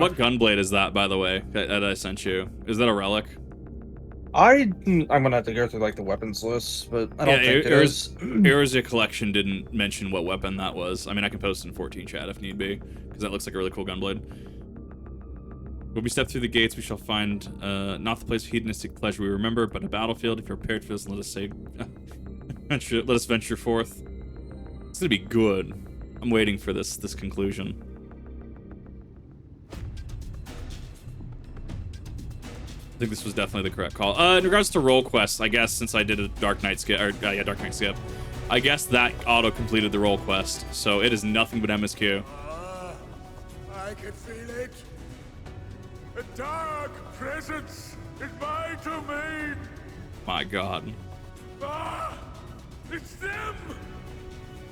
What gunblade is that, by the way, that I sent you? Is that a relic? I'm gonna have to go through like the weapons list, but I don't think it is. Erosia Collection didn't mention what weapon that was. I mean, I can post it in 14 chat if need be, because that looks like a really cool gunblade. When we step through the gates, we shall find not the place of hedonistic pleasure we remember, but a battlefield. If you're prepared for this, let us say, let us venture forth. It's gonna be good. I'm waiting for this conclusion. I think this was definitely the correct call. In regards to role quests, I guess since I did a Dark Knight skip, or yeah, Dark Knight skip, I guess that auto completed the role quest, so it is nothing but MSQ. I can feel it. A dark presence in my domain. My God. Ah, it's them.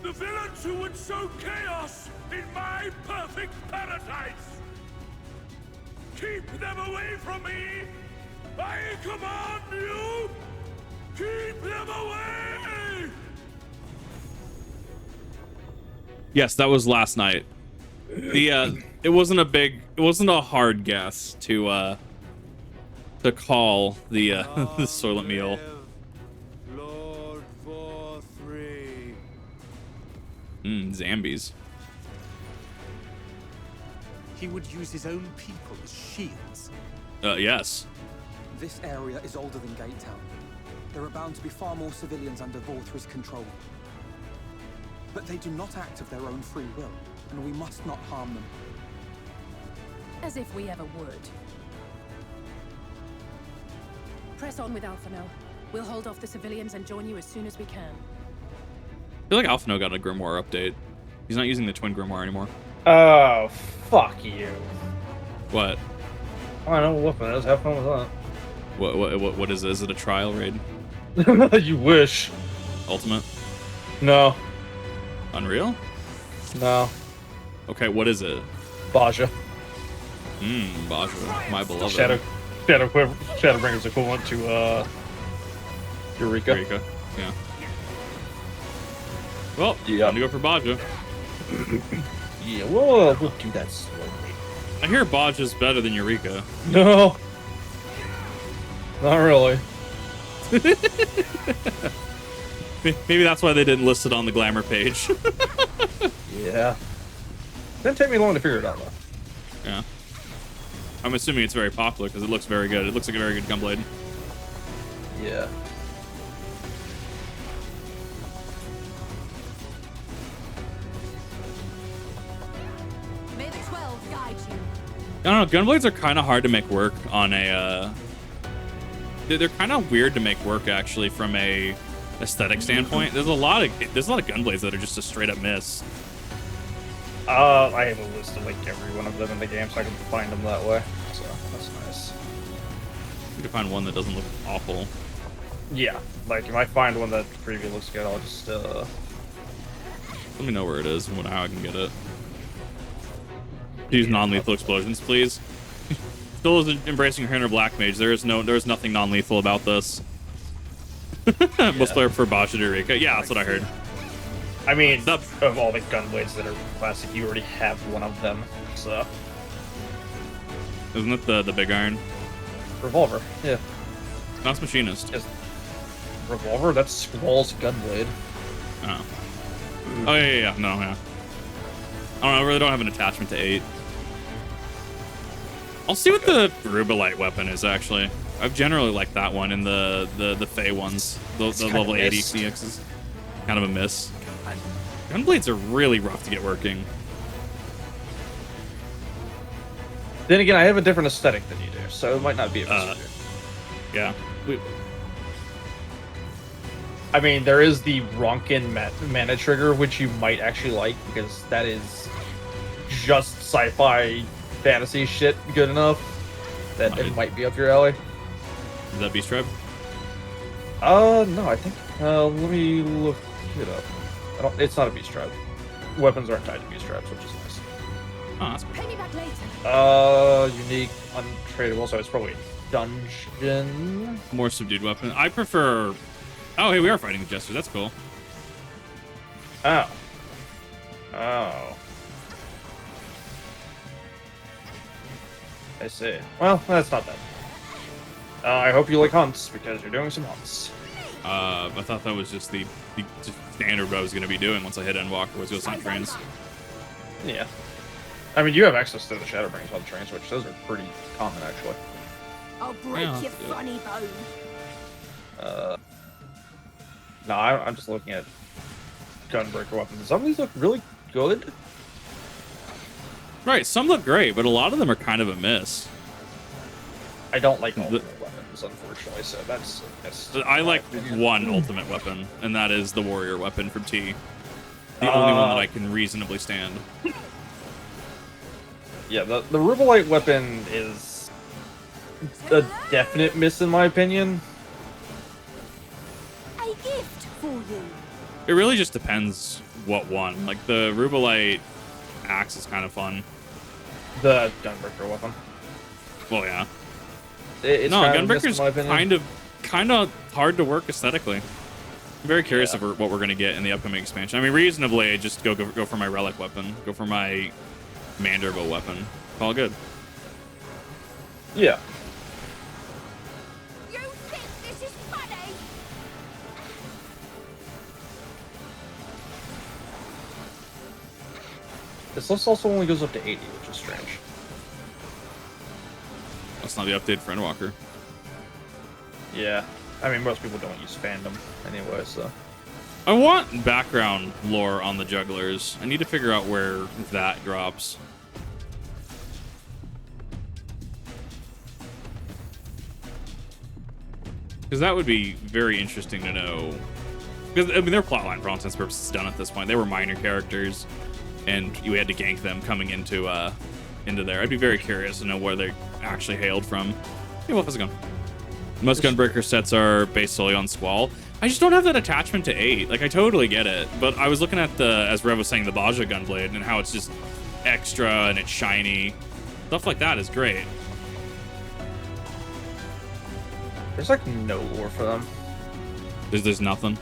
The villains who would sow chaos in my perfect paradise. Keep them away from me. I command you. Keep them away. Yes, that was last night. It wasn't a hard guess to call the the Soylent Meal. Lord Vauthry. Zambies. He would use his own people as shields. Yes. This area is older than Gatetown. There are bound to be far more civilians under Vauthry's control. But they do not act of their own free will, and we must not harm them. As if we ever would. Press on with Alphano. We'll hold off the civilians and join you as soon as we can. I feel like Alphano got a Grimoire update. He's not using the twin Grimoire anymore. Oh, fuck you. What? I don't know what weapon it is. Have fun with that. What is it? Is it a trial raid? You wish. Ultimate? No. Unreal? No. Okay, what is it? Baja. Baja, my beloved. Shadowbringers equivalent to Eureka. Eureka, yeah. Well, Yeah. time to go for Baja. Yeah, we'll do that slowly. I hear Baja's better than Eureka. No. Not really. Maybe that's why they didn't list it on the glamour page. Yeah. Didn't take me long to figure it out, though. Yeah. I'm assuming it's very popular because it looks very good. It looks like a very good gunblade. Yeah. May the 12 guide you. I don't know. Gunblades are kind of hard to make work on a. They're kind of weird to make work actually from a aesthetic standpoint. There's a lot of gunblades that are just a straight up miss. I have a list of like every one of them in the game, so I can find them that way. So that's nice. You can find one that doesn't look awful. Yeah, like if I find one that preview looks good, I'll just Let me know where it is and how I can get it. Use non-lethal explosions, please. Still is embracing her inner black mage. There's nothing non-lethal about this. Most player for Baja to Eureka. Yeah, that's what I heard. I mean, of all the gunblades that are classic, you already have one of them, so. Isn't it the big iron? Revolver, yeah. That's machinist. Just Revolver? That's Squall's gunblade. Oh. Oh yeah. No, yeah. I don't know. I really don't have an attachment to 8. I'll see what the Rubalite weapon is actually. I've generally liked that one in the Fey ones. The level 80 CXs. Kind of a miss. Gunblades are really rough to get working. Then again, I have a different aesthetic than you do, so it might not be a miss. Yeah. I mean, there is the Ronkin mana trigger, which you might actually like, because that is just sci-fi fantasy shit good enough that it might be up your alley. Is that Beast Tribe? No, I think. Let me look it up. It's not a beast tribe. Weapons aren't tied to beast tribes, which is nice. Oh, that's cool. Pay me back later. Unique, untradeable, so it's probably dungeon. More subdued weapon. I prefer. Oh, hey, we are fighting the Jesters. That's cool. Oh. I see. Well, that's not bad. I hope you like hunts, because you're doing some hunts. I thought that was just the just standard what I was going to be doing once I hit Endwalker was go hunt trains. Yeah. I mean, you have access to the Shadowbringers on the trains, which those are pretty common, actually. I'll break Yeah, your yeah. funny bone. No, I'm just looking at gunbreaker weapons. Some of these look really good. Right, some look great, but a lot of them are kind of a miss. I don't like ultimate weapons, unfortunately, so that's I like my opinion. one ultimate weapon, and that is the warrior weapon from T. The only one that I can reasonably stand. Yeah, the Rubelite weapon is a definite miss in my opinion. A gift for you. It really just depends what one. Like the Rubelite axe is kind of fun. The gunbreaker weapon. Well, yeah. It's No, kind of a miss, in Gunbreaker's my opinion. kind of hard to work aesthetically. I'm very curious of what we're gonna get in the upcoming expansion. I mean, reasonably, I just go for my relic weapon, go for my Manderville weapon. All good. Yeah. You think this is funny? This list also only goes up to 80, which is strange. That's not the update for Endwalker. Yeah. I mean, most people don't use fandom anyway, so. I want background lore on the jugglers. I need to figure out where that drops. Because that would be very interesting to know. Because, I mean, their plotline, for all intents and purposes, is done at this point. They were minor characters, and you had to gank them coming into there. I'd be very curious to know where they actually hailed from. Hey, Wolf, how's it going? Most Gunbreaker sets are based solely on Squall. I just don't have that attachment to 8. Like, I totally get it. But I was looking at as Rev was saying, the Baja Gunblade, and how it's just extra and it's shiny. Stuff like that is great. There's like no lore for them. There's nothing.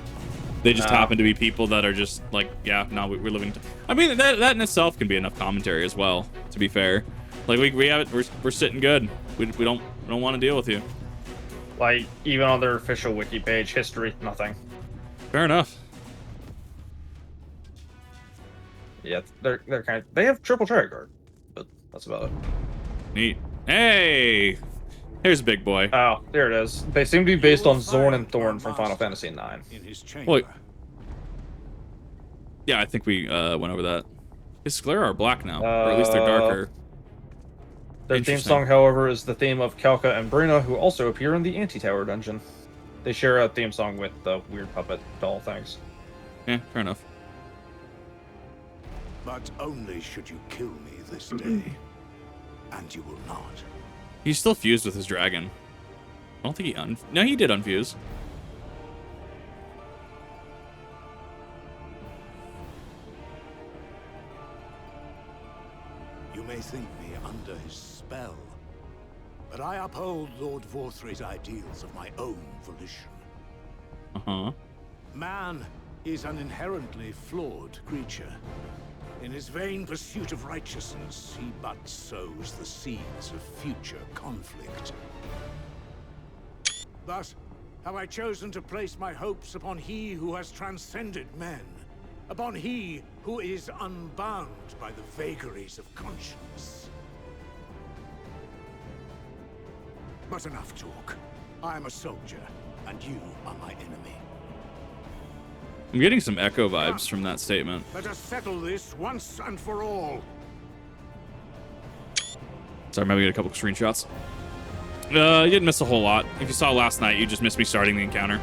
They just happen to be people that are just like, yeah, no, we're living. I mean, that in itself can be enough commentary as well. To be fair, like we have it. We're sitting good. We don't want to deal with you. Like, even on their official wiki page, history, nothing. Fair enough. Yeah, they're kind of, they have triple trigger guard, but that's about it. Neat. Hey, here's a big boy. Oh, there it is. They seem to be based on Zorn and Thorn from Final Fantasy IX. In his chamber. Wait. Yeah, I think we went over that. His Sclera are black now, or at least they're darker. Their theme Interesting. song, however, is the theme of Kalka and Brina, who also appear in the Anti-Tower dungeon. They share a theme song with the weird puppet doll things. Yeah, fair enough. But only should you kill me this day. And you will not. He's still fused with his dragon. I don't think he no, he did unfuse. You may think me under his spell, but I uphold Lord Vauthry's ideals of my own volition. Uh-huh. Man is an inherently flawed creature. In his vain pursuit of righteousness, he but sows the seeds of future conflict. Thus, have I chosen to place my hopes upon he who has transcended men, upon he who is unbound by the vagaries of conscience. But enough talk. I am a soldier, and you are my enemy. I'm getting some Echo vibes from that statement. Let us settle this once and for all. Sorry, maybe get a couple screenshots. You didn't miss a whole lot. If you saw last night, you just missed me starting the encounter.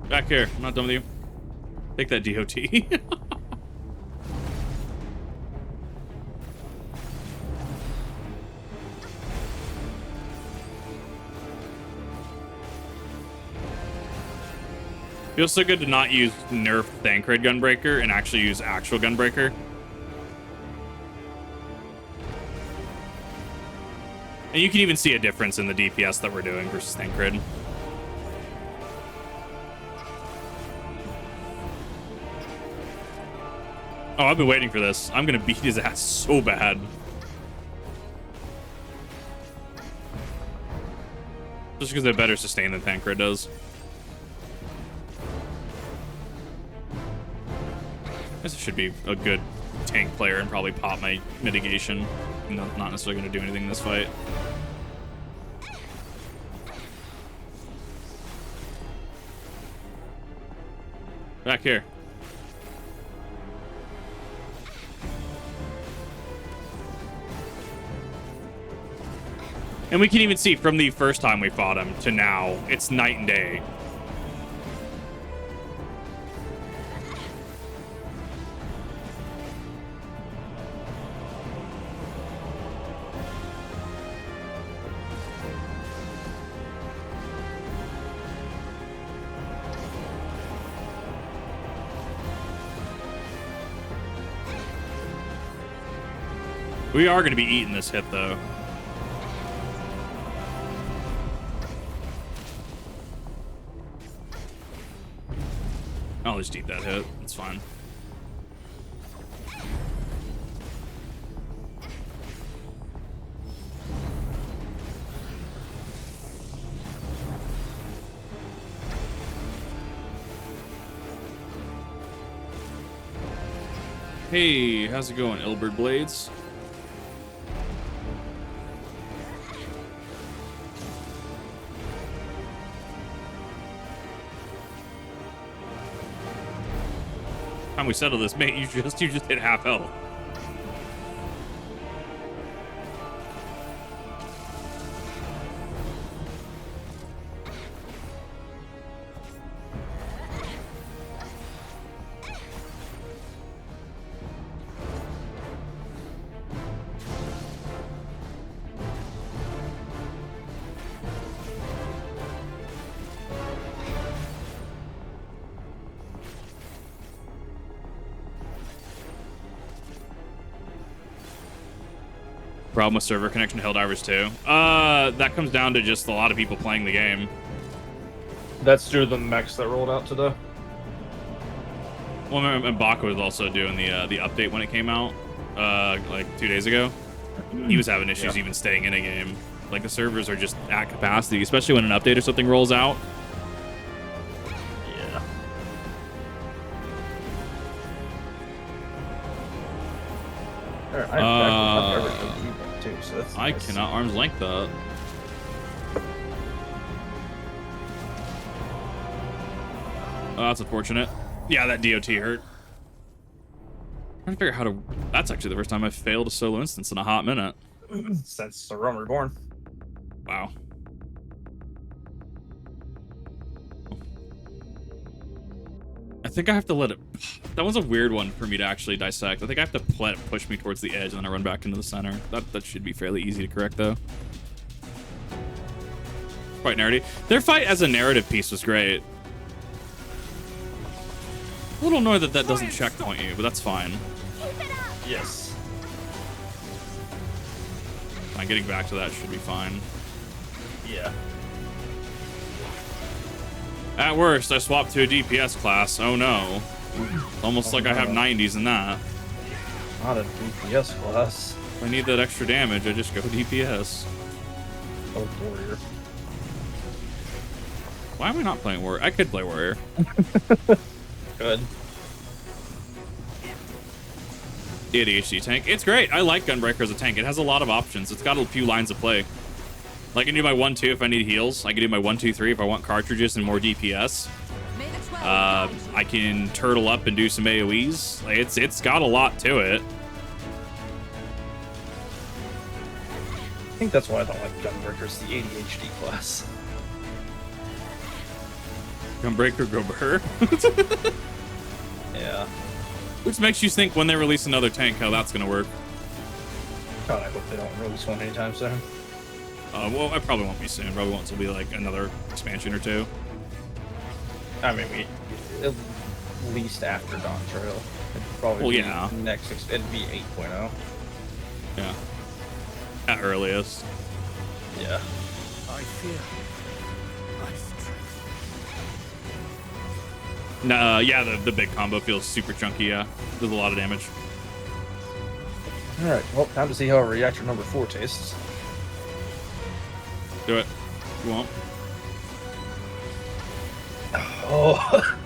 Back here. I'm not done with you. Take that DOT. Feels so good to not use nerf Thancred Gunbreaker and actually use actual Gunbreaker. And you can even see a difference in the DPS that we're doing versus Thancred. Oh, I've been waiting for this. I'm gonna beat his ass so bad. Just because they better sustain than Thancred does. This should be a good tank player and probably pop my mitigation. Not necessarily going to do anything in this fight. Back here. And we can even see from the first time we fought him to now, it's night and day. We are going to be eating this hit, though. I'll just eat that hit. It's fine. Hey, how's it going, Ilbert Blades? Time we settle this, mate, you just hit half health. Problem with server connection to Helldivers too. That comes down to just a lot of people playing the game. That's due to the mechs that rolled out today. Well, and Baka was also doing the update when it came out, like 2 days ago. He was having issues even staying in a game. Like the servers are just at capacity, especially when an update or something rolls out. Yeah. I cannot arm's length that. Oh, that's unfortunate. Yeah, that DOT hurt. I'm trying to figure out how to... That's actually the first time I've failed a solo instance in a hot minute. Since the Realm Reborn. Wow. I think I have to let it... That was a weird one for me to actually dissect. I think I have to let it push me towards the edge and then I run back into the center. That should be fairly easy to correct, though. Quite nerdy. Their fight as a narrative piece was great. A little annoyed that doesn't checkpoint you, but that's fine. Yes. Getting back to that should be fine. Yeah. At worst, I swapped to a DPS class. Oh no. Almost like I have 90s in that. Not a DPS class. If I need that extra damage, I just go DPS. Oh, warrior. Why am I not playing warrior? I could play warrior. Good. ADHD tank. It's great. I like Gunbreaker as a tank. It has a lot of options. It's got a few lines of play. Like I can do my 1-2 if I need heals. I can do my 1-2-3 if I want cartridges and more DPS. I can turtle up and do some AoEs. Like, it's got a lot to it. I think that's why I don't like Gunbreaker's the ADHD class. Gunbreaker go burr. Yeah. Which makes you think when they release another tank how that's gonna work. God, I hope they don't release one anytime soon. Well, I probably won't be soon. Probably won't until be like another expansion or two. I mean, we at least after Dawn Trail. It'd probably Well, be yeah. it'd be 8.0. Yeah. At earliest. Yeah. I fear my strength. No, yeah, the big combo feels super chunky, yeah. Does a lot of damage. Alright, well, time to see how reactor number 4 tastes. Do it. You won't. Oh.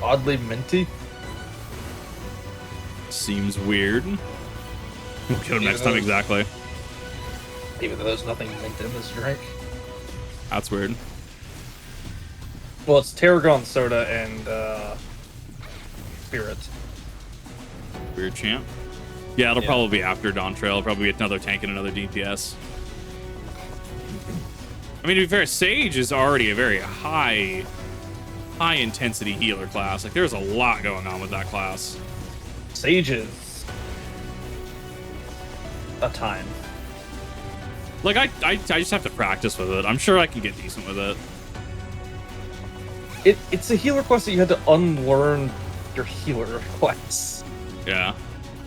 Oddly minty. Seems weird. We'll kill him next time, exactly. Even though there's nothing mint in this drink. That's weird. Well, it's Tarragon soda and Spirit. Weird champ. Yeah, it'll Yeah. probably be after Dawn Trail. It'll probably be another tank and another DPS. I mean, to be fair, Sage is already a very high intensity healer class. Like, there's a lot going on with that class. Sages. A time. Like, I just have to practice with it. I'm sure I can get decent with it. It's a healer class that you had to unlearn your healer class. Yeah.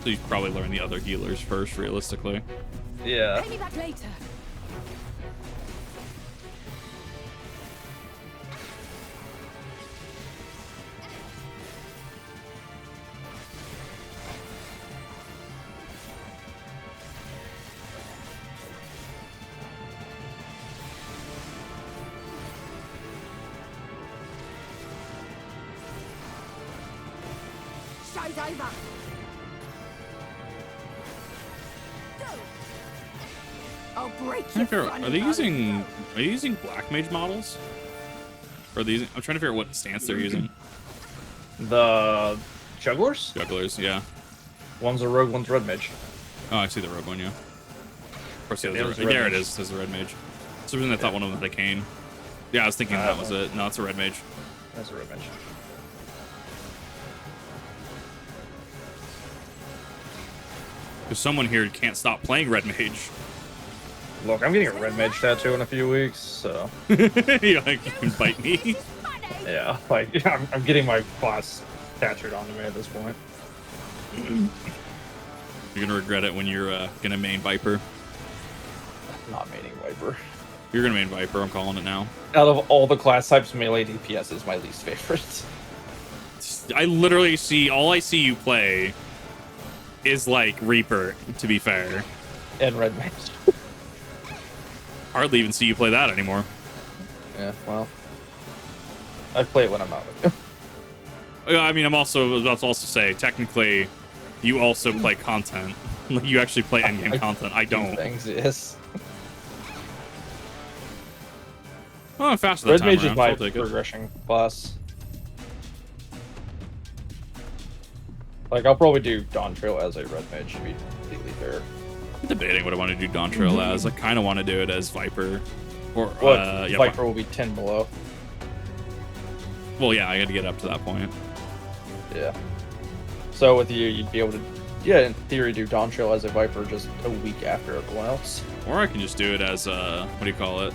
So you probably learn the other healers first, realistically. Yeah. Pay me back later. Show's over. Go. I'll break I your figure, funny are they bones. using black mage models? Or are they using, I'm trying to figure out what stance they're using. The jugglers? Jugglers, yeah. One's a rogue, one's red mage. Oh, I see the rogue one, yeah. Of course, yeah, Yeah, there's there's a the red there it mage. is. There's the red mage. For some reason, I thought one of them had a cane. Yeah, I was thinking that was it. No, it's a red mage. That's a red mage. Because someone here can't stop playing red mage. Look, I'm getting a red mage tattoo in a few weeks, so You're like, you can bite me. yeah, like I'm getting my class tattooed onto me at this point. You're gonna regret it when you're gonna main Viper. Not maining Viper. You're gonna main Viper. I'm calling it now. Out of all the class types, melee DPS is my least favorite. I literally see all I see you play is like Reaper. To be fair, And red mage. hardly even see you play that anymore. Yeah, well, I play it when I'm not with you. I mean, I'm also about to also say technically, you also play content. Like, you actually play endgame content. I don't. Things, yes. Oh, I'm faster that Red time mage is around, so my I'll take it. progression class. Like, I'll probably do Dawn Trail as a red mage, to be completely fair. I'm debating what I want to do Dawn Trail as. I kind of want to do it as Viper. Or, Well, yeah, Viper will be 10 below. Well, yeah, I got to get up to that point. Yeah. So with you, you'd be able to, yeah, in theory, do Dawn Trail as a Viper just a week after everyone else. Or I can just do it as, what do you call it?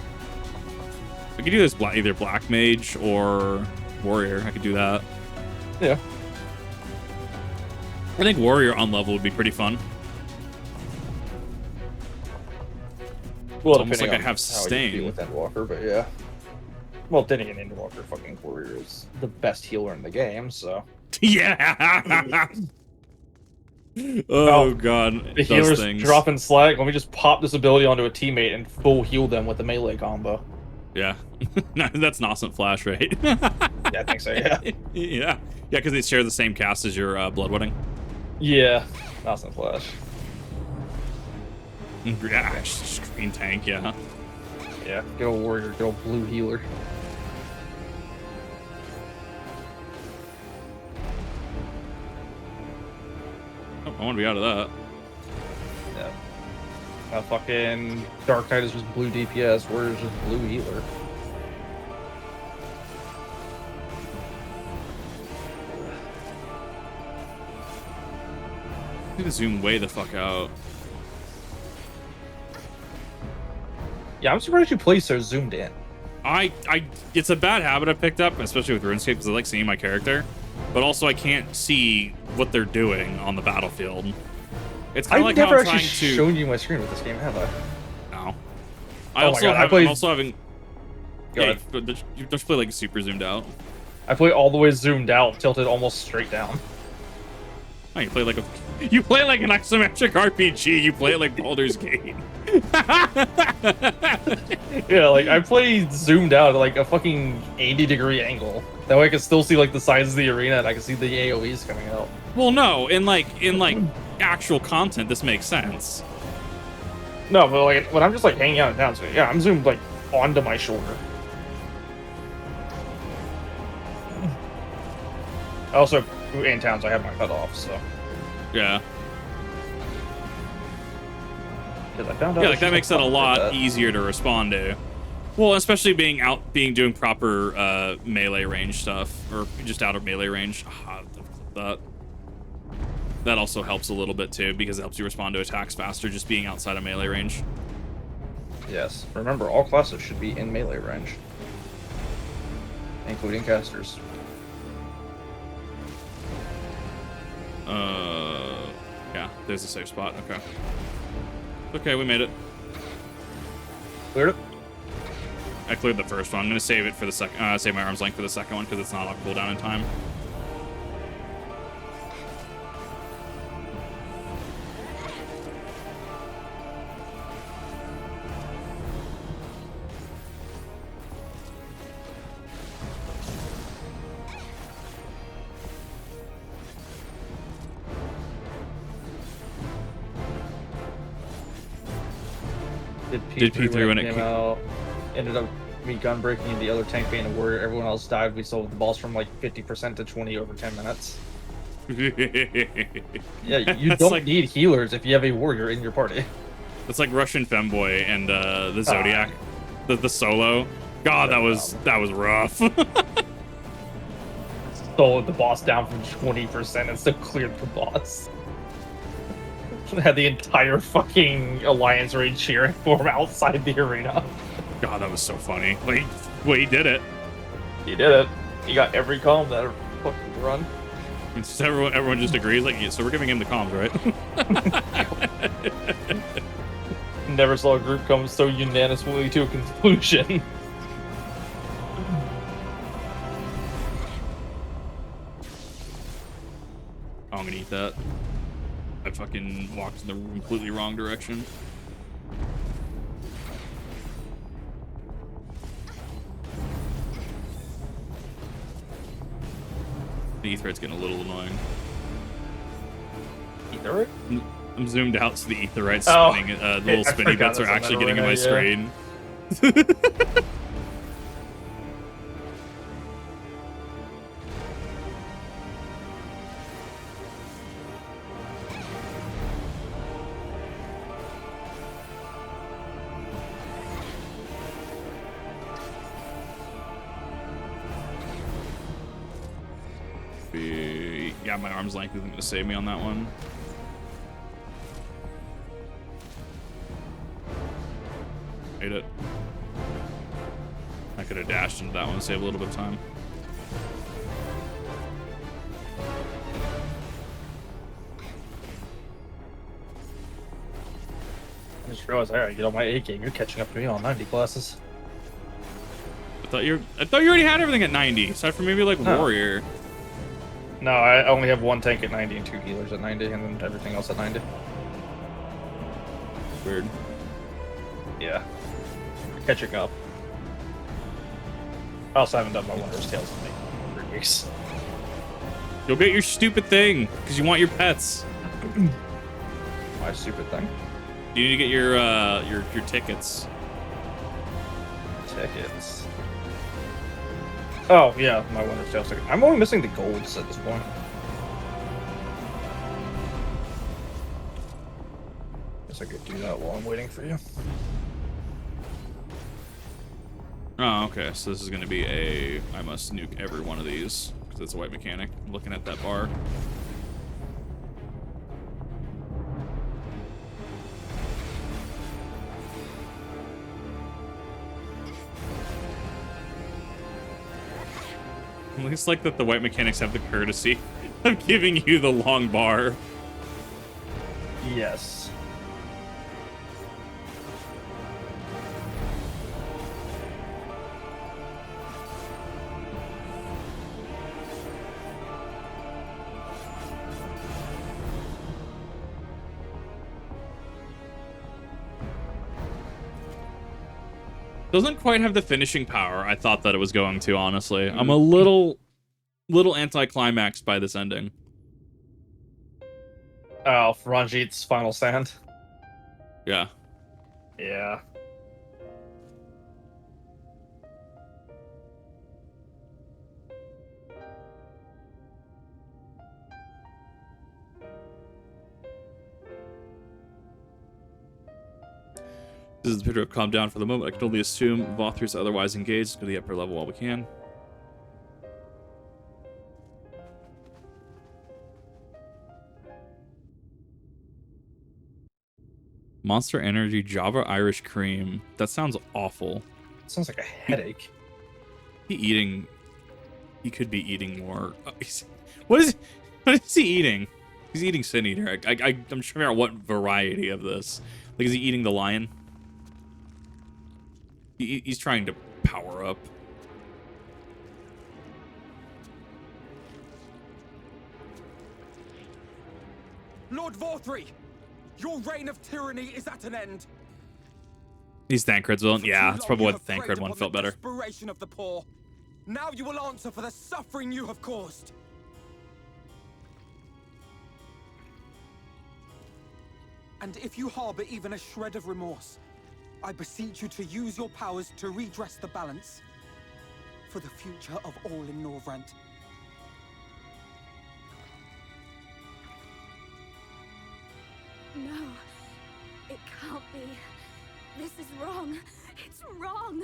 I could do this either Black Mage or Warrior. I could do that. Yeah. I think Warrior on level would be pretty fun. Well, It's almost depending like I on have how sustain. you feel with Endwalker, but yeah. Well, then again, Endwalker fucking Warrior is the best healer in the game, so. Yeah! Oh, God. The It does healer's things. dropping slack. Let me just pop this ability onto a teammate and full heal them with the melee combo. Yeah. That's Nascent Flash, right? Yeah, I think so, yeah. Yeah. Yeah, because they share the same cast as your Blood Wedding. Yeah, Nascent Flash. Yeah, screen tank, yeah. Yeah, good old Warrior, good old blue healer. Oh, I want to be out of that. Yeah. Fucking Dark Knight is just blue DPS, Warrior's just blue healer. I need to zoom way the fuck out. Yeah, I'm surprised you play so zoomed in. It's a bad habit I picked up, especially with RuneScape, because I like seeing my character, but also I can't see what they're doing on the battlefild. It's kind of like how never I'm actually trying to. shown you my screen with this game, have I? No. Oh my God, I'm also having. Go Yeah, ahead. but you just play like super zoomed out. I play all the way zoomed out, tilted almost straight down. Oh, you play like an isometric RPG. You play it like Baldur's Gate. Yeah, like I play zoomed out at like a fucking 80-degree angle. That way I can still see like the size of the arena and I can see the AoEs coming out. Well, no, in actual content, this makes sense. No, but like when I'm just like hanging out down, so yeah, I'm zoomed like onto my shoulder. Also, in towns I have my cut off, so Yeah. because I found out. Yeah, like that makes it a lot easier to respond to. Well, especially doing proper melee range stuff, or just out of melee range. That also helps a little bit too, because it helps you respond to attacks faster just being outside of melee range. Yes, remember all classes should be in melee range, including casters. Yeah, there's a safe spot. Okay. Okay, we made it. Cleared it. I cleared the first one. I'm gonna save it for the second. Save my arm's length for the second one because it's not on cooldown in time. Did P3 when it came came out. Ended up me gun breaking and the other tank being a warrior. Everyone else died. We sold the boss from like 50% to 20 over 10 minutes. Yeah, you That's don't like- need healers if you have a warrior in your party. It's like Russian Femboy and the Zodiac, the solo. God, that was rough. Sold the boss down from 20% and still cleared the boss. Had the entire fucking Alliance raid cheering for him outside the arena. God, that was so funny. Like, well, he did it. He did it. He got every column that fucking run. It's just everyone just agrees. Like, yeah, so we're giving him the comms, right? Never saw a group come so unanimously to a conclusion. Oh, I'm gonna eat that. I fucking walked in the completely wrong direction. The Aetheryte's getting a little annoying. Either I'm zoomed out, so the Aetheryte's Oh, spinning. The little I spinny forgot bits are that's on actually that getting in my arena, screen. Yeah, my arm's length isn't gonna save me on that one. Made it. I could have dashed into that one to save a little bit of time. I just realized I gotta get on my A game. You're catching up to me on 90 classes. I thought you already had everything at 90, aside from maybe like No. Warrior. No, I only have one tank at 90 and 2 healers at 90, and then everything else at 90. Weird. Yeah. You're catching up. I also haven't done my Wondrous Tales in like 3 weeks. You'll get your stupid thing because you want your pets. My stupid thing. You need to get your tickets. Tickets. Oh, yeah, my Wondrous Tales ticket. I'm only missing the golds at this point. Guess I could do that while I'm waiting for you. Oh, okay. So this is gonna be a. I must nuke every one of these because it's a white mechanic. I'm looking at that bar. least like that the white mechanics have the courtesy of giving you the long bar. Yes. Doesn't quite have the finishing power I thought that it was going to, honestly. I'm a little anticlimaxed by this ending. Oh, Ranjit's final stand. Yeah. Yeah. This is the picture of calm down for the moment. I can only assume Vauthry's otherwise engaged. Go to the upper level while we can. Monster Energy Java Irish Cream. That sounds awful. Sounds like a headache. He could be eating more. What is he eating? He's eating Sin Eater. I'm trying to figure out what variety of this. Like, is he eating the lion? He's trying to power up. Lord Vauthry, your reign of tyranny is at an end. He's Thancred's villain. For Yeah, too that's long probably you what the have Thancred preyed one upon felt the better. desperation of the poor. Now you will answer for the suffering you have caused. And if you harbor even a shred of remorse, I beseech you to use your powers to redress the balance for the future of all in Norvrent. No, it can't be. This is wrong. It's wrong.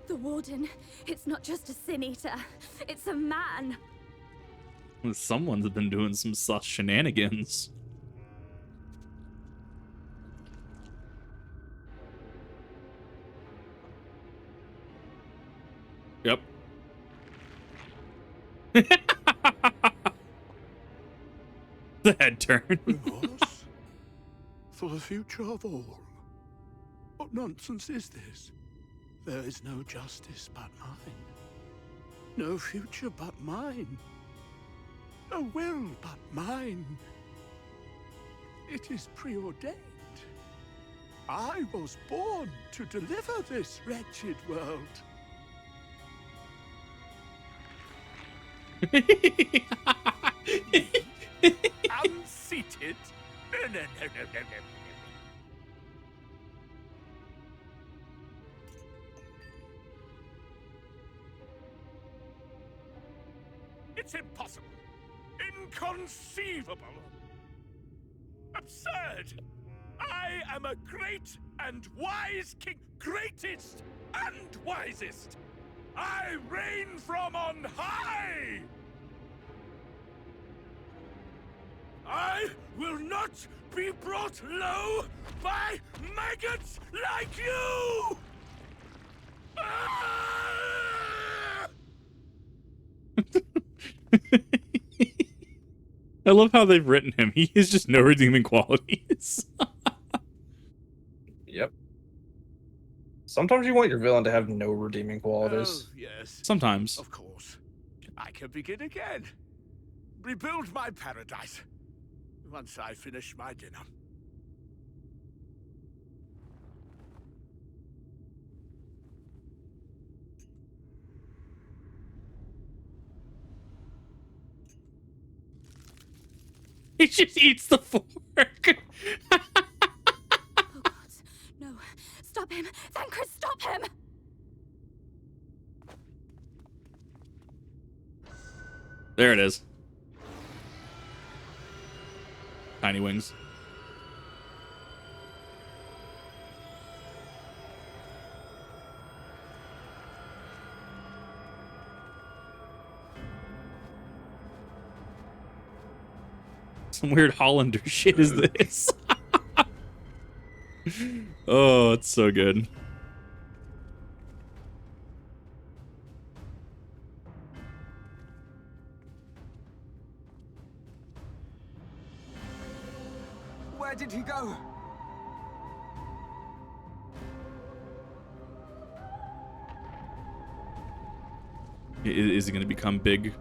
The Warden, it's not just a Sin Eater. It's a man. Someone's been doing some sus shenanigans. Yep. The head turn. Remorse? For the future of all? What nonsense is this? There is no justice but mine. No future but mine. No will but mine. It is preordained. I was born to deliver this wretched world. Unseated? No. It's impossible. Inconceivable. Absurd. I am a great and wise king. Greatest and wisest. I reign from on high. I will not be brought low by maggots like you! Ah! I love how they've written him. He has just no redeeming qualities. Yep. Sometimes you want your villain to have no redeeming qualities. Oh, yes. Sometimes. Of course. I can begin again. Rebuild my paradise. Once I finish my dinner. He just eats the fork. Oh God, no. Stop him. Thancred, stop him. There it is. Tiny wings. Some weird Hollander shit is this? Oh, it's so good. Where did he go? Is he going to become big?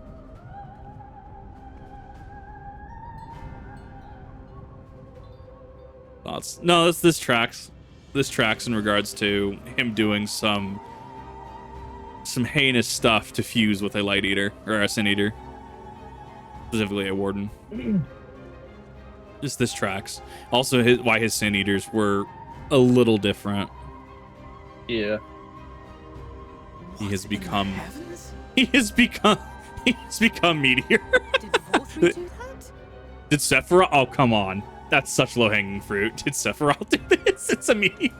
Thoughts? No, this tracks. This tracks in regards to him doing some heinous stuff to fuse with a light eater or a sin eater, specifically a warden. Just this tracks. Also, why his sin eaters were a little different. Yeah. He has become meteor. Did Vauthry do that? Did Sephiroth? Oh, come on. That's such low-hanging fruit. Did Sephiroth do this? It's a meteor.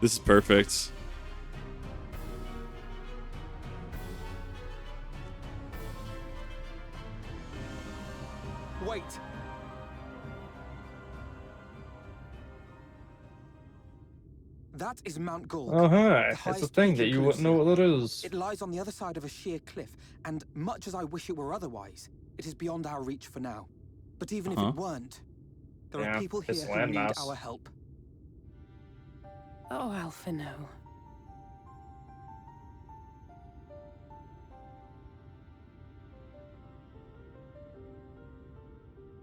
This is perfect. Wait. That is Mount Gorg. It's a highest thing peak that in you wouldn't know Calusia. what that is. It lies on the other side of a sheer cliff, and much as I wish it were otherwise, it is beyond our reach for now. But even if it weren't, there Yeah, are people here it's who need landmass. our help. Oh, Alphino.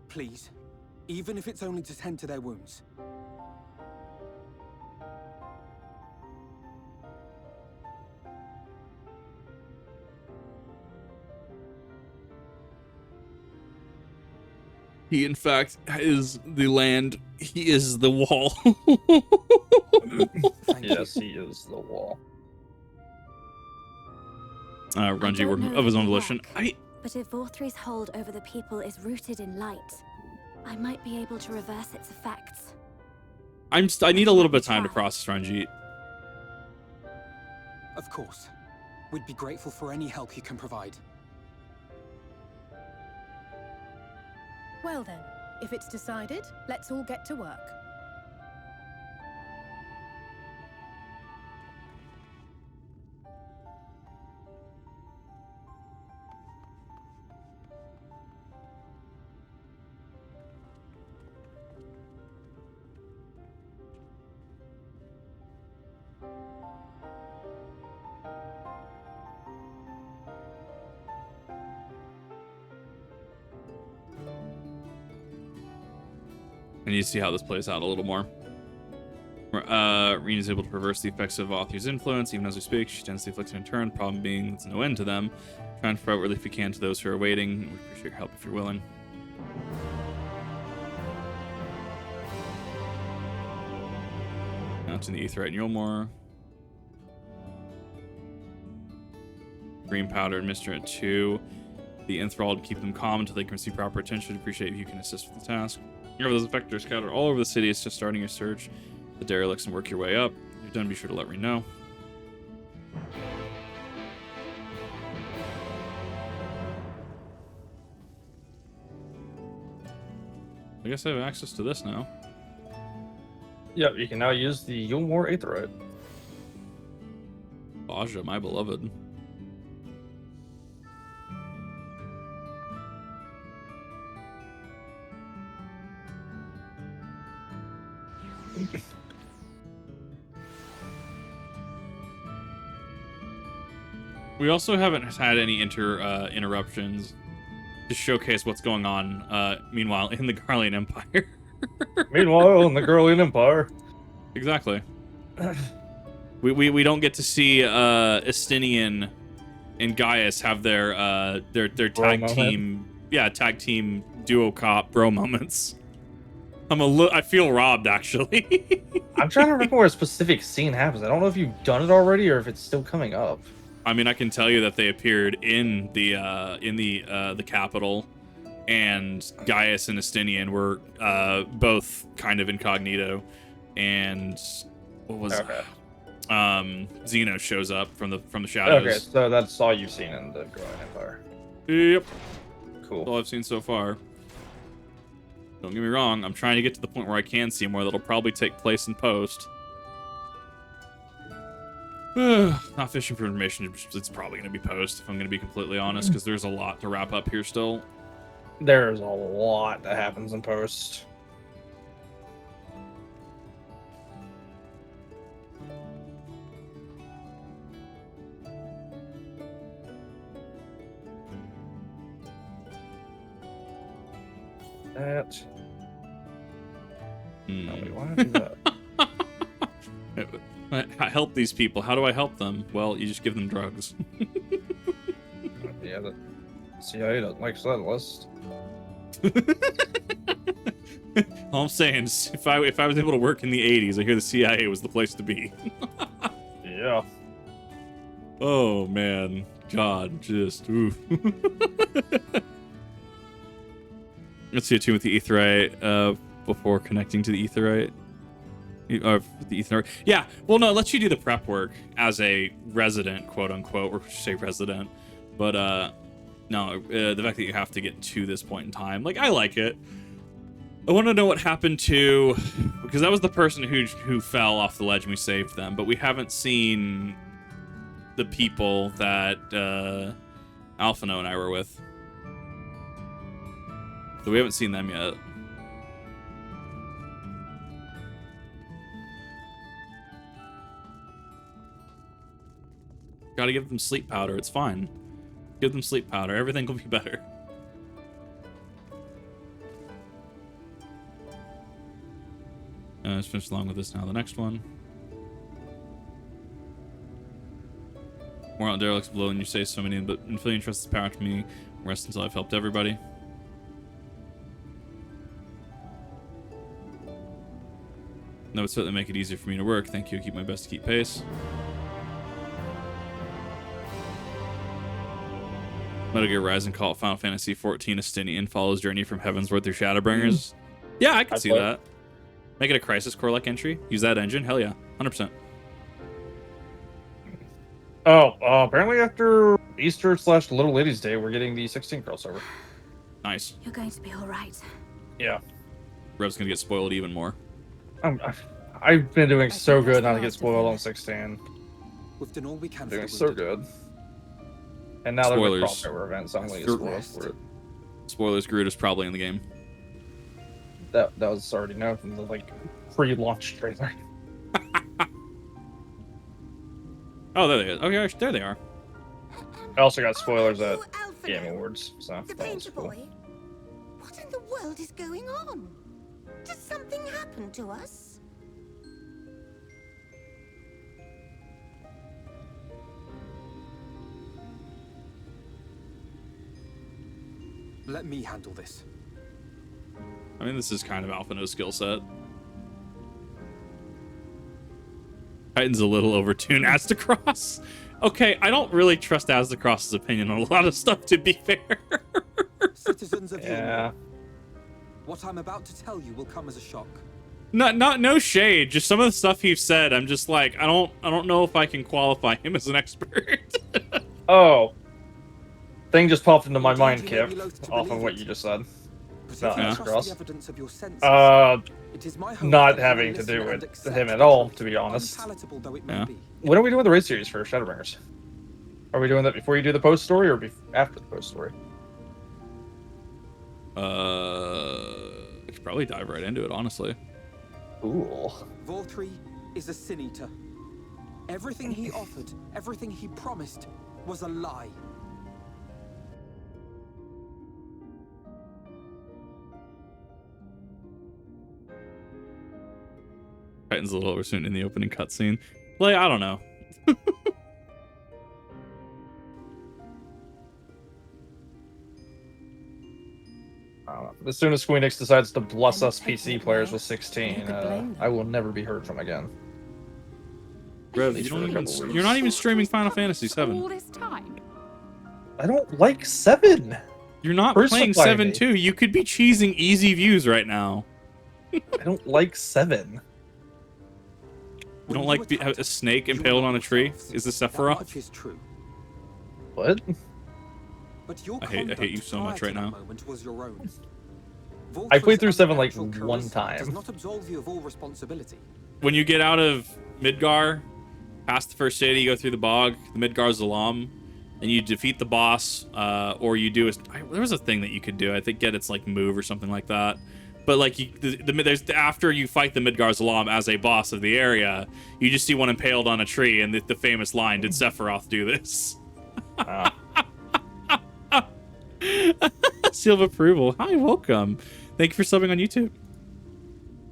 Please, even if it's only to tend to their wounds. He, in fact, is the land. He is the wall. Thank you. Yes, he is the wall. Runji don't working know of his if own it'll volition. work, But if Vauthry's hold over the people is rooted in light, I might be able to reverse its effects. I need a little bit of time to process Runji. Of course. We'd be grateful for any help you can provide. Well then, if it's decided, let's all get to work. And you see how this plays out a little more. Rena is able to reverse the effects of Vauthry's influence. Even as we speak, she tends to inflict in turn. Problem being, there's no end to them. Trying to provide relief we can to those who are waiting. We appreciate your help if you're willing. Now to the Aetheryte and Eulmore. Green powder and Mister at 2. The enthralled, keep them calm until they can receive proper attention. Appreciate if you can assist with the task. Remember, those vectors scattered all over the city. It's just starting your search. The derelicts and work your way up. If you're done, be sure to let me know. I guess I have access to this now. Yep, you can now use the Eulmore Aetheryte. Aja, my beloved. We also haven't had any interruptions to showcase what's going on. Meanwhile, in the Garlean Empire. Meanwhile, in the Garlean Empire. Exactly. We don't get to see Estinian and Gaius have their tag team, tag team duo cop bro moments. I feel robbed, actually. I'm trying to remember where a specific scene happens. I don't know if you've done it already or if it's still coming up. I mean, I can tell you that they appeared in the capital, and Gaius and Estinian were both kind of incognito, and what was Zeno shows up from the shadows. Okay, so that's all you've seen in the Garlean Empire. Yep, Cool. that's all I've seen so far. Don't get me wrong, I'm trying to get to the point where I can see more. That'll probably take place in post. Not fishing for information. It's probably going to be post, if I'm going to be completely honest, because there's a lot to wrap up here still. There's a lot that happens in post. That. No, wait, why did I do that? I help these people. How do I help them? Well, you just give them drugs. Yeah, the CIA doesn't like that list. All I'm saying is, if I was able to work in the 80s, I hear the CIA was the place to be. Yeah. Oh man, God, just oof. Let's see a tune with the Aetheryte before connecting to the Aetheryte. The Aetheryte. Yeah, well, no, it lets you do the prep work as a resident, quote unquote, or say resident. But no, the fact that you have to get to this point in time, like, I like it. I want to know what happened to, because that was the person who fell off the ledge and we saved them, but we haven't seen the people that Alphino and I were with. So we haven't seen them yet. Gotta give them sleep powder. It's fine. Give them sleep powder. Everything will be better. Let's finish along with this now. The next one. More on derelicts below, and you say so many, but until you entrust this power to me, rest until I've helped everybody. That would certainly make it easier for me to work. Thank you. Keep my best to keep pace. Metal Gear Rising call it Final Fantasy XIV Estinian follows journey from Heavensward through Shadowbringers. Yeah, I could see that. Make it a Crisis Core-like entry. Use that engine. Hell yeah. 100%. Oh, apparently after Easter / Little Ladies Day, we're getting the 16 crossover. Nice. You're going to be all right. Yeah. Rev's gonna get spoiled even more. I've been doing so good not to get spoiled on 16. We've done all we can. Doing so good. And now they're a crossover event, so I'm going to get spoiled for it. Spoilers, Groot is probably in the game. That was already known from the pre-launch trailer. Oh, there they are. Okay, there they are. I also got spoilers at Game Awards, so the painter boy. What in the world is going on? Did something happen to us? Let me handle this. I mean, this is kind of Alphino's skill set. Titan's a little overtuned. Aztecross? Okay, I don't really trust Aztecross's opinion on a lot of stuff, to be fair. Citizens of yeah. Eulmore, what I'm about to tell you will come as a shock. No shade. Just some of the stuff he said, I'm just like, I don't know if I can qualify him as an expert. Oh. Thing just popped into my mind, Kip, off of what you just said. Not having to do with him at all, to be honest. Yeah. When are we doing the raid series for Shadowbringers? Are we doing that before you do the post story or after the post story? I should probably dive right into it, honestly. Cool. Vauthry is a sin eater. Everything he offered, everything he promised, was a lie. Titan's a little oversoon in the opening cutscene. Like, I don't know. As soon as Squeenix decides to bless us PC players with 16, I will never be heard from again. Rev, you're not even streaming Final Fantasy VII. I don't like 7. You're not playing 7 too. You could be cheesing easy views right now. I don't like 7. You don't like a snake impaled on a tree? Is this Sephiroth? Is true. What? But your I hate you so much right now. I played through 7 like one time. Does not absolve you of all responsibility. When you get out of Midgar, Past the first city, you go through the bog, the Midgar Zalam, and you defeat the boss, or you do there was a thing that you could do. I think get its like move or something like that. But like there's after you fight the Midgar Zalam as a boss of the area, you just see one impaled on a tree, and the famous line, "Did Sephiroth do this?" Seal of approval. Hi, welcome. Thank you for subbing on YouTube.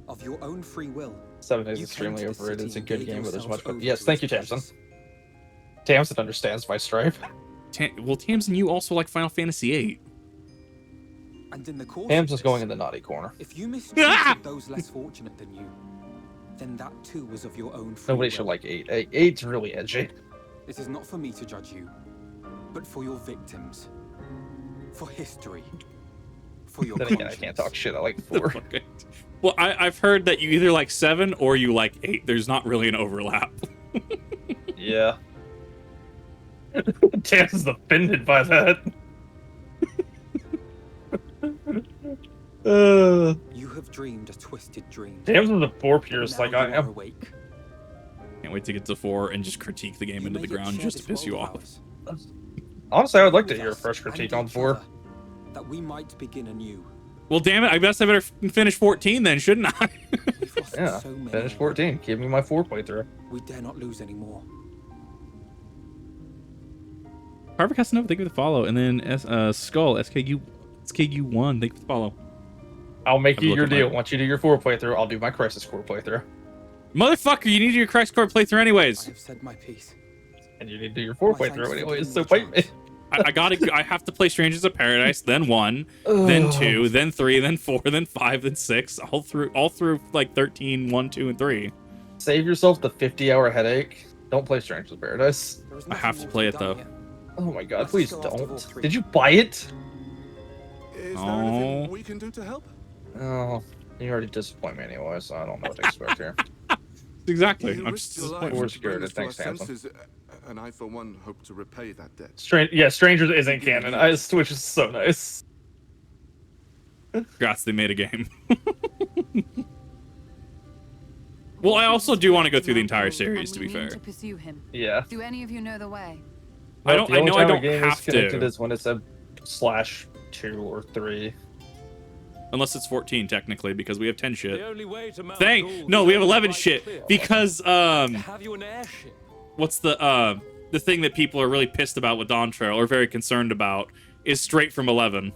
Of your own free will. 7 is extremely overrated. It's a good game, but there's much. Yes, thank you, Tamsin. Tamsin understands my stripe. Well, Tamsin, you also like Final Fantasy VIII. And in the course Tamsin's going in the naughty corner. If you mistreated those less fortunate than you, then that too was of your own free Nobody will. should like 8. 8's really edgy. It is not for me to judge you, but for your victims. For history. For your Then again, I can't talk shit. I like 4. Okay. Well, I've heard that you either like 7 or you like 8. There's not really an overlap. Yeah. Tamsin's offended by that. You have dreamed a twisted dream. Tamsin's a 4 pierce like I am. Awake. Can't wait to get to 4 and just critique the game into the ground just to piss you off. Honestly, I would like to hear a fresh critique on 4. That we might begin anew. Well, damn it! I guess I better finish 14 then, shouldn't I? Yeah, finish 14. Give me my 4 playthrough. We dare not lose anymore. Harvard Casanova, thank you for the follow, and then Skull SKU1, thank you for the follow. I'll make you your deal. Once you do your 4 playthrough, I'll do my Crisis Core playthrough. Motherfucker, you need your Crisis Core playthrough anyways. I have said my piece. And you need to do your 4 playthrough anyways, so fight me. I have to play Strangers of Paradise, then 1, then 2, then 3, then 4, then 5, then 6, all through like 13, 1, 2, and 3. Save yourself the 50-hour headache. Don't play Strangers of Paradise. I have to play it though. Oh my god, please don't. Did you buy it? Is there anything we can do to help? Oh, you already disappoint me anyway, so I don't know what to expect here. Exactly. You I'm risked just your disappointed. life We're to scared bring us of to our things, Tamsin. senses, and I, for one, hope to repay that debt. Strangers isn't canon. Which is so nice. Congrats, they made a game. Well, I also do want to go through the entire series, to be fair. To pursue him. Yeah. Do any of you know the way? I know I don't have to. to. Is when it's a /2 or 3. Unless it's 14 technically, because we have 10 shit. The only way to Mount No, we have 11 right shit clear. because Have you an airship? what's the thing that people are really pissed about with Dawn Trail or very concerned about is straight from 11.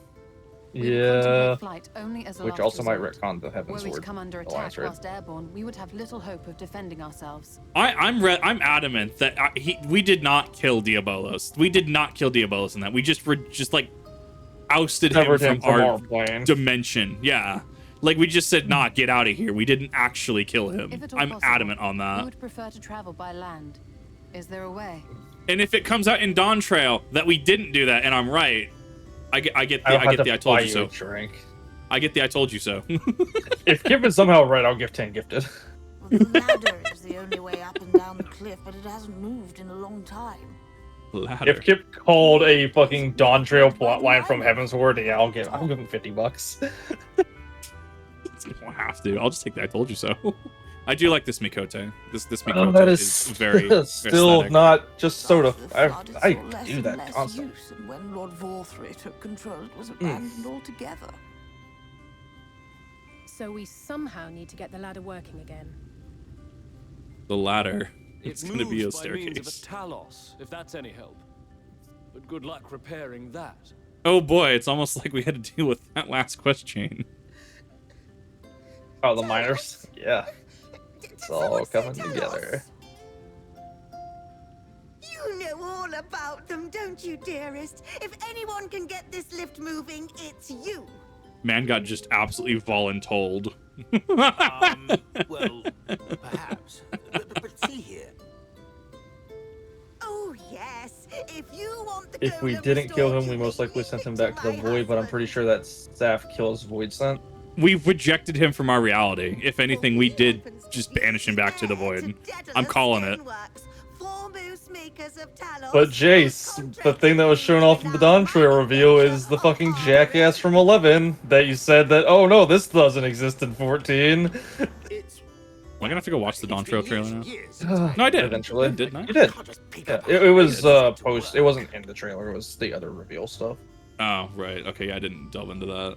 Yeah. Flight only as a Which last also might resort. retcon the Heaven's Were we to Word come under attack Alliance raid. whilst airborne, we would have little hope of defending ourselves. I'm adamant that we did not kill Diabolos. We did not kill Diabolos in that. We just like ousted him Severed from our plane. dimension. Yeah. Like we just said, nah, get out of here. We didn't actually kill him. If at all I'm possible, adamant on we that. would prefer to travel by land. Is there a way? And if it comes out in Dawn Trail that we didn't do that, and I'm right, I get the I told you so. Drink. I get the I told you so. If Kip is somehow right, I'll give 10 gifted. Well, the ladder is the only way up and down the cliff, but it hasn't moved in a long time. Ladder. If Kip called a fucking Dawn Trail plotline from Heaven's Word, yeah, I'll give him $50. You don't have to. I'll just take the I told you so. I do like this Mikote. This Mikote that is very still aesthetic. not just sort of. After the flood, I it saw less do and that less constantly. use, and when Lord Vauthry took control, it was abandoned altogether. So we somehow need to get the ladder working again. The ladder. It's It going to be a moves by means of a staircase. Talos, if that's any help. But good luck repairing that. Oh boy, it's almost like we had to deal with that last quest chain. Oh, the miners? Yeah. It's all coming together. You know all about them, don't you, dearest? If anyone can get this lift moving, it's you. Man got just absolutely voluntold. Well, perhaps. But see here. Oh, yes. If you want the If we golem didn't kill him, restored, we you most may likely give sent it him to back to the my void, but I'm pretty sure that Saf kills Void Sent. We've rejected him from our reality. If anything, we did just banish him back to the void. I'm calling it. But Jace, the thing that was shown off in the Dawn Trail reveal is the fucking jackass from 11 that you said that, oh no, this doesn't exist in 14. It's I gonna have to go watch the Dawn Trail trailer now? No, I did. Eventually. Didn't I? You did. Yeah, it was post. It wasn't in the trailer. It was the other reveal stuff. Oh, right. Okay, yeah, I didn't delve into that.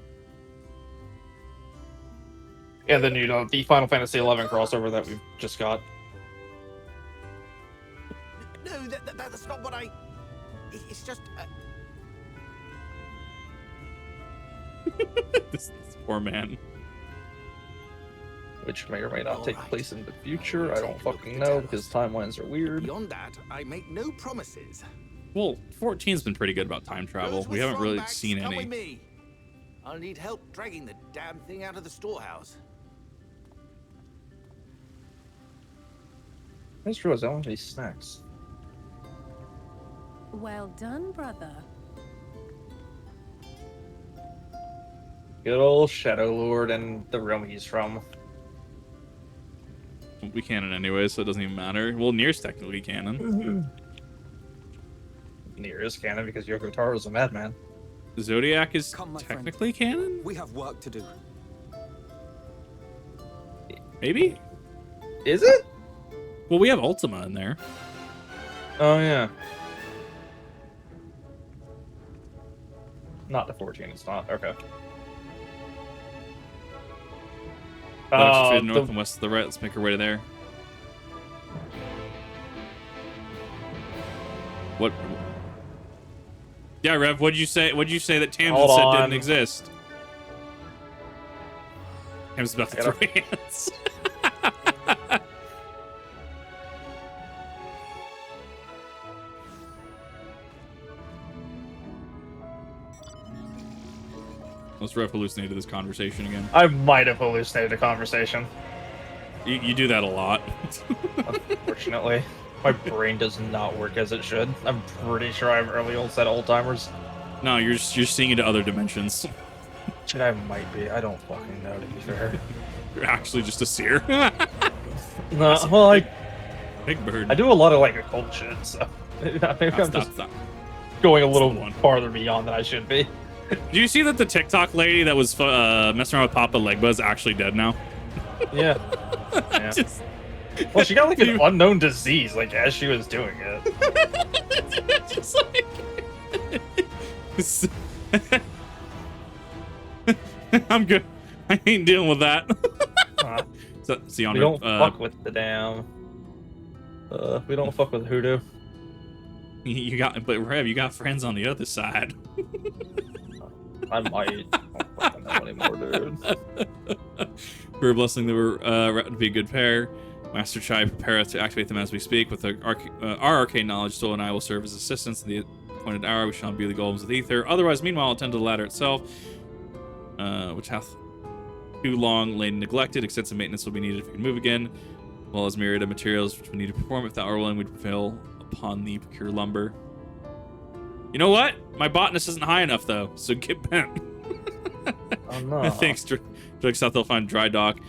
And then the Final Fantasy XI crossover that we've just got. No, that's not what I. It's just. This poor man. Which may or may not take place in the future. I don't fucking know because timelines are weird. Beyond that, I make no promises. Well, 14's been pretty good about time travel. Those We with haven't really throngbacks, seen come any. with me. I'll need help dragging the damn thing out of the storehouse. I just realized I don't have any snacks. Well done, brother. Good old Shadow Lord and the realm he's from. We canon anyway, so it doesn't even matter. Well, Nier's technically canon. Nier is canon because Yoko Taro's a madman. Zodiac is Come, my friend. technically canon? We have work to do. Maybe? Is it? Well, we have Ultima in there. Oh yeah. Not the 14. It's not. Okay. To the north and west to the right. Let's make our way to there. What? Yeah, Rev. What'd you say? What'd you say that Tamsin Hold said on. didn't exist? Tamsin's about to throw hands. Let's Rev hallucinated this conversation again. I might have hallucinated a conversation. You do that a lot. Unfortunately, my brain does not work as it should. I'm pretty sure I have early onset Alzheimer's. No, you're seeing into other dimensions. Which I might be. I don't fucking know, to be fair. You're actually just a seer. No, well, Big bird. I do a lot of like occult shit, so maybe I'm just going a little farther beyond than I should be. Do you see that the TikTok lady that was messing around with Papa Legba is actually dead now? Yeah. Yeah. Well, she got like an unknown disease, like as she was doing it. Just like... I'm good. I ain't dealing with that. So, we don't fuck with the damn. We don't fuck with hoodoo. But Rev, you got friends on the other side. I might. I don't fucking know anymore, dude. We're blessing that we're to be a good pair. Master Chai, prepare us to activate them as we speak. With our arcane knowledge, Soul and I will serve as assistants in the appointed hour. We shall imbue the golems with ether. Otherwise, meanwhile, attend to the ladder itself, which hath too long lain neglected. Extensive maintenance will be needed if we can move again, as well as myriad of materials which we need to perform. If thou art willing, we prevail upon thee, procure lumber. You know what? My botanist isn't high enough, though, so get bent. Oh, no. Thanks, Drake South, they'll find dry dock.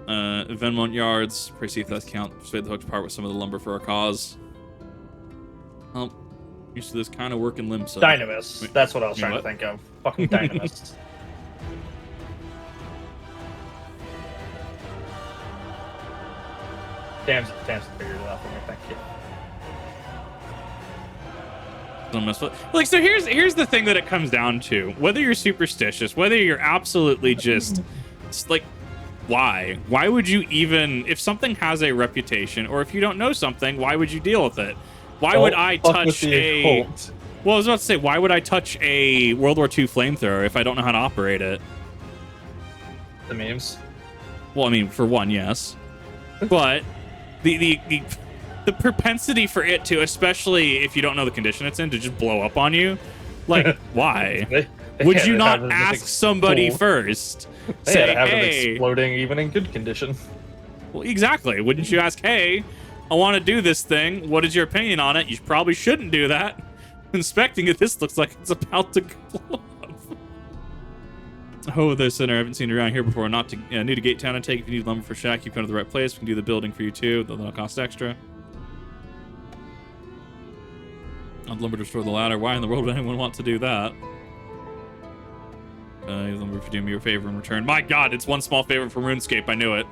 Venmont yards. Pray see if that's count. Persuade the hook to part with some of the lumber for our cause. Well, used to this kind of working limb, so. Dynamis. Wait, That's what I was you know trying to what? think of. Fucking Dynamis. Tamsin figured it out for me. Thank you. Like, so here's the thing that it comes down to. Whether you're superstitious, whether you're absolutely just like, why would you even, if something has a reputation, or if you don't know something, why would you deal with it? Why would I touch a occult. Well, I was about to say, why would I touch a World War II flamethrower if I don't know how to operate it? The memes. Well, I mean, for one, yes, but the propensity for it to, especially if you don't know the condition it's in, to just blow up on you, like, why? Would you not ask somebody first? They had to have them hey, exploding even in good condition. well, exactly. Wouldn't you ask, hey, I want to do this thing. What is your opinion on it? You probably shouldn't do that. Inspecting it, this looks like it's about to blow up. Oh, the center. I haven't seen it around here before. Not to need a gate town to take. If you need lumber for shack, you come to the right place. We can do the building for you too. That'll cost extra. I'd lumber to restore the ladder. Why in the world would anyone want to do that? Lumber if you do me a favor in return. My God, it's one small favor from RuneScape. I knew it.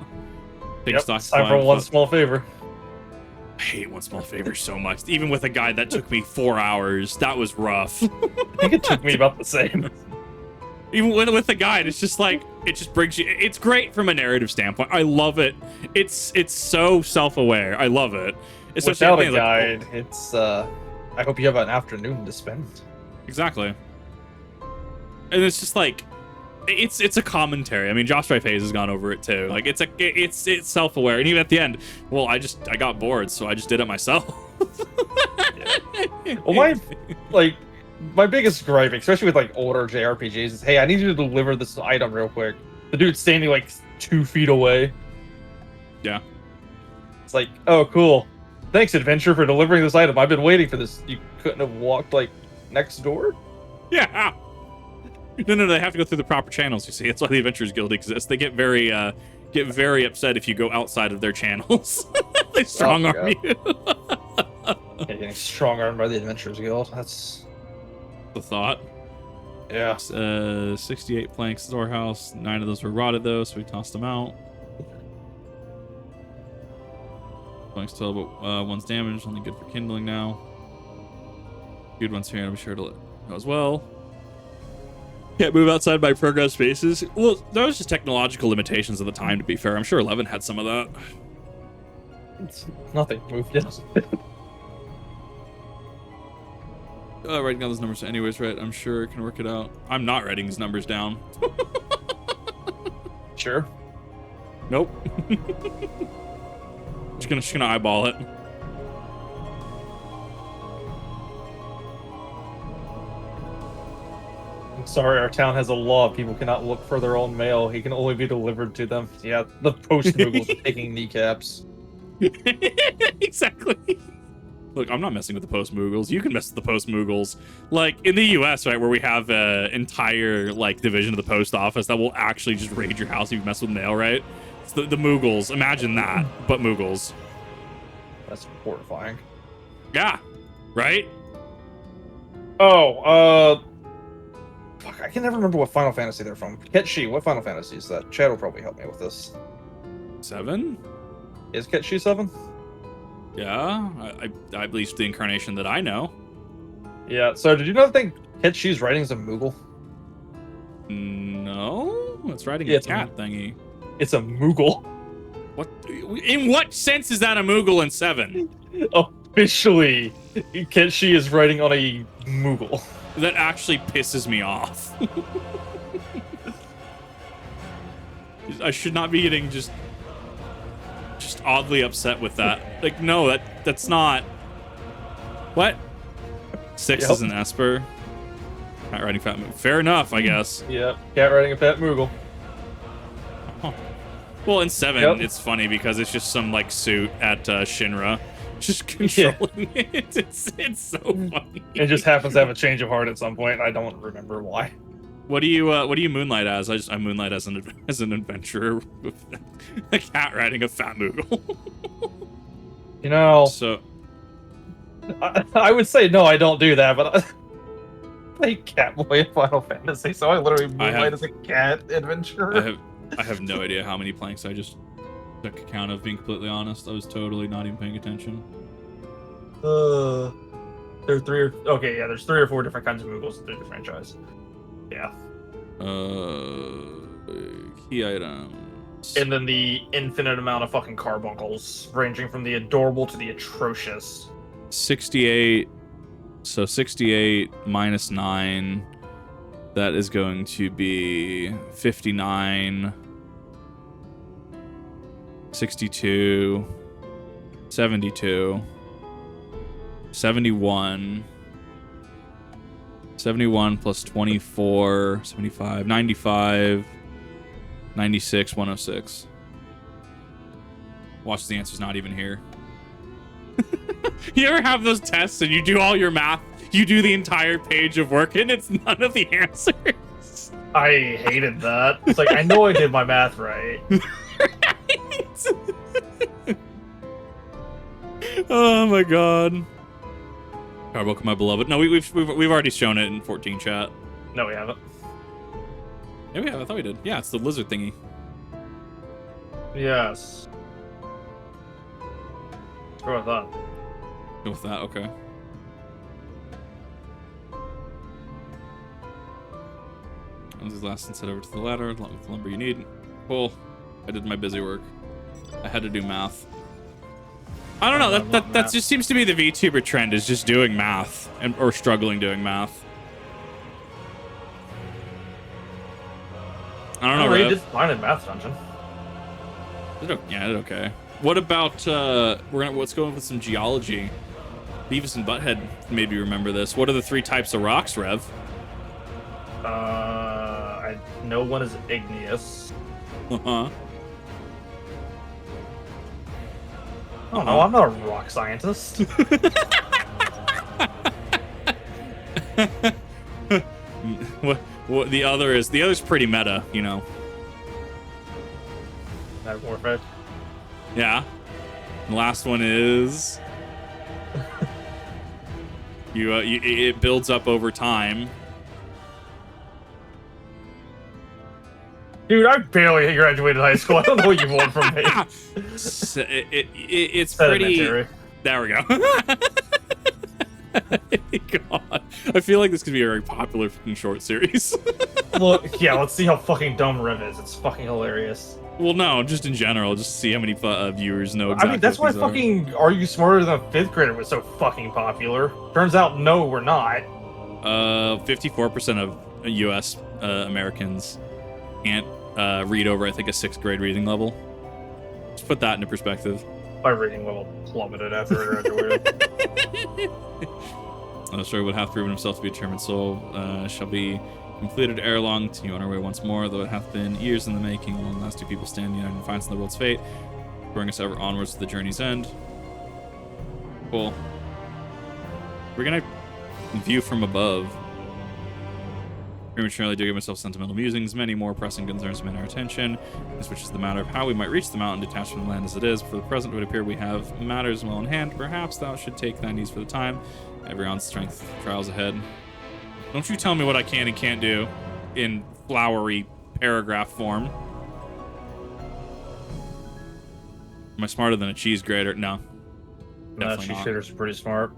Take Yep, stock. it's time for one small favor. I hate one small favor so much. Even with a guide that took me 4 hours, that was rough. I think it took me about the same. Even with the guide, it's just like, it just brings you. It's great from a narrative standpoint. I love it. It's so self-aware. I love it. Especially Without a like, guide, it's I hope you have an afternoon to spend. exactly. And it's just like, it's a commentary. I mean, Josh Hayes has gone over it too. Like it's self-aware. And even at the end, well, I got bored, so I just did it myself. Well, my biggest gripe, especially with like older JRPGs, is hey, I need you to deliver this item real quick. The dude's standing like 2 feet away. Yeah. It's like, oh, cool. Thanks, adventure, for delivering this item. I've been waiting for this. You couldn't have walked like next door? Yeah. No, they have to go through the proper channels, you see. That's why the Adventurers Guild exists. They get very upset if you go outside of their channels. They strong arm you. Yeah, getting strong armed by the Adventurers Guild. That's the thought. Yeah. 68 planks storehouse. 9 of those were rotted though, so we tossed them out. Planks still, but one's damaged. Only good for kindling now. Dude, once here, I'll be sure to let go as well. Can't move outside my progress spaces. Well, that was just technological limitations at the time, to be fair. I'm sure 11 had some of that. It's nothing moved yet. Writing down those numbers anyways, right? I'm sure I can work it out. I'm not writing these numbers down. Sure. Nope. just gonna eyeball it. I'm sorry, our town has a law. People cannot look for their own mail. He can only be delivered to them. Yeah, the post-Moogles are taking kneecaps. Exactly. Look, I'm not messing with the post-Moogles. You can mess with the post-Moogles. Like, in the US, right, where we have an entire, like, division of the post office that will actually just raid your house if you mess with mail, right? It's the Moogles. Imagine that, but Moogles. That's horrifying. Yeah, right? Oh, fuck, I can never remember what Final Fantasy they're from. Ketshi, what Final Fantasy is that? Chad will probably help me with this. 7? Is Ketshi 7? Yeah, I believe the incarnation that I know. Yeah, so did you know that Ketshi's writing is a Moogle? No, it's writing Yeah, a cat thingy. It's a Moogle. What? In what sense is that a Moogle in 7? Officially, Ketshi is writing on a Moogle. That actually pisses me off. I should not be getting just oddly upset with that. Like, no, that's not. What? 6 is an Esper. Cat riding fat Moogle. Fair enough, I guess. Yep, cat riding a fat Moogle. Oh. Well, in 7, it's funny because it's just some like suit at Shinra, just controlling it. It's so funny. It just happens to have a change of heart at some point. I don't remember why. What do you moonlight as? I moonlight as an adventurer with a cat riding a fat Moogle. You know, so I would say no, I don't do that, but I play Catboy in Final Fantasy, so I literally moonlight as a cat adventurer. I have no idea how many planks I just took account of, being completely honest. I was totally not even paying attention. There are 3 or okay, yeah, there's 3 or 4 different kinds of Moogles through the franchise. Yeah. Key items. And then the infinite amount of fucking carbuncles, ranging from the adorable to the atrocious. 68. So 68 minus 9. That is going to be 59. 62. 72. 71. 71 plus 24, 75, 95, 96, 106. Watch, the answer's not even here. You ever have those tests and you do all your math, you do the entire page of work and it's none of the answers? I hated that. It's like, I know I did my math right. Oh my god. Carbuncle, my beloved. No, we've already shown it in 14 chat. No, we haven't. Yeah, we have. I thought we did. Yeah, it's the lizard thingy. Yes. Go with that. Go with that, okay. I'll do the last and head over to the ladder, along with the lumber you need. Cool. I did my busy work. I had to do math. I don't know, that just seems to be the VTuber trend, is just doing math, or struggling doing math. I don't know, You Rev. did fine in Math Dungeon. Yeah, I did okay. What about, let's go with some geology. Beavis and Butthead maybe remember this. What are the 3 types of rocks, Rev? I know one is igneous. Uh-huh. Oh no, I'm not a rock scientist. What the other's pretty meta, you know. Metamorphic. Yeah. And the last one is it builds up over time. Dude, I barely graduated high school. I don't know what you want from me. So it's pretty. There we go. God, I feel like this could be a very popular fucking short series. Look, yeah, let's see how fucking dumb Rev is. It's fucking hilarious. Well, no, just in general, just to see how many viewers know exactly. I mean, that's why what these are. fucking Are You Smarter Than a 5th Grader was so fucking popular. Turns out, no, we're not. 54% of U.S. Americans can't read over, I think, a 6th grade reading level. Just put that into perspective. My reading level plummeted after I graduated. Story would have proven himself to be a determined soul. Shall be completed ere long. Continue on our way once more, though it hath been years in the making. Long last 2 people stand united in defiance of the world's fate, bring us ever onwards to the journey's end. Cool. We're gonna view from above. Prematurely do give myself sentimental musings. Many more pressing concerns demand our attention. This which is the matter of how we might reach the mountain, detached from the land as it is. For the present, it would appear we have matters well in hand. Perhaps thou should take thine ease for the time. Every ounce strength trials ahead. Don't you tell me what I can and can't do in flowery paragraph form. Am I smarter than a cheese grater? No. Definitely Cheese not. graters are pretty smart.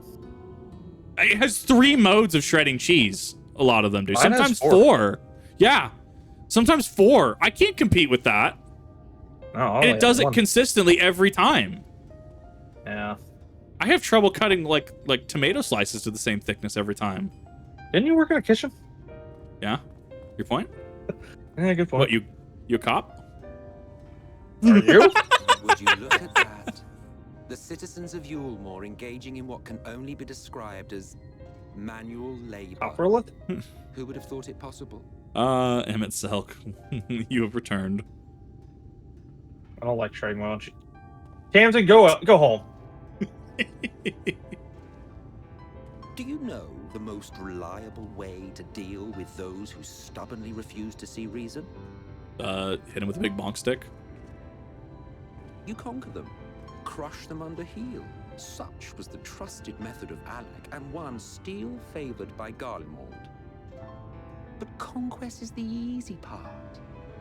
It has 3 modes of shredding cheese. A lot of them do. Mine Sometimes has 4. Yeah. Sometimes 4. I can't compete with that. No, And it does it consistently every time. Yeah. I have trouble cutting like tomato slices to the same thickness every time. Didn't you work in a kitchen? Yeah. Your point? Yeah, good point. What, you a cop? Are you? Would you look at that? The citizens of Eulmore engaging in what can only be described as manual labor. Who would have thought it possible? Emmett Selk. You have returned. I don't like trading well. Tamsin, go home. Do you know the most reliable way to deal with those who stubbornly refuse to see reason? Hit him with a big bonk stick. You conquer them, crush them under heel. Such was the trusted method of Alec, and one still favored by Garlemald. But conquest is the easy part.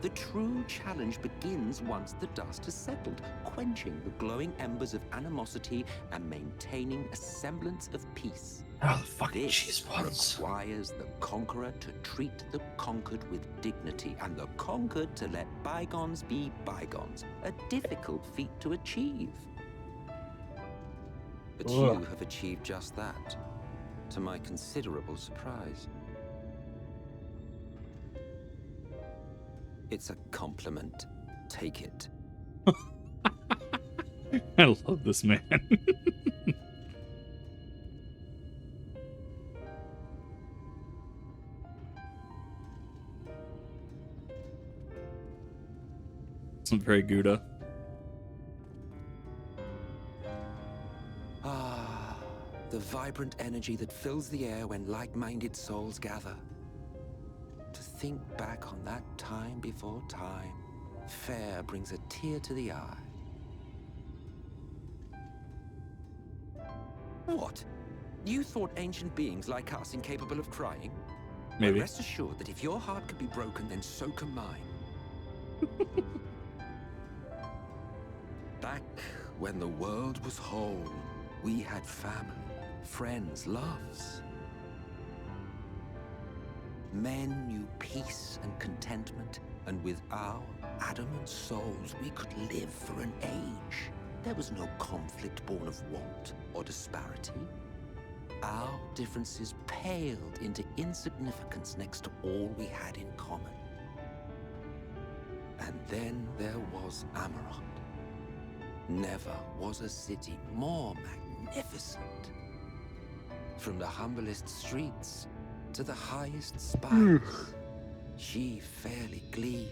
The true challenge begins once the dust has settled, quenching the glowing embers of animosity and maintaining a semblance of peace. Oh, the fucking This cheese puns. requires the conqueror to treat the conquered with dignity, and the conquered to let bygones be bygones. A difficult feat to achieve. But you have achieved just that, to my considerable surprise. It's a compliment. Take it. I love this man. Some very Gouda. Ah, the vibrant energy that fills the air when like-minded souls gather. To think back on that time before time, fair brings a tear to the eye. What? You thought ancient beings like us incapable of crying? Maybe. Well, rest assured that if your heart can be broken, then so can mine. Back when the world was whole, we had family, friends, loves. Men knew peace and contentment, and with our adamant souls, we could live for an age. There was no conflict born of want or disparity. Our differences paled into insignificance next to all we had in common. And then there was Amarant. Never was a city more magnificent. From the humblest streets to the highest spires, she fairly gleamed.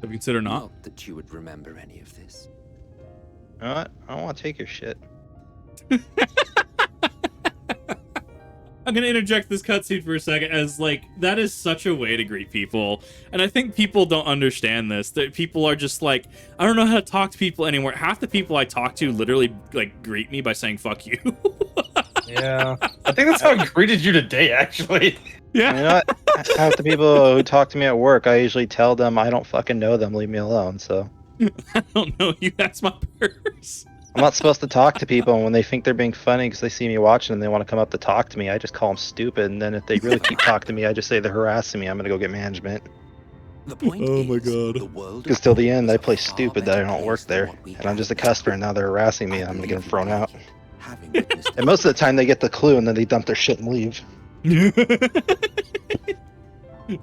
Have you considered not? Not that you would remember any of this. You know what? I don't want to take your shit. I'm gonna interject this cutscene for a second, as like that is such a way to greet people, and I think people don't understand this. That people are just like, I don't know how to talk to people anymore. Half the people I talk to literally like greet me by saying "fuck you." Yeah, I think that's how I greeted you today, actually. Yeah. You know what? Half the people who talk to me at work, I usually tell them I don't fucking know them. Leave me alone. So I don't know you. That's my purse. I'm not supposed to talk to people, and when they think they're being funny because they see me watching and they want to come up to talk to me, I just call them stupid. And then if they really keep talking to me, I just say they're harassing me. I'm gonna go get management. The point Oh my is, god. the world Because till the end, I play is a far stupid that I better don't work place than there, what we and I'm had just a at the customer, and time. now they're harassing me. I I'm gonna believe get them you thrown out. like it, having witnessed And most of the time, they get the clue, and then they dump their shit and leave.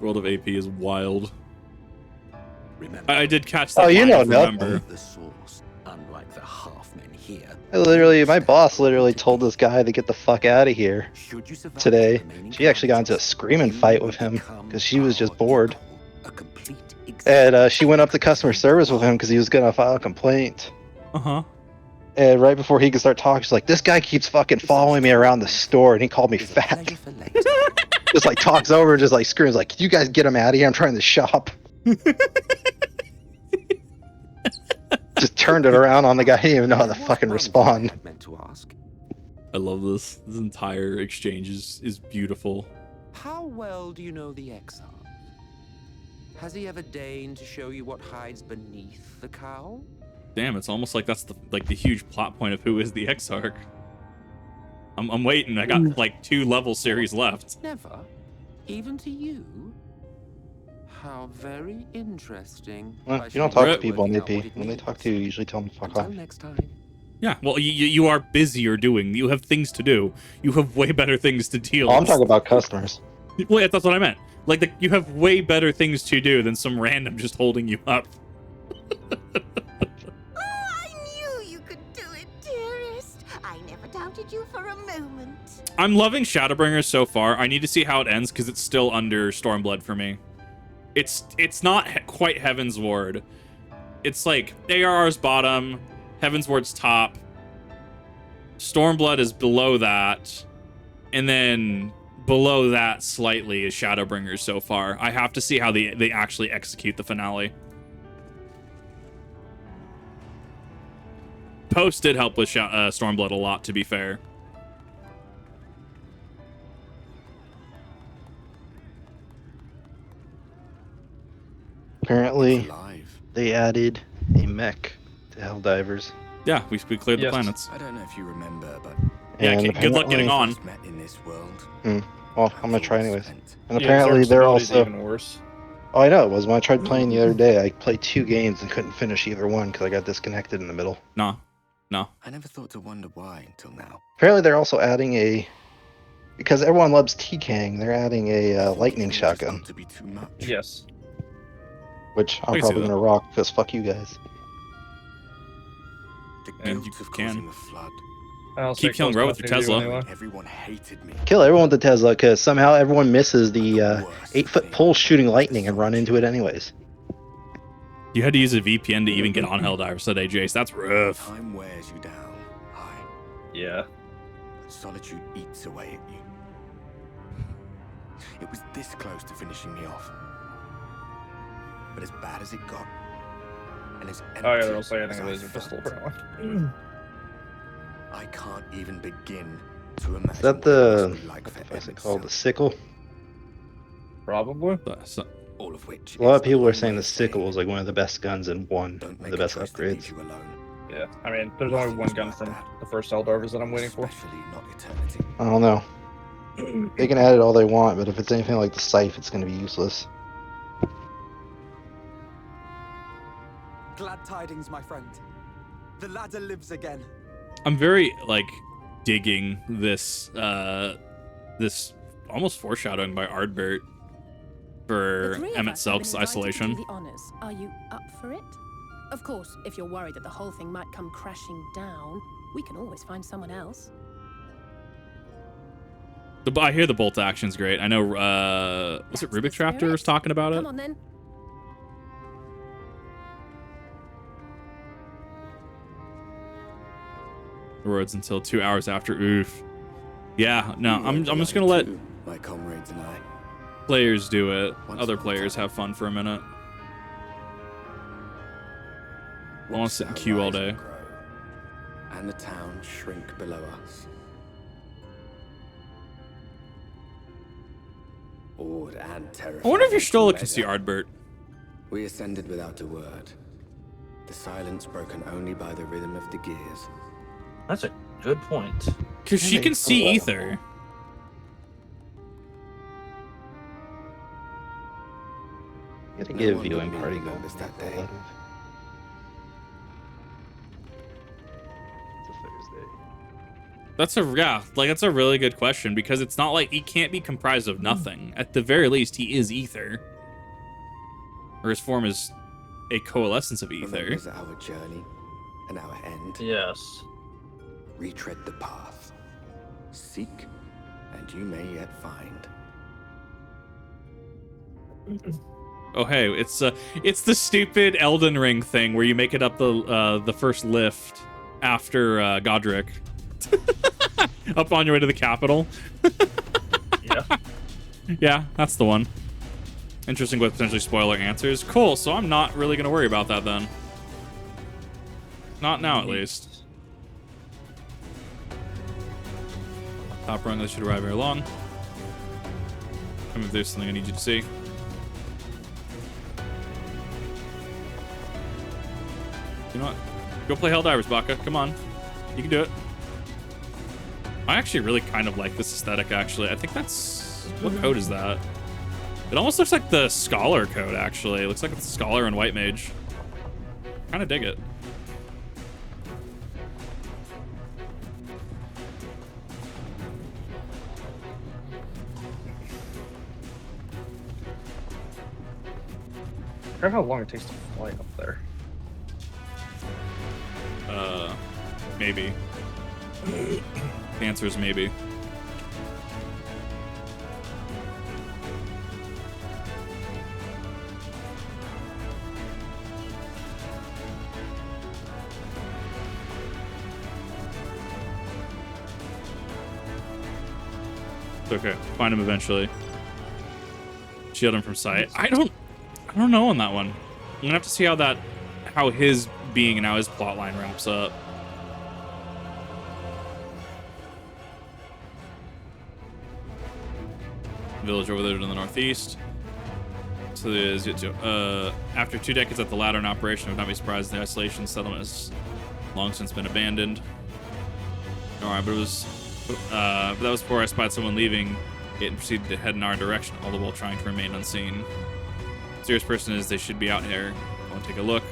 World of AP is wild. Remember, I did catch that. Oh, you line, know if remember. nothing. the source, unlike the half-men here. My boss literally told this guy to get the fuck out of here Should you survive today. the remaining She actually got into a characters, screaming you fight will with him become because she was just our bored. equal, a complete And she went up to customer service with him because he was gonna file a complaint. Uh-huh. And right before he could start talking, she's like, "This guy keeps fucking following me around the store, and he called me Is a fat." pleasure for later. Just like talks over and just like screams, like, "Can you guys get him out of here? I'm trying to shop." Just turned it around on the guy. He didn't even know how to There was fucking one respond. thing I meant to ask. I love this. This entire exchange is beautiful. How well do you know the XIV? Has he ever deigned to show you what hides beneath the cowl? Damn, it's almost like that's the huge plot point of who is the Exarch. I'm waiting. I got like 2 level series left. Never? Even to you? How very interesting. Well, I you don't shall talk be to people in working out AP. what it When they means. talk to you, you usually tell them to fuck Until off. next time. Yeah, well, you are busier doing. You have things to do. You have way better things to deal Oh, I'm with. talking about customers. Well, yeah, that's what I meant. Like, you have way better things to do than some random just holding you up. Oh, I knew you could do it, dearest. I never doubted you for a moment. I'm loving Shadowbringers so far. I need to see how it ends because it's still under Stormblood for me. It's not quite Heaven's Ward. It's like ARR's bottom, Heaven's Ward's top, Stormblood is below that, and then below that slightly is Shadowbringers so far. I have to see how they actually execute the finale. Post did help with Stormblood a lot, to be fair. Apparently, Alive. they added a mech to Helldivers. Yeah, we cleared the planets. I don't know if you remember, but Yeah, And good luck getting apparently- on. met in this world. Well, I'm gonna try anyways. Spent. And Yeah, apparently, Zerg's they're ability's also. even worse. Oh, I know it was when I tried playing the other day. I played 2 games and couldn't finish either one because I got disconnected in the middle. No. I never thought to wonder why until now. Apparently, they're also adding a. Because everyone loves T-Kang, they're adding a lightning Things shotgun, got to be too much. Yes. which I I'm can see probably that. gonna rock because fuck you guys. The And guilt you of can. causing the flood. Honestly, Keep killing it Ro goes with your nothing to do Tesla. anyway. Everyone hated me. Kill everyone with the Tesla because somehow everyone misses the Worst 8-foot thing pole shooting was the lightning and run into it anyways. You had to use a VPN to even get on Helldivers today, Jace. That's rough. Time wears you down. Yeah. Solitude eats away at you. It was this close to finishing me off. But as bad as it got, and as empty Oh yeah, they're also as adding a I laser pistol felt, apparently. I can't even begin to imagine Is that what it the must be like for what's it Emmett called? The Self. sickle? Probably. All of which A lot of is people a are saying long the way of saying, sickle is like one of the best guns and one don't of make the a best choice that leaves upgrades. you alone. Yeah, I mean, there's only Nothing one is gun worth from that. the first Eldrovers that I'm waiting for. Especially not eternity. I don't know. They can add it all they want, but if it's anything like the scythe, it's going to be useless. Glad tidings, my friend. The ladder lives again. I'm very like digging this this almost foreshadowing by Ardbert for Emmett Selk's isolation. To do the honors. Are you up for it? Of course, if you're worried that the whole thing might come crashing down, we can always find someone else. I hear the bolt action's great. I know, was it Rubik's Raptor was talking about it? Come on then. Roads until 2 hours after. Oof. Yeah, no, I'm just gonna let my comrades and I. Players do it. Other players have fun for a minute. I want to sit in queue all day. Grow, and the town shrink below us. Awed and terrified. I wonder if you're still looking to see Ardbert. We ascended without a word. The silence broken only by the rhythm of the gears. That's a good point. Because she can see ether. You gotta get a viewing party going. That day. That's a really good question, because it's not like he can't be comprised of nothing. At the very least, he is ether. Or his form is a coalescence of ether. Remembers our journey and our end. Yes. Retread the path. Seek, and you may yet find. Oh hey, it's the stupid Elden Ring thing where you make it up the first lift after Godric. Up on your way to the capital. Yeah. Yeah, that's the one. Interesting with potentially spoiler answers. Cool, so I'm not really going to worry about that then. Not now, at least. Top rung, this should arrive very long. Tell me if there's something I need you to see. You know what? Go play Helldivers, Baka. Come on. You can do it. I actually really kind of like this aesthetic, actually. I think that's... What code is that? It almost looks like the Scholar code, actually. It looks like it's Scholar and White Mage. Kind of dig it. I wonder how long it takes to fly up there. Maybe. The answer is maybe. It's okay. Find him eventually. Shield him from sight. I don't know on that one. I'm gonna have to see how his being and how his plotline wraps up. Village over there to the northeast. So there's after 2 decades at the ladder in operation, I would not be surprised the isolation settlement has long since been abandoned. Alright, but that was before I spied someone leaving it and proceeded to head in our direction, all the while trying to remain unseen. Serious person is they should be out here. Go and take a look.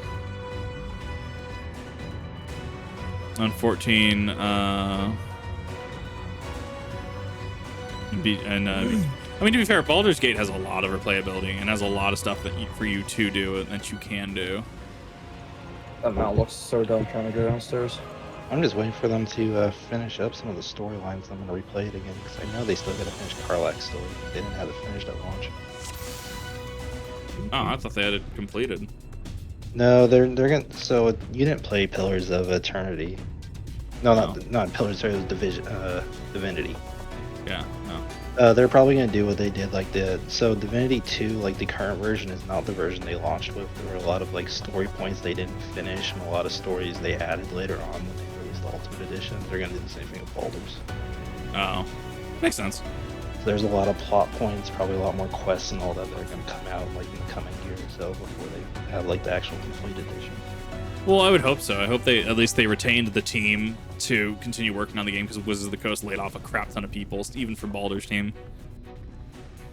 On 14, I mean, to be fair, Baldur's Gate has a lot of replayability and has a lot of stuff for you to do and that you can do. That now looks so dumb trying to go downstairs. I'm just waiting for them to finish up some of the storylines. I'm going to replay it again because I know they still got to finish Karlach's story. They didn't have it finished at launch. Oh, I thought they had it completed. No, they're going to... So, you didn't play Pillars of Eternity. No, not Pillars, sorry, it was Divinity. Yeah, no. They're probably going to do what they did, like so Divinity 2, like the current version is not the version they launched with. There were a lot of like story points they didn't finish and a lot of stories they added later on when they released the Ultimate Edition. They're going to do the same thing with Baldur's. Oh, makes sense. There's a lot of plot points, probably a lot more quests and all that are going to come out like in the coming year or so before they have like the actual complete edition. Well, I would hope so. I hope they at least retained the team to continue working on the game, because Wizards of the Coast laid off a crap ton of people, even for Baldur's team.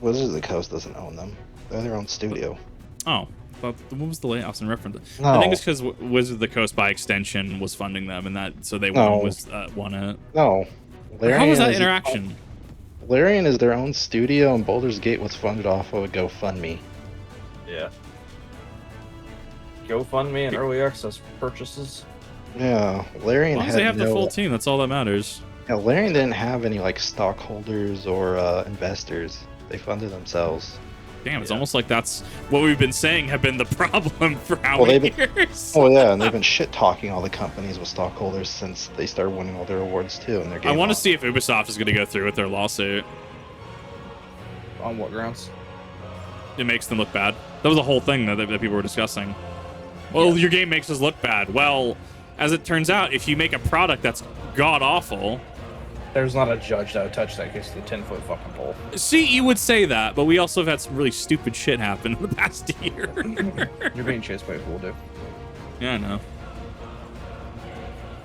Wizards of the Coast doesn't own them. They're their own studio. Oh, but what was the layoffs in reference? No. I think it's because Wizards of the Coast, by extension, was funding them, and that so they No. won it. No. How was that is- interaction? Larian is their own studio, and Baldur's Gate was funded off of a GoFundMe. Yeah. GoFundMe and early access purchases. Yeah, Larian As long as had they have the no- full team, that's all that matters. Yeah, Larian didn't have any like stockholders or investors. They funded themselves. Damn, it's almost like that's what we've been saying have been the problem for how Well, many they've years? Oh yeah, and they've been shit talking all the companies with stockholders since they started winning all their awards too. And their game I want to see if Ubisoft is going to go through with their lawsuit. On what grounds? It makes them look bad. That was the whole thing that people were discussing. Well, your game makes us look bad. Well, as it turns out, if you make a product that's god awful, there's not a judge that would touch that case of the 10-foot fucking pole. See, you would say that, but we also have had some really stupid shit happen in the past year. You're being chased by a fool, dude. Yeah, I know.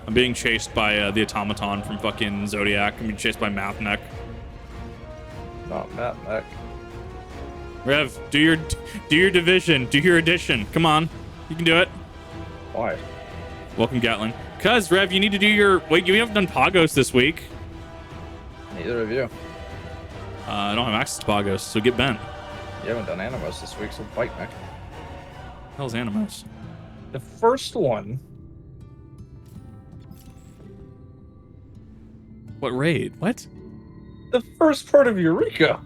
I'm being chased by the automaton from fucking Zodiac. I'm being chased by Mathneck. Not Mathneck. Rev, do your division, do your addition. Come on, you can do it. Why? Welcome, Gatling. Cause Rev, you need to do your. Wait, you haven't done Pagos this week. Neither of you. I don't have access to Pagos, so get bent. You haven't done Animos this week, so bite me. Hell's Animos? The first one. What raid? What? The first part of Eureka.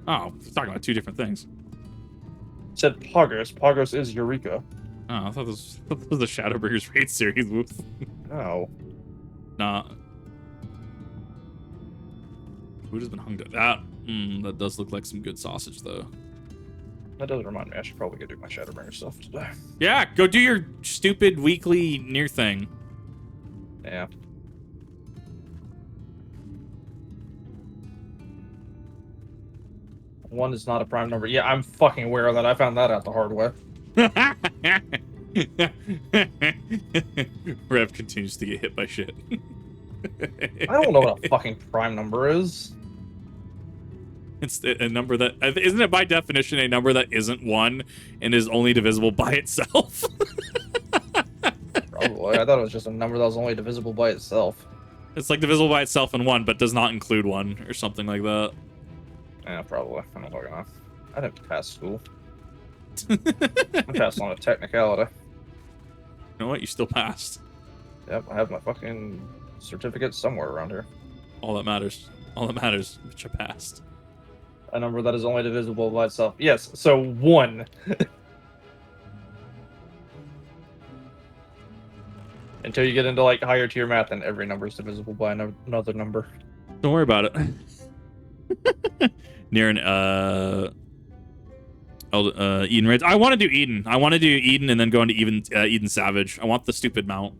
Oh, we're talking about two different things. It said Pagos. Pagos is Eureka. Oh, I thought this was the Shadowbringers raid series. Whoops. No. Nah. Food has been hung to that. That does look like some good sausage, though. That does remind me, I should probably go do my Shadowbringer stuff today. Yeah, go do your stupid weekly near thing. Yeah. One is not a prime number. Yeah, I'm fucking aware of that. I found that out the hard way. Rev continues to get hit by shit. I don't know what a fucking prime number is. It's a number that isn't it by definition a number that isn't one and is only divisible by itself. Probably. I thought it was just a number that was only divisible by itself. It's like divisible by itself in one, but does not include one or something like that. Yeah, probably. I don't fucking know. I didn't pass school. I passed on a technicality. You know what? You still passed. Yep, I have my fucking certificate somewhere around here. All that matters. All that matters is that you passed. A number that is only divisible by itself. Yes, so 1. Until you get into like higher tier math, and every number is divisible by another number. Don't worry about it. Near an Eden raids. I want to do Eden. I want to do Eden and then go into Eden Savage. I want the stupid mount.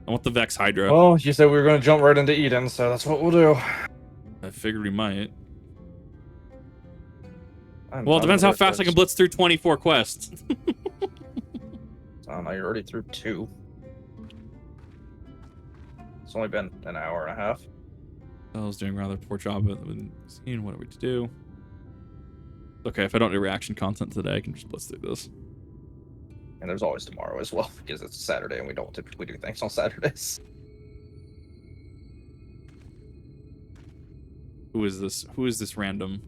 I want the Vex Hydra. Well, you said we were going to jump right into Eden, so that's what we'll do. I figured we might. I'm Well, it depends how fast I first. can blitz through 24 quests. Oh, no, you're already through 2. It's only been an hour and a half. I was doing a rather poor job of seeing what are we to do. Okay, if I don't do reaction content today, I can just blitz through this. And there's always tomorrow as well, because it's Saturday and we don't typically do things on Saturdays. Who is this? Who is this random?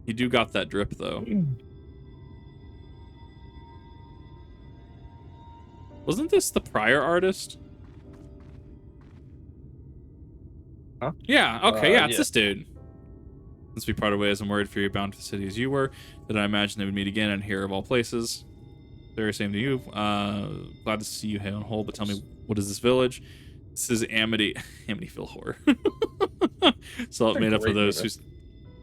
You do got that drip, though. Wasn't this the prior artist? Huh? Yeah, okay, yeah, it's yeah. this dude. Since we parted ways, I'm worried for you bound to the city as you were, that I imagine they would meet again and here of all places. Very same to you. Glad to see you hail and whole, but tell me, what is this village? This is Amityville Horror. So it made up for those who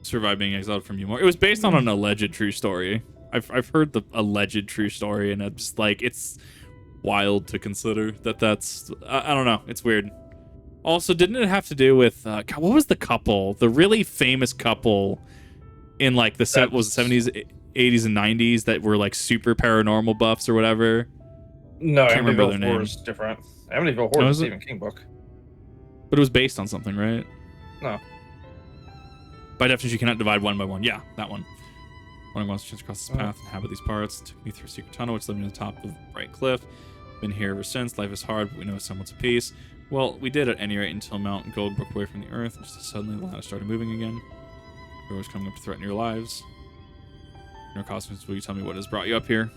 survived being exiled from Eulmore. It was based on an alleged true story. I've heard the alleged true story, and it's like, it's wild to consider that that's, I don't know, it's weird. Also, didn't it have to do with God, what was the couple? The really famous couple in like the 70s, 80s, and 90s that were like super paranormal buffs or whatever. No, I can't remember their Amityville Horror name. is different. Amityville Horror is a Stephen King book. But it was based on something, right? No. By definition, you cannot divide one by one. Yeah, that one. One wants to change across this path and inhabit these parts. Took me through a secret tunnel, which led me to the top of the bright cliff. Been here ever since. Life is hard, but we know someone's at peace. Well, we did at any rate until Mount Gold broke away from the earth, and just suddenly the ladder started moving again. You're always coming up to threaten your lives. No costumes, will you tell me what has brought you up here?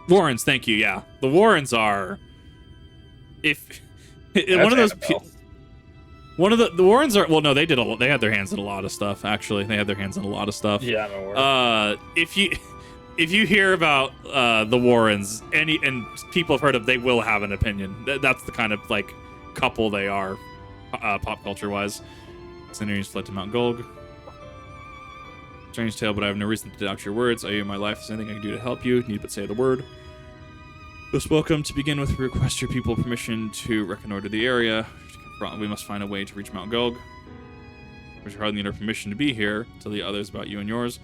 Warrens, thank you. Yeah, the Warrens are. If one of those. One of the Warrens are, well, no, they did they had their hands in a lot of stuff. Actually, they had their hands in a lot of stuff. Yeah, I'm aware. If you hear about the Warrens, and people have heard of, they will have an opinion. That's the kind of like couple they are, pop culture wise. Centurions fled to Mount Golg. Strange tale, but I have no reason to doubt your words. I owe you my life. Is there anything I can do to help you? Need but say the word. Most welcome. To begin with, we request your people permission to reconnoiter the area. We must find a way to reach Mount Golg. We hardly need our permission to be here. Tell the others about you and yours.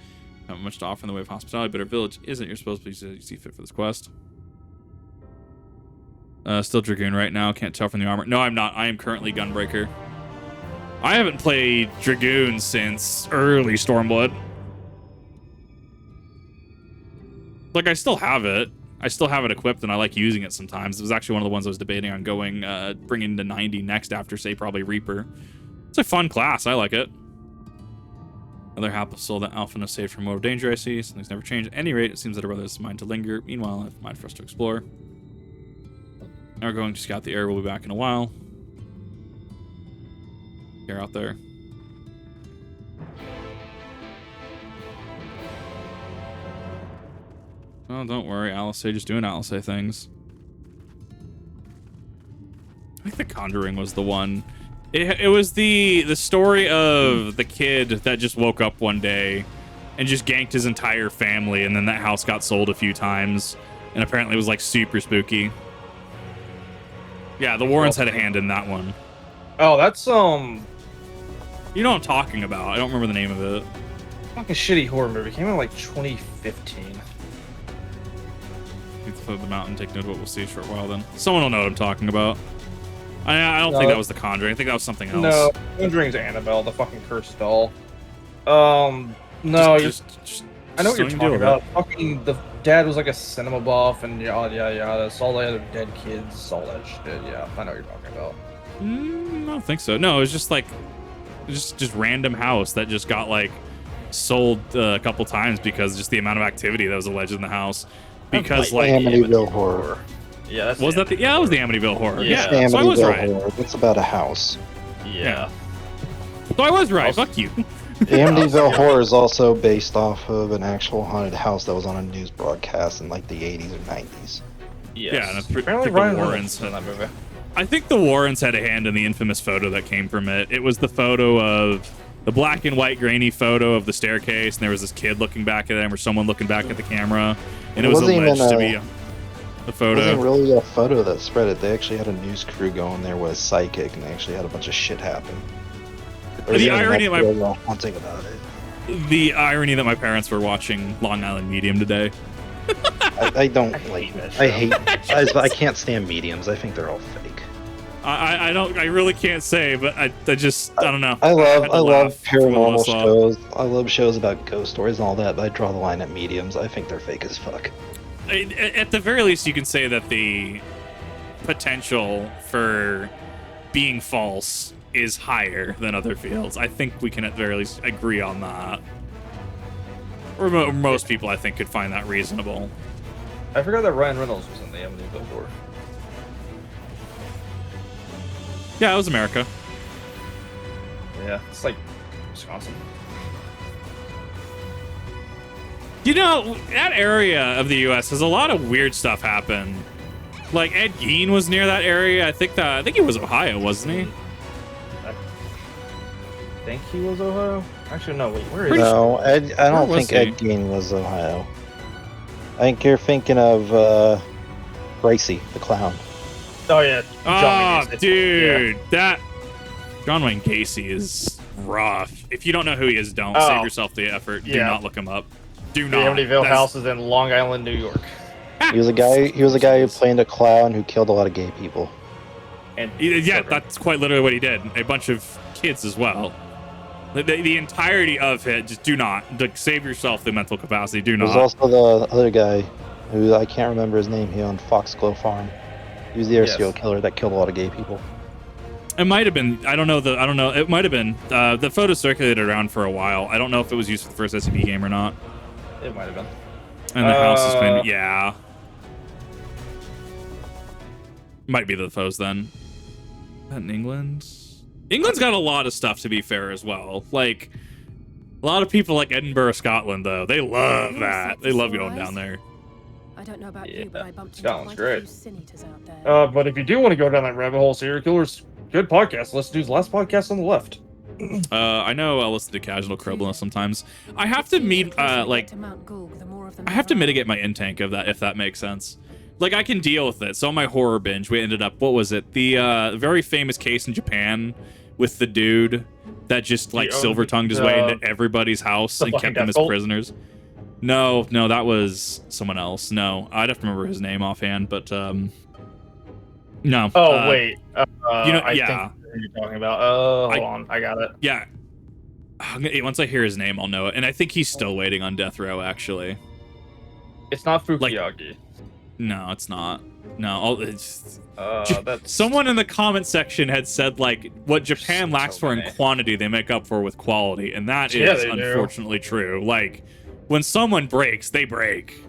Not much to offer in the way of hospitality, but our village isn't. You're supposed to see fit for this quest. Still Dragoon right now. Can't tell from the armor. No, I'm not. I am currently Gunbreaker. I haven't played Dragoon since early Stormblood. Like, I still have it. I still have it equipped, and I like using it sometimes. It was actually one of the ones I was debating on going, bringing to 90 next after, say, probably Reaper. It's a fun class. I like it. Another hapless soul that Alpha no saved from more danger, I see. Something's never changed. At any rate, it seems that our brother's mind to linger. Meanwhile, I have mind for us to explore. Now we're going to scout the area. We'll be back in a while. You're out there. Oh, don't worry, Alice. Just doing Alice things. I think The Conjuring was the one. It was the story of the kid that just woke up one day and just ganked his entire family, and then that house got sold a few times, and apparently it was like super spooky. Yeah, the Warrens had a hand in that one. Oh, that's You know what I'm talking about. I don't remember the name of it. fucking shitty horror movie. Came out in like 2015. Need to foot the mountain, take note of what we'll see in a short while then. Someone will know what I'm talking about. I don't think that was The Conjuring. I think that was something else. No, Conjuring's Annabelle, the fucking cursed doll. No, just I know what you're don't talking deal with about. Fucking the dad was like a cinema buff, and yada. Saw the other dead kids, all that shit. Yeah, I know what you're talking about. I don't think so. No, it was just like just random house that just got like sold a couple times because just the amount of activity that was alleged in the house. Because like Amityville Horror. Yeah, that's was that the it was the Amityville Horror. Yeah, Yeah, so I was right. Horror. It's about a house. Yeah. So I was right. Fuck you. The Amityville Horror is also based off of an actual haunted house that was on a news broadcast in like the 80s or 90s. Yes. Yeah, and Apparently the Ryan Warrens Reynolds in that movie. I think the Warrens had a hand in the infamous photo that came from it. It was the photo of the black and white grainy photo of the staircase, and there was this kid looking back at them or someone looking back at the camera, and it was alleged to be a photo. It wasn't really a photo that spread it. They actually had a news crew going there with a psychic, and they actually had a bunch of shit happen. The irony of haunting about it. The irony that my parents were watching Long Island Medium today. I don't like. I hate. I can't stand mediums. I think they're all fake. I don't. I really can't say, but I don't know. I love paranormal shows. I love shows about ghost stories and all that, but I draw the line at mediums. I think they're fake as fuck. At the very least, you can say that the potential for being false is higher than other fields. I think we can at the very least agree on that. Or most people, I think, could find that reasonable. I forgot that Ryan Reynolds was in the Amityville Horror. Yeah, it was America. Yeah, it's like Wisconsin. You know, that area of the U.S. has a lot of weird stuff happen. Like Ed Gein was near that area. I think he was Ohio, wasn't he? I think he was Ohio. Actually, no. Wait, where is? No, I don't think Ed Gein was Ohio. I think you're thinking of Gracie, the clown. Oh yeah. Oh, Gacy. dude, Yeah. that John Wayne Gacy is rough. If you don't know who he is, don't save yourself the effort. Do not look him up. Do not. The Amityville house is in Long Island, New York. He was a guy. He was a guy who played a clown who killed a lot of gay people. And yeah, that's quite literally what he did. A bunch of kids as well. The entirety of it. Just do not save yourself the mental capacity. Do not. There's also the other guy who I can't remember his name. He owned Foxglove Farm. He was the serial killer that killed a lot of gay people. It might have been. I don't know. It might have been. The photo circulated around for a while. I don't know if it was used for the first SCP game or not. It might have been. And the house is claimed. Yeah. Might be the foes then. In England. England's got a lot of stuff, to be fair, as well. Like, a lot of people like Edinburgh, Scotland, though. They love that. They love going down there. I don't know about you, but I bumped Scotland's into quite a great. few sin-eaters out there. But if you do want to go down that rabbit hole, serial killers, good podcast. Let's do the last podcast on the left. I know I'll listen to Casual Cribbler sometimes. I have to I have to mitigate my intake of that, if that makes sense. Like, I can deal with it. So on my horror binge, we ended up, what was it? The very famous case in Japan with the dude that just, like, silver-tongued his way into everybody's house and kept them as prisoners. No, that was someone else. No, I'd have to remember his name offhand, but, no. Oh, wait. You know, I think who you're talking about. Hold on. I got it. Yeah. Once I hear his name, I'll know it. And I think he's still waiting on death row, actually. It's not Fukuyagi. No, it's not. No, it's that's... someone in the comment section had said, like, what Japan lacks for in quantity, they make up for with quality, and that is unfortunately true. Like, when someone breaks, they break.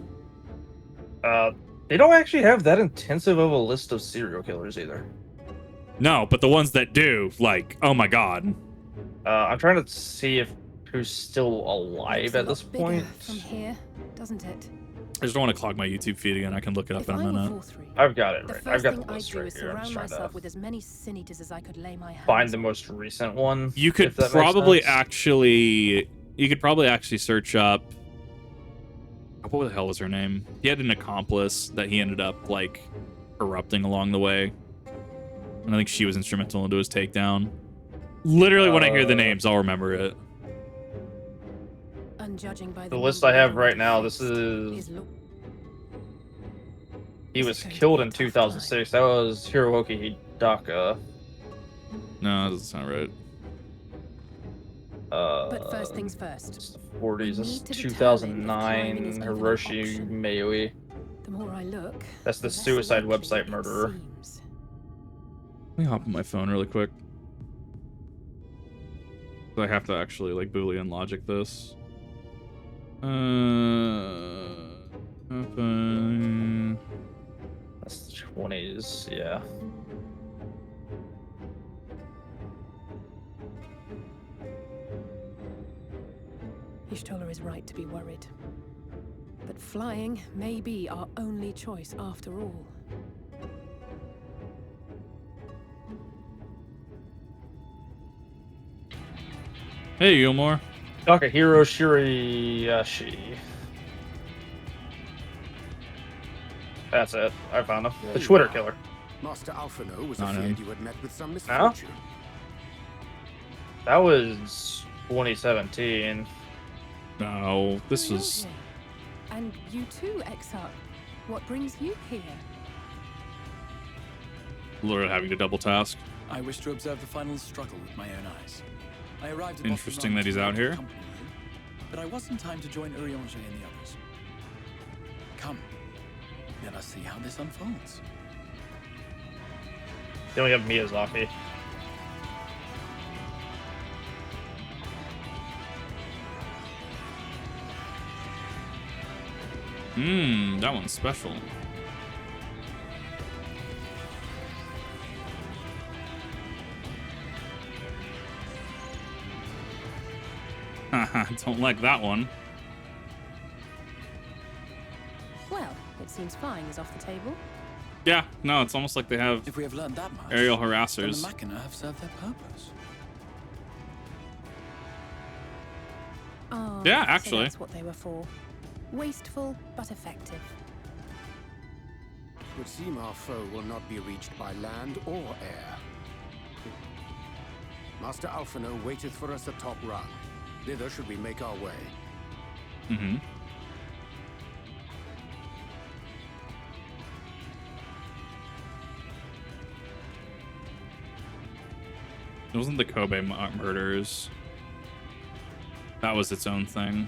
They don't actually have that intensive of a list of serial killers either. No, but the ones that do, like, oh my god. I'm trying to see if who's still alive at this point. From here, doesn't it? I just don't want to clog my YouTube feed again. I can look it up in a minute. I've got it right. I've got the first list thing I do right is here. I'm surround just trying myself to with as many sin-eaters as I could lay my hands find the most recent one. You could probably actually search up. What the hell was her name? He had an accomplice that he ended up, like, corrupting along the way. And I think she was instrumental into his takedown. Literally, when I hear the names, I'll remember it. The list I have right now, this is... He was killed in 2006. That was Hiroaki Hidaka. No, that doesn't sound right. But first things first. 40s. This is 2009. Hiroshi Maoi. The more I look, that's the suicide website murderer. Let me hop on my phone really quick. I have to actually, like, Boolean logic this. That's the 20s, yeah. Ishtola is right to be worried. But flying may be our only choice after all. Hey, Eulmore. Takahiro Shiriyashi. That's it. I found him. The Twitter killer. Master Alphino was afraid you had met with some No? misfortune. That was 2017. No, this was... And you too, XR. What brings you here? Literally having to double task. I wish to observe the final struggle with my own eyes. I arrived at Interesting that he's out here. But I was in time to join Urianger and the others. Come, let us see how this unfolds. Then we have Miyazaki. That one's special. Don't like that one. Well, it seems flying is off the table. Yeah, no, it's almost like they have, if we have learned that much, aerial then harassers. the Machina have served their purpose. Oh, Yeah, so actually. that's what they were for. Wasteful, but effective. would seem our foe will not be reached by land or air. Master Alphino waiteth for us at Top Run. Thither should we make our way. Mm-hmm. It wasn't the Kobe murders. That was its own thing.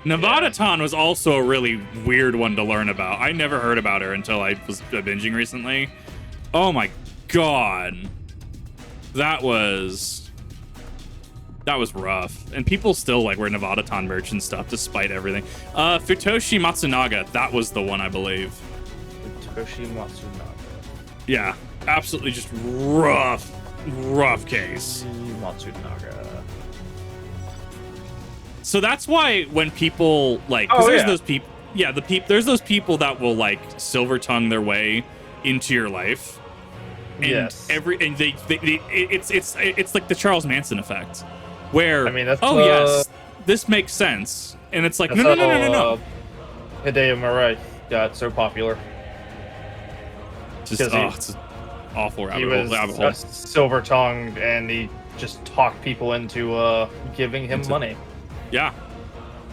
Nevada Ton was also a really weird one to learn about. I never heard about her until I was binging recently. Oh my god. That was rough. And people still like wear Nevada Ton merch and stuff despite everything. Futoshi Matsunaga, that was the one, I believe. Futoshi Matsunaga. Yeah, absolutely just rough case. Matsunaga. So that's why when people like, because there's those people, there's those people that will like silver tongue their way into your life, and it's like the Charles Manson effect, where yes, this makes sense, and it's like no. Hideo Murai got so popular. Just it's an awful rabbit hole. Silver tongued, and he just talked people into giving him money. Yeah,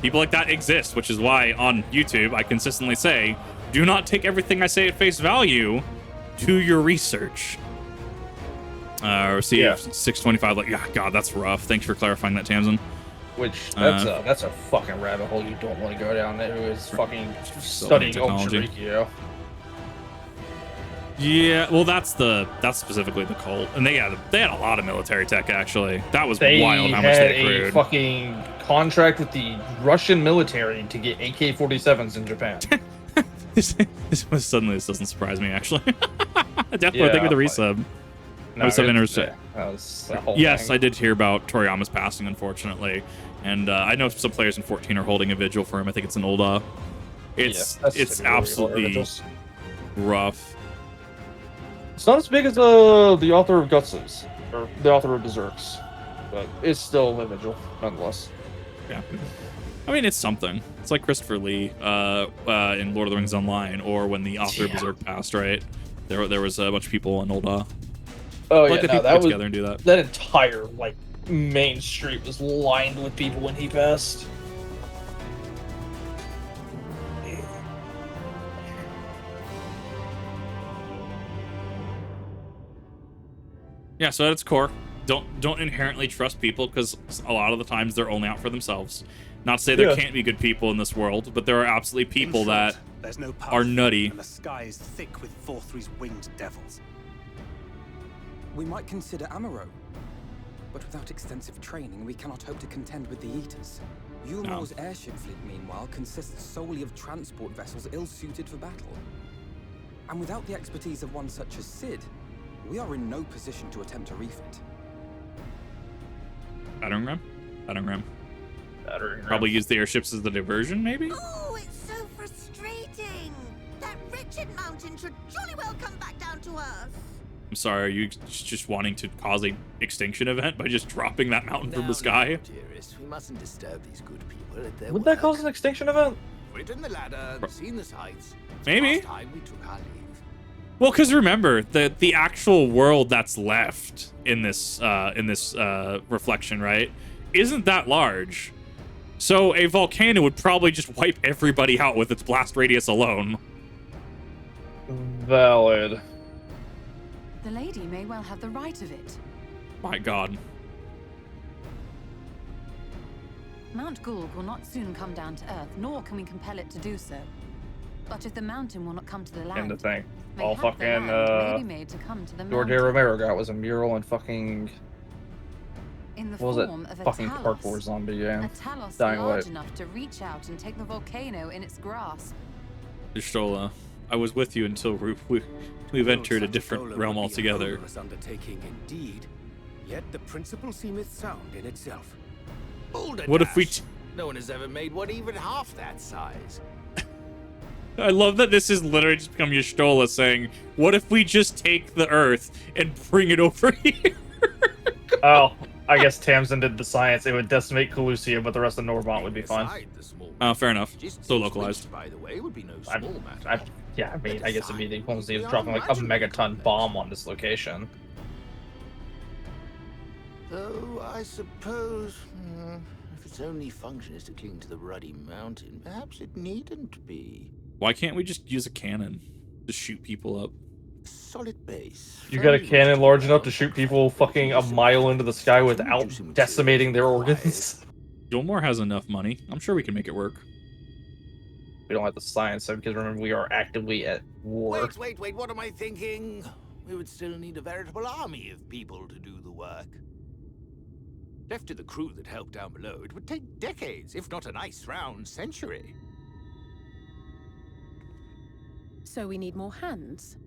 people like that exist, which is why on YouTube I consistently say, do not take everything I say at face value. Do your research. Receive 625. Like, yeah, God, that's rough. Thanks for clarifying that, Tamsin. Which that's a fucking rabbit hole you don't want to go down. There, who is fucking studying Ultra. Yeah, well, that's specifically the cult, and they had a lot of military tech. Actually, that was wild how much they accrued. They had a fucking contract with the Russian military to get AK-47s in Japan. This doesn't surprise me, actually. Definitely think of the resub. No, was interesting. That was the whole yes, thing. I did hear about Toriyama's passing, unfortunately, and I know some players in 14 are holding a vigil for him. I think it's an old. It's absolutely rough. It's not as big as the author of Guts or the author of Berserks, but it's still a vigil nonetheless. Yeah, I mean it's something. It's like Christopher Lee in Lord of the Rings Online, or when the author of Berserk passed. Right, there was a bunch of people on old. That together and do that. That entire like main street was lined with people when he passed. Yeah, so at its core, don't inherently trust people, because a lot of the times they're only out for themselves. Not to say there can't be good people in this world, but there are absolutely people that there's no path, are nutty. And the sky is thick with Vauthry's winged devils. We might consider Amaro, but without extensive training, we cannot hope to contend with the Eaters. Eulmore's airship fleet, meanwhile, consists solely of transport vessels ill-suited for battle. And without the expertise of one such as Sid, we are in no position to attempt a refit. Battering ram. Probably use the airships as the diversion, maybe? Oh, it's so frustrating. That wretched mountain should jolly well come back down to Earth. I'm sorry, are you just wanting to cause a extinction event by just dropping that mountain from the sky? Dearest, we mustn't disturb these good people at their Would that cause an extinction event? Put in the ladder, seen the sights. Maybe. Last time we took our leave. Well, because remember, the actual world that's left in this reflection, right, isn't that large. So a volcano would probably just wipe everybody out with its blast radius alone. Valid. The lady may well have the right of it. My God. Mount Gould will not soon come down to Earth, nor can we compel it to do so. But if the mountain will not come to the land, And the thing, mayhap all the fucking land may be made to come to the George A. mountain. Romero got was a mural and fucking In the what was form it? of a Fucking talos. parkour zombie game. A talos Dying large Light. enough to reach out and take the volcano in its grasp. Ishtola, I was with you until we've entered a different realm altogether. Undertaking indeed, yet the principle seemeth sound in itself. What if we? No one has ever made one even half that size. I love that this is literally just become Y'shtola saying, "What if we just take the Earth and bring it over here?" Oh, I guess Tamsin did the science. It would decimate Calusia, but the rest of Normont would be fine. Fair enough. So localized. By the way, would be no small matter. Yeah, I mean, I guess it'd be the equivalent of dropping like a megaton bomb on this location. Though I suppose, if its only function is to cling to the ruddy mountain, perhaps it needn't be. Why can't we just use a cannon to shoot people up? Solid base. You got a cannon large enough to shoot people fucking a mile into the sky without decimating their organs? Eulmore has enough money. I'm sure we can make it work. We don't have the science, though, because remember, we are actively at war. Wait, what am I thinking? We would still need a veritable army of people to do the work. Left to the crew that helped down below, it would take decades, if not a nice round century. So we need more hands.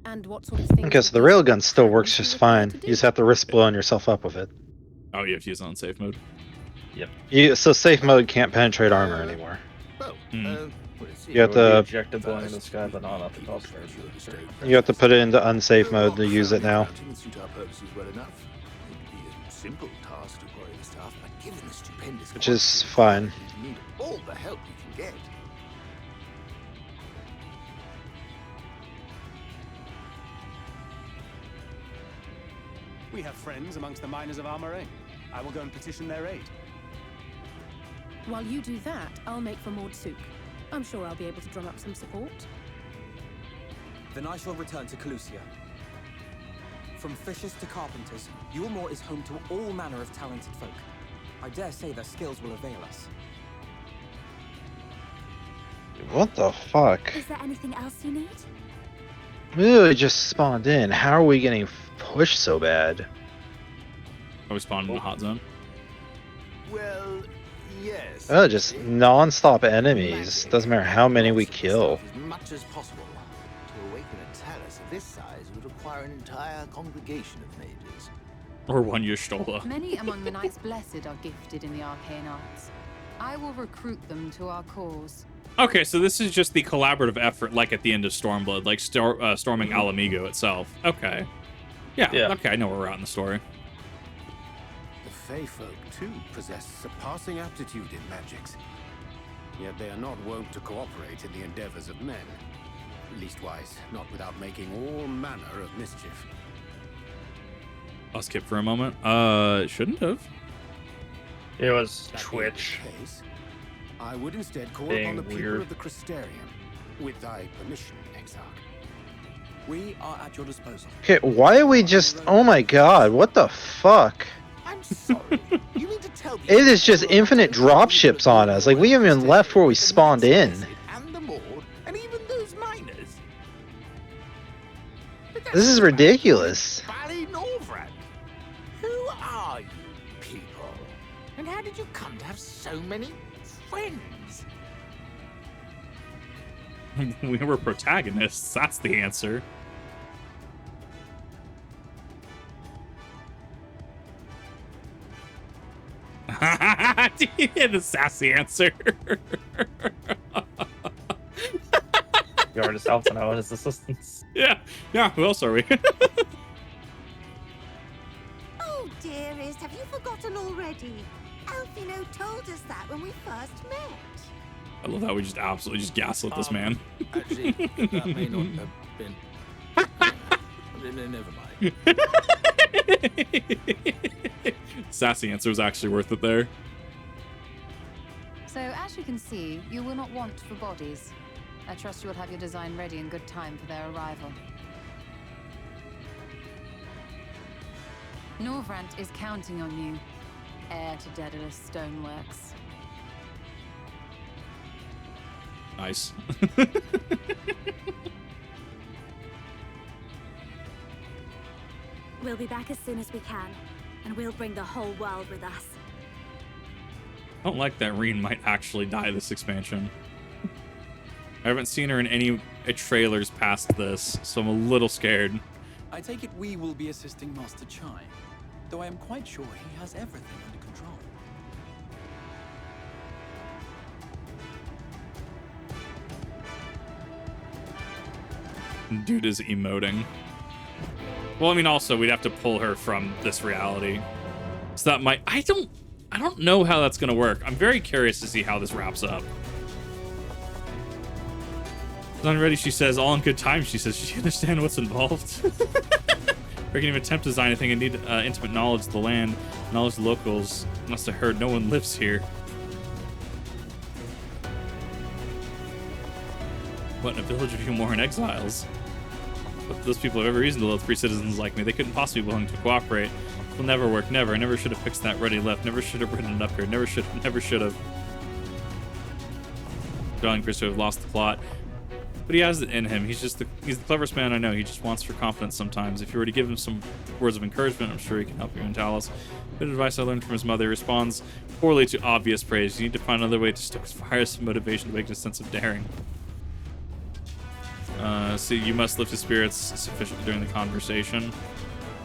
And what sort of thing? Okay, so the railgun still works just fine. You just have to risk blowing yourself up with it. Oh, you have to use it on safe mode. Yep. So safe mode can't penetrate armor anymore. You have to ejected blowing in the sky, but not up the top. You have to put it into unsafe mode to use it now. Simple task to quarry the staff, but given the stupendous Which is fine. you need all the help you can get. We have friends amongst the miners of Armoray. I will go and petition their aid. While you do that, I'll make for Mordsuk. I'm sure I'll be able to drum up some support. Then I shall return to Calusia. From fishers to carpenters, Eulmore is home to all manner of talented folk. I dare say their skills will avail us. What the fuck? Is there anything else you need? Ooh, it just spawned in. How are we getting pushed so bad? Are we spawned in the hot zone? Well, yes. Oh, just non-stop enemies. Doesn't matter how many we kill. As much as possible. To awaken a talus of this size would require an entire congregation of mages. Or one Y'shtola. Many among the Knights Blessed are gifted in the arcane arts. I will recruit them to our cause. Okay, so this is just the collaborative effort, like at the end of Stormblood, like storming Alamigo itself. Okay. Yeah, okay, I know where we're at in the story. The Fey folk, too, possess surpassing aptitude in magics. Yet they are not wont to cooperate in the endeavors of men. Leastwise, not without making all manner of mischief. I'll skip for a moment. Shouldn't have. It was Twitch. I would instead call Being upon the people weird. of the Crystarium, with thy permission, Exarch. We are at your disposal. Okay, why are we just... Oh my god, what the fuck? I'm sorry. You mean to tell me It is just infinite dropships on us. Like, we haven't even left where we spawned in. and the Maud, and even those miners? This is ridiculous. Valley Norvrand. Who are you people? And how did you come to have so many friends? We were protagonists, that's the answer. The sassy answer. You are just out to know his assistants. Yeah, who else are we? Oh, dearest, have you forgotten already? Alfino told us that when we first met. I love how we just absolutely just gaslit this man. Actually, that may not have been. Never mind. Sassy answer was actually worth it there. So, as you can see, you will not want for bodies. I trust you will have your design ready in good time for their arrival. Norvrant is counting on you, heir to Daedalus Stoneworks. Nice. We'll be back as soon as we can, and we'll bring the whole world with us. I don't like that Reen might actually die this expansion. I haven't seen her in any trailers past this, so I'm a little scared. I take it we will be assisting Master Chai, though I am quite sure he has everything under control. Dude is emoting. Well, I mean, also, we'd have to pull her from this reality. So that might... I don't know how that's gonna work. I'm very curious to see how this wraps up. Unready, she says, all in good time, she says. She understand what's involved. I can even attempt to design anything. I need intimate knowledge of the land, knowledge of the locals. Must have heard no one lives here. What, in a village of Eulmore and exiles? But those people have every reason to love free citizens like me. They couldn't possibly be willing to cooperate. It will never work, never. I never should have fixed that ruddy left. Never should have written it up here. Never should have. Darling Chris have lost the plot. But he has it in him. He's the cleverest man I know. He just wants for confidence sometimes. If you were to give him some words of encouragement, I'm sure he can help you in Talos. Bit of advice I learned from his mother. He responds poorly to obvious praise. You need to find another way to stoke his fire, some motivation to make a sense of daring. So you must lift his spirits sufficiently during the conversation.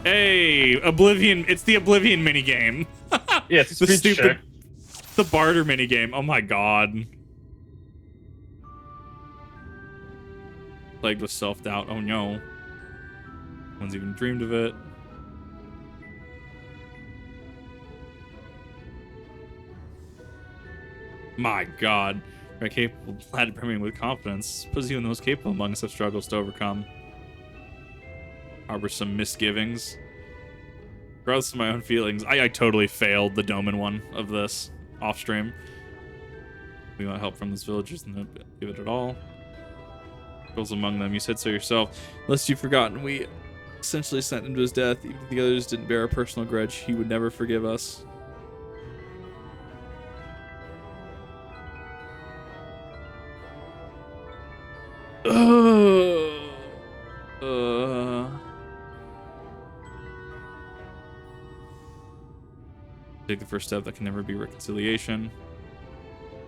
Hey, Oblivion! It's the Oblivion minigame. Yeah, it's the stupid, the barter minigame. Oh my god. Plagued with self-doubt. Oh no. No one's even dreamed of it. My god. Very capable, glad brimming with confidence. Suppose even the most capable among us have struggles to overcome. Harbor some misgivings. Regardless of my own feelings, I totally failed the Doman one of this off stream. We want help from those villagers and don't give it at all. Girls among them, you said so yourself. Unless you've forgotten, we essentially sent him to his death. Even if the others didn't bear a personal grudge, he would never forgive us. Take the first step. That can never be reconciliation.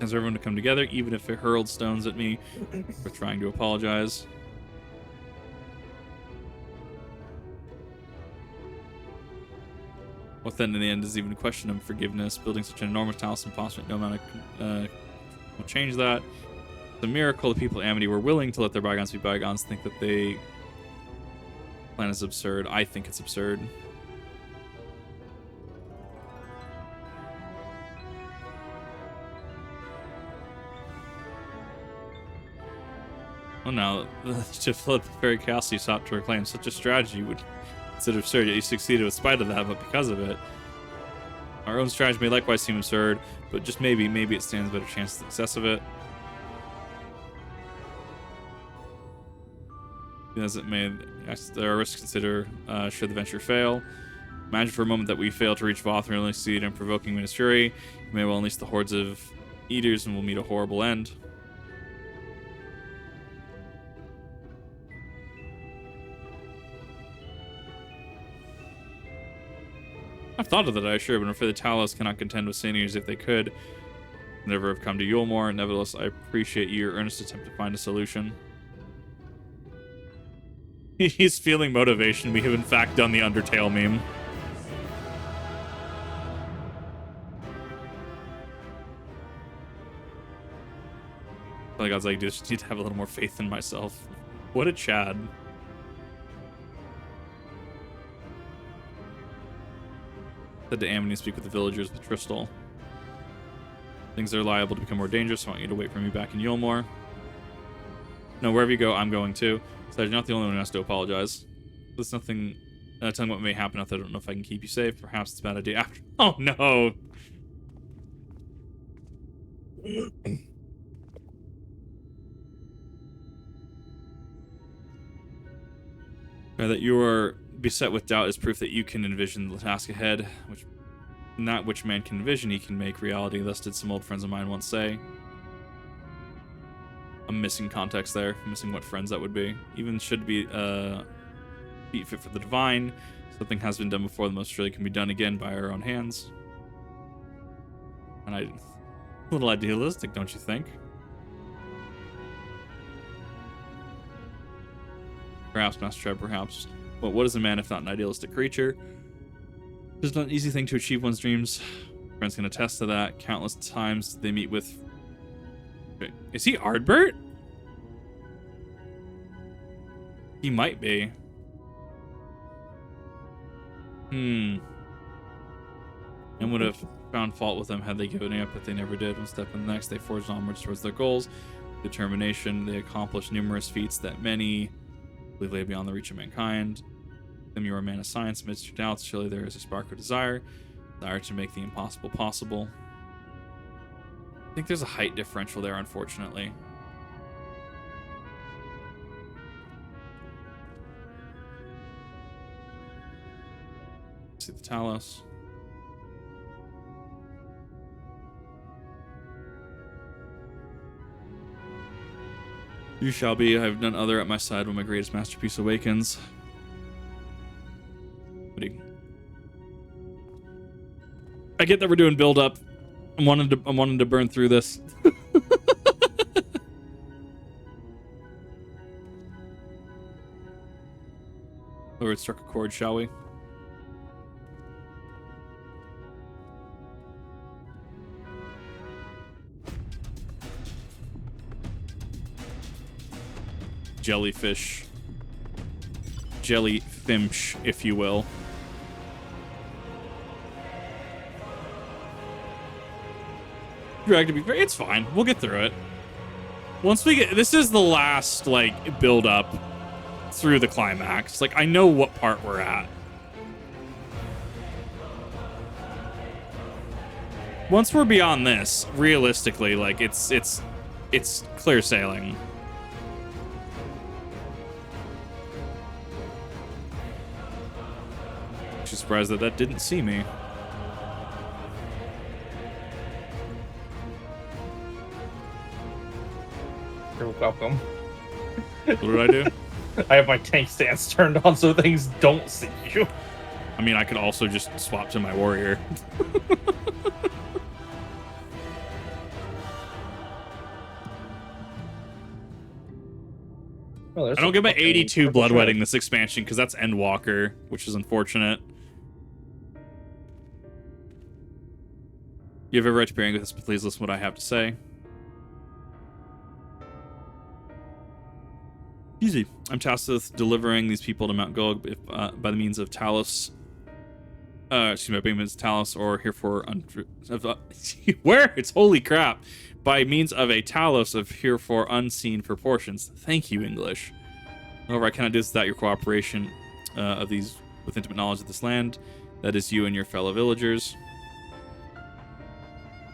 As everyone to come together, even if it hurled stones at me for trying to apologize. What then in the end is even a question of forgiveness? Building such an enormous house impossible, no amount of will change that. It's a miracle the people of Amity were willing to let their bygones be bygones. Think that they plan is absurd. I think it's absurd. Well, now, to flood the very chaos you sought to reclaim, such a strategy would consider absurd, yet you succeeded in spite of that, but because of it. Our own strategy may likewise seem absurd, but just maybe it stands a better chance of the success of it. As it may, there are risks to consider should the venture fail. Imagine for a moment that we fail to reach Vauthry and only succeed in provoking Minas Fury. We may well unleash the hordes of eaters and we'll meet a horrible end. I've thought of that, I assure, but I'm afraid the Talos cannot contend with Saniers if they could. Never have come to Eulmore. Nevertheless, I appreciate your earnest attempt to find a solution. He's feeling motivation. We have in fact done the Undertale meme. Like I was like, I just need to have a little more faith in myself. What a Chad. Said to Amity to speak with the villagers with Trystal. Things are liable to become more dangerous. I want you to wait for me back in Eulmore. No, wherever you go, I'm going too. So you're not the only one who has to apologize. There's nothing. Tell me what may happen. I don't know if I can keep you safe. Perhaps it's a bad idea. Oh no. That you are beset with doubt is proof that you can envision the task ahead, which not which man can envision, he can make reality. Thus did some old friends of mine once say. I'm missing context there. I'm missing what friends that would be. Even should be feet fit for the divine. Something has been done before, the most surely can be done again by our own hands. And a little idealistic, don't you think? Perhaps, Master Trev, perhaps. But what is a man if not an idealistic creature? It's not an easy thing to achieve one's dreams. Friends can attest to that. Countless times they meet with... Is he Ardbert? He might be. And would have found fault with them had they given up, but they never did. One step in the next, they forged onwards towards their goals. determination. They accomplished numerous feats that many believe lay beyond the reach of mankind. Them you are a man of science. Amidst your doubts, surely there is a spark of desire to make the impossible possible. I think there's a height differential there, unfortunately. See the Talos. You shall be. I have none other at my side when my greatest masterpiece awakens. I get that we're doing build up. I'm wanting to burn through this. Or it struck a chord, shall we? Jellyfish. Jellyfinch, if you will. It's fine. We'll get through it. Once we get... This is the last, like, build up through the climax. Like, I know what part we're at. Once we're beyond this, realistically, like, it's clear sailing. Just surprised that didn't see me. You're welcome. What did I do? I have my tank stance turned on so things don't see you. I mean, I could also just swap to my warrior. Well, I don't get my 82 bloodwetting this expansion because that's Endwalker, which is unfortunate. You have every right to be angry with this, but please listen to what I have to say. Easy. I'm tasked with delivering these people to Mount Gulg by the means of Talos. By the means of Talos, or herefore where? It's holy crap. By means of a Talos of herefore unseen proportions. Thank you, English. However, I cannot do this without your cooperation of these with intimate knowledge of this land. That is you and your fellow villagers.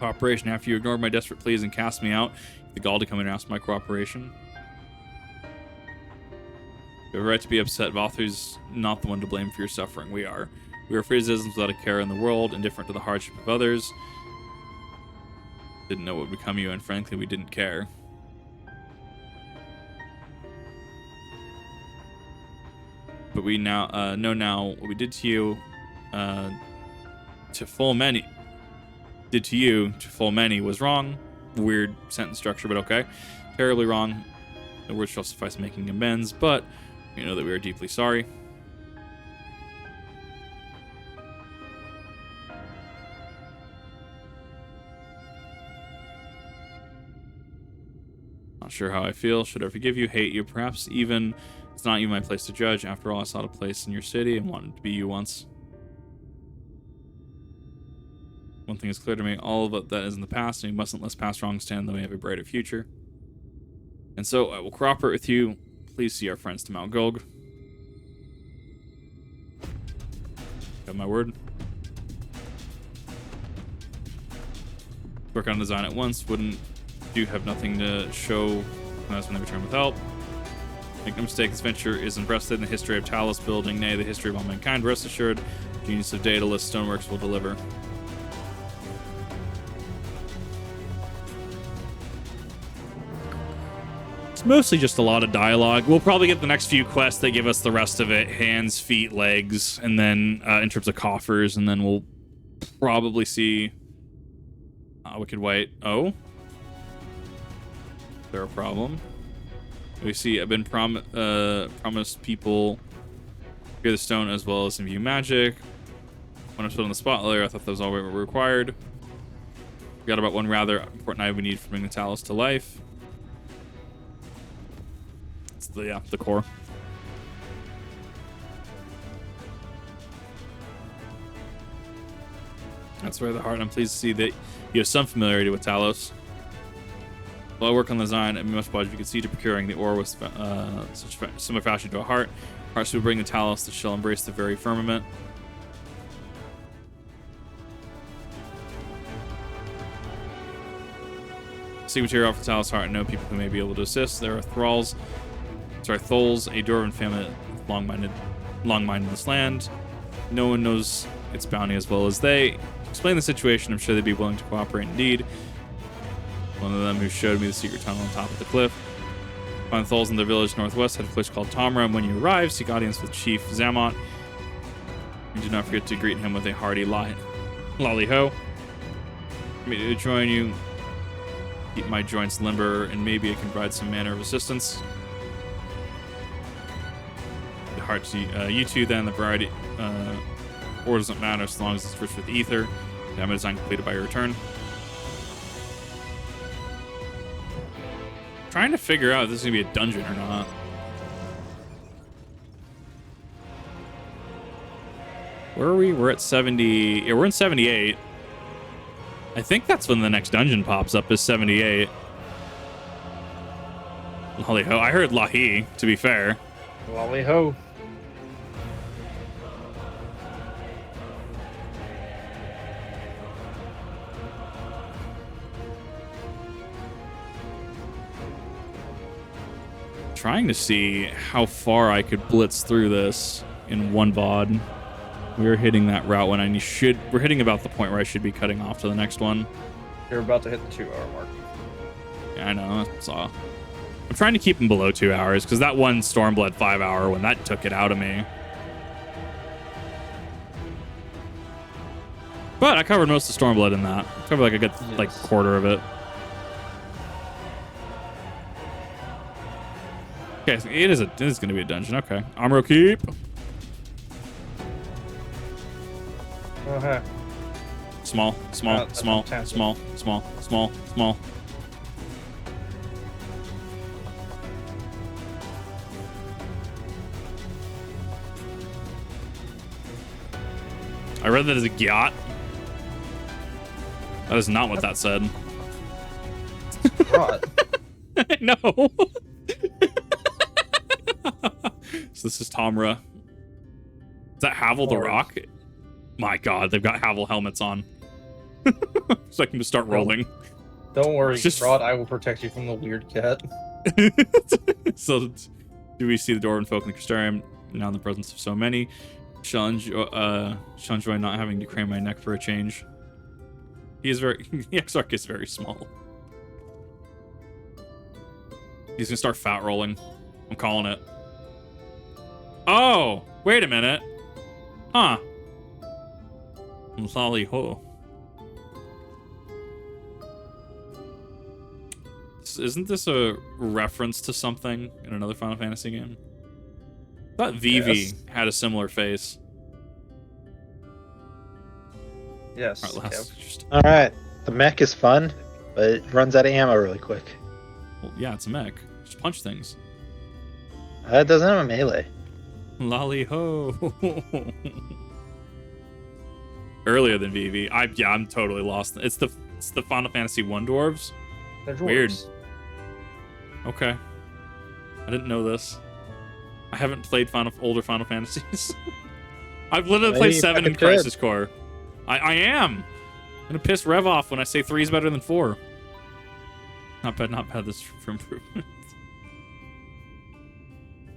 Cooperation after you ignored my desperate pleas and cast me out. The gall to come in and ask my cooperation. You have a right to be upset. Vauthry's not the one to blame for your suffering. We are. We are free as citizens without a care in the world, indifferent to the hardship of others. Didn't know what would become you, and frankly, we didn't care. But we now know now what we did to you to full many. Did to you to full many was wrong. Weird sentence structure, but okay. Terribly wrong. The words shall suffice making amends, but you know that we are deeply sorry. Not sure how I feel. Should I forgive you, hate you, perhaps even it's not even my place to judge. After all, I sought a place in your city and wanted to be you once. One thing is clear to me, all of that is in the past, and you mustn't let past wrongs stand in the way of a brighter future. And so I will cooperate with you. Please see our friends to Mount Gulg. Got my word. Work on design at once. Wouldn't you have nothing to show when they return with help? Make no mistake, this venture is invested in the history of Talos building, nay, the history of all mankind. Rest assured, genius of Daedalus Stoneworks will deliver. Mostly just a lot of dialogue. We'll probably get the next few quests that give us the rest of it. Hands, feet, legs, and then in terms of coffers, and then we'll probably see Wicked White. Oh? Is there a problem? We see I've been promised people hear the stone as well as view magic. When I'm still in the spot layer, I thought that was all we were required. Forgot about one rather important item we need for bringing the Talos to life. The core. That's where the heart. I'm pleased to see that you have some familiarity with Talos. While I work on the design, it must budge. You can see to procuring the ore with such similar fashion to a heart. Hearts will bring the Talos that shall embrace the very firmament. Seek material for the Talos heart and know people who may be able to assist. There are Thols, a Dwarven family long-minded in this land. No one knows its bounty as well as they. To explain the situation, I'm sure they'd be willing to cooperate indeed. One of them who showed me the secret tunnel on top of the cliff. Find Thols in the village northwest at a place called Tamra, and when you arrive, seek audience with Chief Zamot. And do not forget to greet him with a hearty lolly-ho. Me to join you. Keep my joints limber, and maybe I can provide some manner of assistance. The heart to you two, then. The variety or doesn't matter as long as it's rich with ether. Damage design completed by your return. Trying to figure out if this is gonna be a dungeon or not. Where are we? We're at 70. Yeah, we're in 78. I think that's when the next dungeon pops up, is 78. Lolly-ho. I heard Lahi, to be fair. Lolly-ho. Trying to see how far I could blitz through this in one VOD. We're hitting that route when we're hitting about the point where I should be cutting off to the next one. You're about to hit the 2-hour mark. Yeah, I know. I saw. I'm trying to keep them below 2 hours because that one Stormblood 5-hour when that took it out of me. But I covered most of Stormblood in that. I covered like a good quarter of it. Okay, so it is going to be a dungeon. Okay, Amro Keep. Okay. Small. I read that as a gyat. That is not what that said. What? No. So this is Tamra. Is that Havel the Rock? My God, they've got Havel helmets on. So I can just start rolling. Don't worry, Rod. I will protect you from the weird cat. So, do we see the Dwarven folk in the Crystarium now in the presence of so many? Shall enjoy not having to crane my neck for a change. The Exarch is very small. He's gonna start fat rolling. I'm calling it. Oh, wait a minute. Huh. Lolly-ho. Isn't this a reference to something in another Final Fantasy game? I thought Vivi had a similar face. Yes. All right. The mech is fun, but it runs out of ammo really quick. Well, yeah, it's a mech. Just punch things. It doesn't have a melee. Lolly-ho. Earlier than Vivi. I'm totally lost. It's the Final Fantasy 1 dwarves. They're dwarves. Weird. Okay. I didn't know this. I haven't played older Final Fantasies. I've literally played 7 in Crisis Core. I am. I'm gonna piss Rev off when I say 3 is better than 4. Not bad. This is for improvement.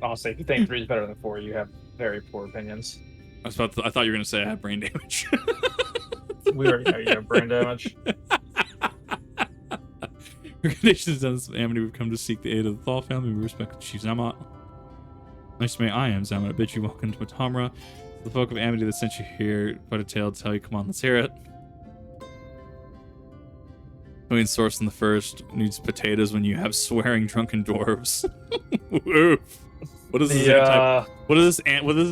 Honestly, if you think 3 is better than 4, you have very poor opinions. I thought you were gonna say I had brain damage. We already know you have brain damage. Recommendations on this Amity, we've come to seek the aid of the Thal family. We respect Chief Zamot. Nice to meet. I am Zamot. I bid you welcome to Matamra. The folk of Amity that sent you here, but a tale to tell you. Come on, let's hear it. Queen Source in the first needs potatoes when you have swearing drunken dwarves. Oof. What is this? What is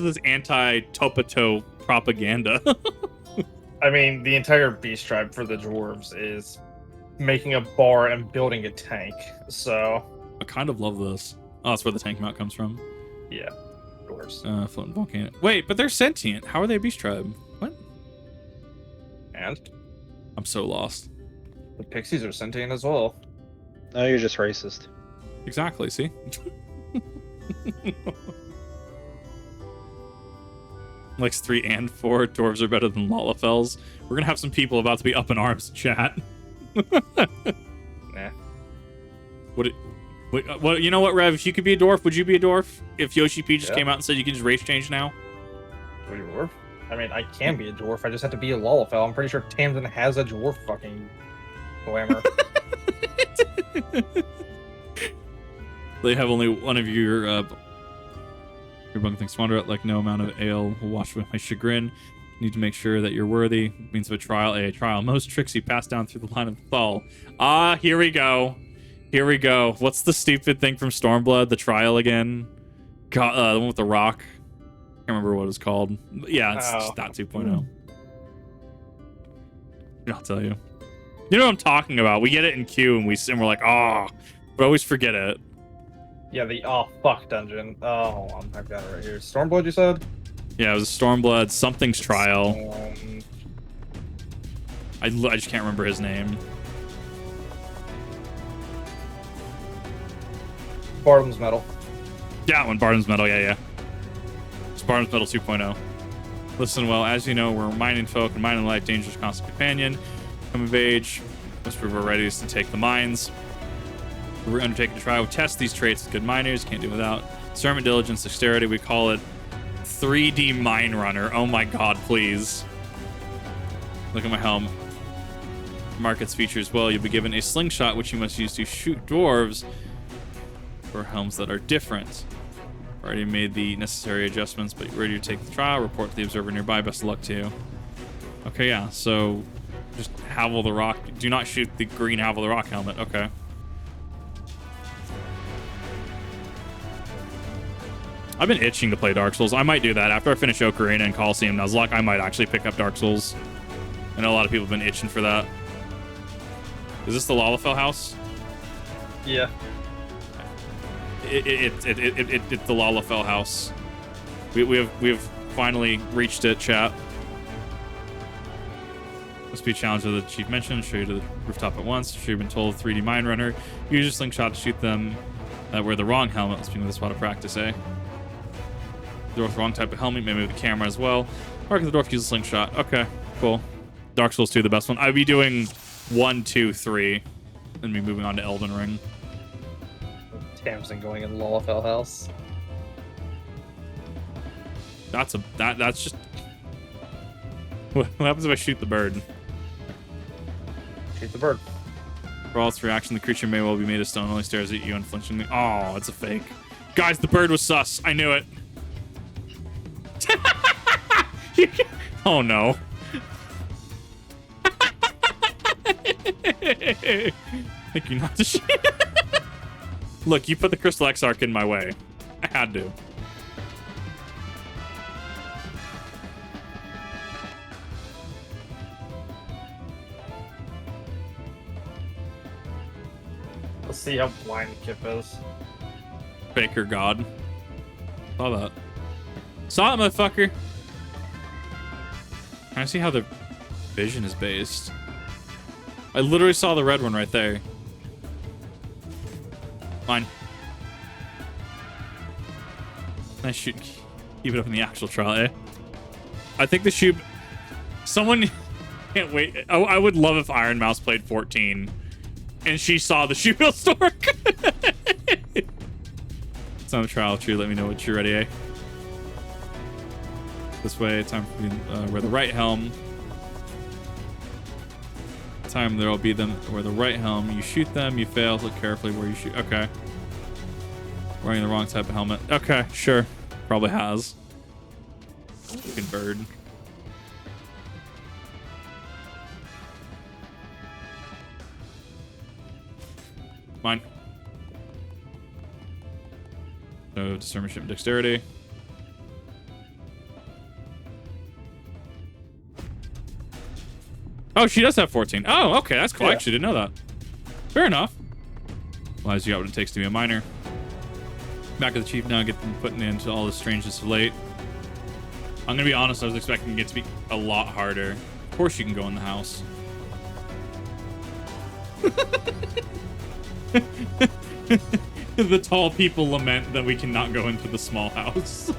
this anti-Topato propaganda? I mean, the entire beast tribe for the dwarves is making a bar and building a tank. So I kind of love this. Oh, that's where the tank mount comes from. Yeah, dwarves. Floating volcano. Wait, but they're sentient. How are they a beast tribe? What? And I'm so lost. The pixies are sentient as well. No, you're just racist. Exactly, see? Likes 3 and 4. Dwarves are better than Lalafels. We're gonna have some people about to be up in arms in chat. Nah. What? You know what, Rev? If you could be a dwarf, would you be a dwarf? If Yoshi P just came out and said you can just race change now? Are you a dwarf? I mean, I can be a dwarf. I just have to be a Lalafell. I'm pretty sure Tamsin has a dwarf fucking glamour. They have only one of your bunk things wander out like no amount of ale will wash away my chagrin. You need to make sure that you're worthy. Means of a trial. Most tricks you pass down through the line of Thal. Ah, here we go. Here we go. What's the stupid thing from Stormblood? The trial again? God, the one with the rock. Can't remember what it's called. Yeah, it's just that 2.0. I'll tell you. You know what I'm talking about. We get it in Q and we're like, oh, but I always forget it. Yeah, the fuck dungeon. Oh, hold on, I've got it right here. Stormblood, you said? Yeah, it was a Stormblood. Something's trial. I just can't remember his name. Bardham's Metal. Yeah, when Bardham's Metal. Yeah. It's Bardham's Metal 2.0. Listen well. As you know, we're mining folk and mining life, dangerous constant companion. Come of age. Must prove our readiness to take the mines. We're undertaking to try to test these traits as good miners. Can't do without discernment, diligence, dexterity. We call it 3D Mine Runner. Oh my god, please. Look at my helm. Markets features well. You'll be given a slingshot, which you must use to shoot dwarves for helms that are different. Already made the necessary adjustments, but you're ready to take the trial. Report to the observer nearby. Best of luck to you. Okay, yeah. So just Havel the Rock. Do not shoot the green Havel the Rock helmet. Okay. I've been itching to play Dark Souls. I might do that after I finish Ocarina and Coliseum Nuzlocke. I might actually pick up Dark Souls. I know a lot of people have been itching for that. Is this the Lalafell house? Yeah. It's the Lalafell house. We've finally reached it, chat. Must be a challenge that the chief mentioned. Show you to the rooftop at once. Sure, you've been told 3D Mine Runner. Use your slingshot to shoot them that wear the wrong helmet. Let's begin with a spot of practice, eh? The wrong type of helmet, maybe with the camera as well. Mark the dwarf, use a slingshot. Okay, cool. Dark Souls 2, the best one. I'd be doing 1, 2, 3, and be moving on to Elden Ring. Tamsin going in Lalafell house. That's just. What happens if I shoot the bird? Shoot the bird. For all its reaction, the creature may well be made of stone, only stares at you unflinchingly. Oh, it's a fake. Guys, the bird was sus. I knew it. Oh no. Thank you not to shoot. Look, you put the Crystal Exarch in my way. I had to. Let's see how blind Kip is. Faker God. Saw that. Saw it, motherfucker. Can I see how the vision is based? I literally saw the red one right there. Fine. Nice shoot. Keep it up in the actual trial, eh? I think the shoot... Someone... Can't wait. I would love if Iron Mouse played 14 and she saw the Shoebill Stork. It's on the trial, true. Let me know what you're ready, eh? This way, time for you to wear the right helm. Time there will be them wear the right helm. You shoot them, you fail. Look carefully where you shoot. Okay. Wearing the wrong type of helmet. Okay, sure. Probably has. Fucking bird. Mine. So discernment and dexterity. Oh, she does have 14. Oh, okay, that's cool. I actually didn't know that. Fair enough. Well, as you got what it takes to be a miner. Back to the chief now, get them putting into all the strangeness of late. I'm gonna be honest, I was expecting it to be a lot harder. Of course you can go in the house. The tall people lament that we cannot go into the small house.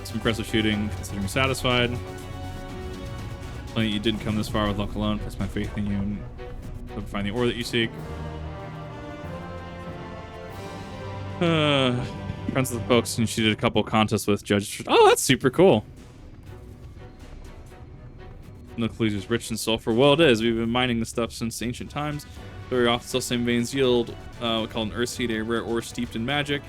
Some impressive shooting, considering you're satisfied. Funny you didn't come this far with luck alone. Place my faith in you and hope to find the ore that you seek. Friends of the folks, and she did a couple contests with judges. Oh, that's super cool. The clues is rich in sulfur. Well, it is. We've been mining this stuff since ancient times. Very often, still same veins yield we call an earth seed, a rare ore steeped in magic.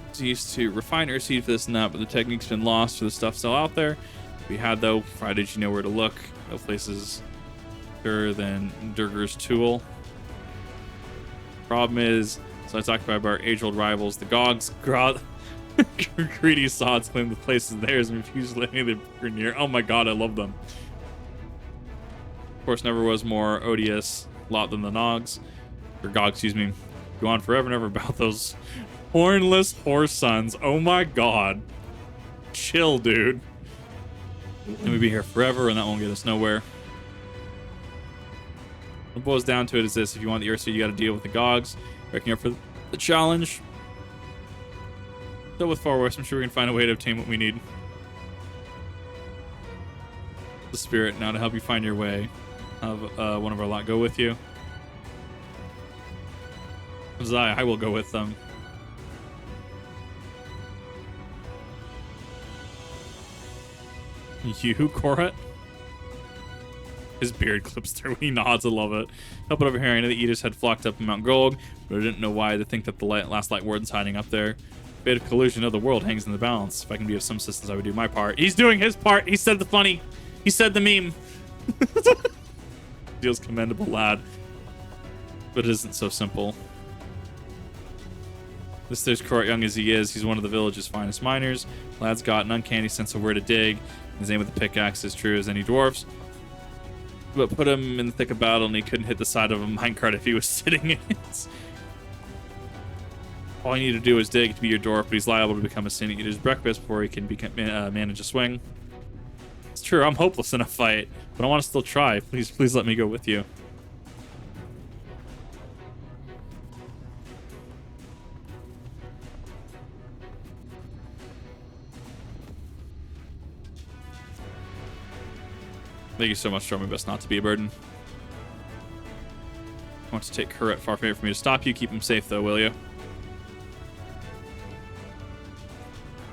It's used to refine earth seed for this and that, but the technique's been lost for the stuff still out there. If we had, though, provided you know where to look. No places better than Durgar's tool. Problem is, so I talked about our age-old rivals, the Gogs, greedy sods claim the place is theirs and refuse to let any of them near. Oh my god, I love them. Of course, never was more odious lot than the Nogs, or Gogs, excuse me. Go on forever and ever about those hornless horse sons. Oh my god. Chill, dude. And we'd be here forever and that won't get us nowhere. What it boils down to it is this: if you want the Earth Seed, you gotta deal with the Gogs. Breaking up for the challenge. So with Far West, I'm sure we can find a way to obtain what we need. The spirit now to help you find your way. Have one of our lot go with you. I will go with them. You, Korat? His beard clips through when he nods. I love it. Help it over here. I know the Eaters had flocked up in Mount Gold, but I didn't know why. They think that the last Light Warden's hiding up there. Fate of collusion of the world hangs in the balance. If I can be of some assistance, I would do my part. He's doing his part. He said the funny. He said the meme. Feels commendable, lad. But it isn't so simple. This there's Korat, young as he is. He's one of the village's finest miners. Lad's got an uncanny sense of where to dig. His aim with the pickaxe is true as any dwarf's. But put him in the thick of battle and he couldn't hit the side of a minecart if he was sitting in it. All you need to do is dig to be your dwarf, but he's liable to become a sin eater's breakfast before he can manage a swing. It's true, I'm hopeless in a fight, but I want to still try. Please let me go with you. Thank you so much, try my best not to be a burden. I want to take Korat far from me to stop you. Keep him safe, though, will you?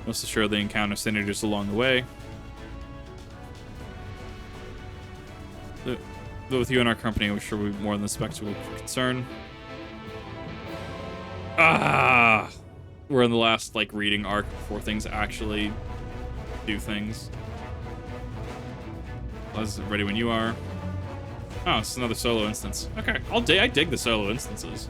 Most assuredly encounter senators along the way. Though with you in our company, I'm sure we'll be more than the spectacle of concern. Ah! We're in the last, reading arc before things actually do things. Buzz, ready when you are. Oh, it's another solo instance. Okay, I dig the solo instances.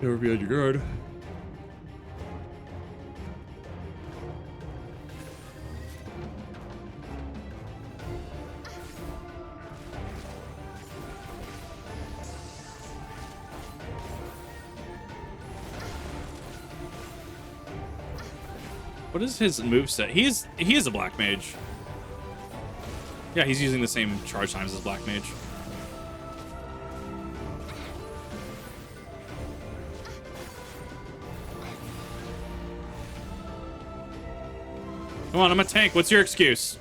Never be on your guard. What is his moveset? He is a black mage. Yeah, he's using the same charge times as black mage. Come on, I'm a tank. What's your excuse?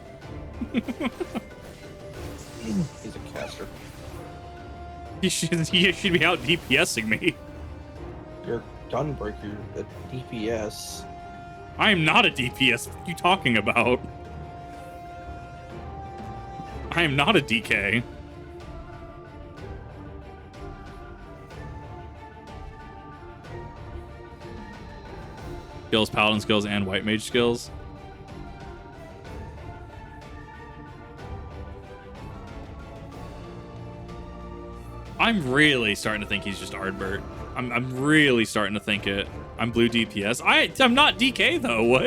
He's a caster. He should be out DPSing me. You're Gunbreaker, the DPS. I am not a DPS. What are you talking about? I am not a DK. Skills, paladin skills, and white mage skills. I'm really starting to think he's just Ardbert. I'm really starting to think it. I'm blue DPS. I'm not DK though. What?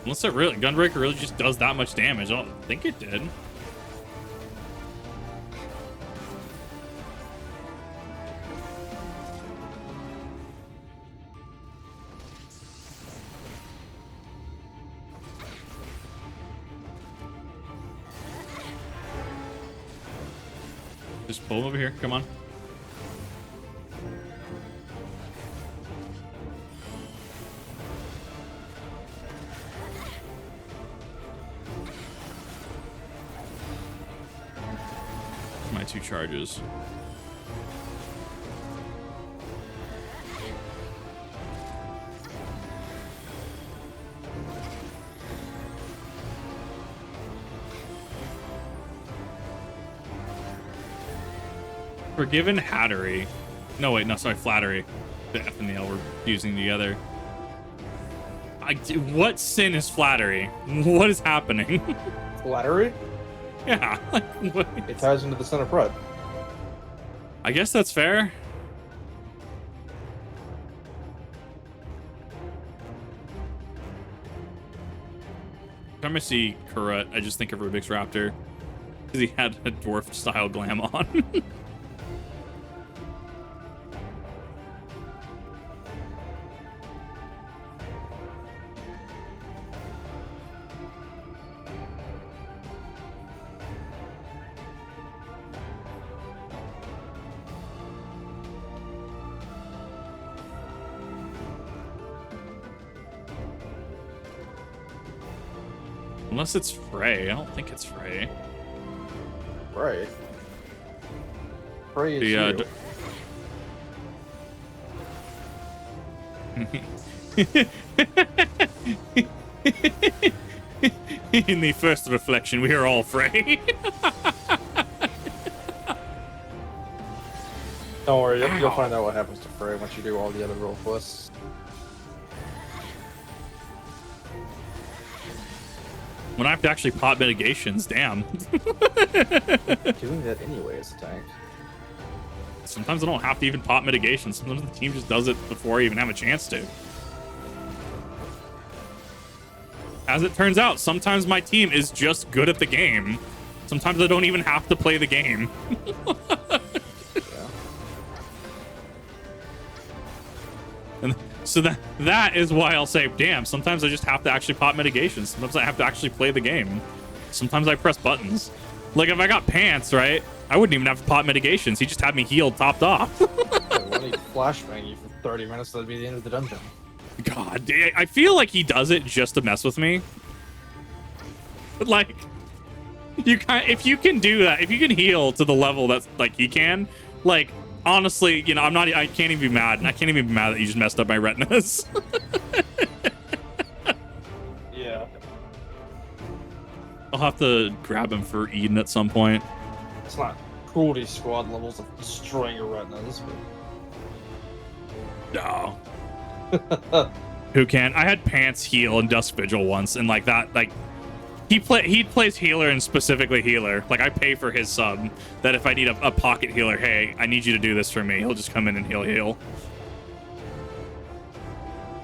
Unless it really, Gunbreaker really just does that much damage. I don't think it did. Just pull him over here. Come on. My 2 charges. Forgiven Hattery. No, wait, no, sorry, Flattery. The F and the L we're using together. What sin is Flattery? What is happening? Flattery? Yeah, like what? It ties into the Son of Pride. I guess that's fair. Time I see Kurut, I just think of Rubik's Raptor. Because he had a dwarf-style glam on. Unless it's Frey. I don't think it's Frey. Frey? Frey is In the first reflection, we are all Frey. Don't worry, you'll find out what happens to Frey once you do all the other role quests. When I have to actually pop mitigations, damn. Doing that anyway as a tank. Sometimes I don't have to even pop mitigations. Sometimes the team just does it before I even have a chance to. As it turns out, sometimes my team is just good at the game. Sometimes I don't even have to play the game. And so that is why I'll say, damn, sometimes I just have to actually pop mitigations. Sometimes I have to actually play the game. Sometimes I press buttons. Like if I got Pants, right? I wouldn't even have to pop mitigations. He just had me healed, topped off. Why do you flashbang you for 30 minutes? That'd be the end of the dungeon. God, I feel like he does it just to mess with me. But like, if you can do that, if you can heal to the level that's like he can, like, honestly, you know, I can't even be mad. I can't even be mad that you just messed up my retinas. Yeah. I'll have to grab him for Eden at some point. It's not cruelty squad levels of destroying your retinas, but... No. Who can? I had Pants heal in Dusk Vigil once, and like that, like he plays healer and specifically healer. Like I pay for his sub. That if I need a pocket healer, hey, I need you to do this for me. He'll just come in and he'll heal.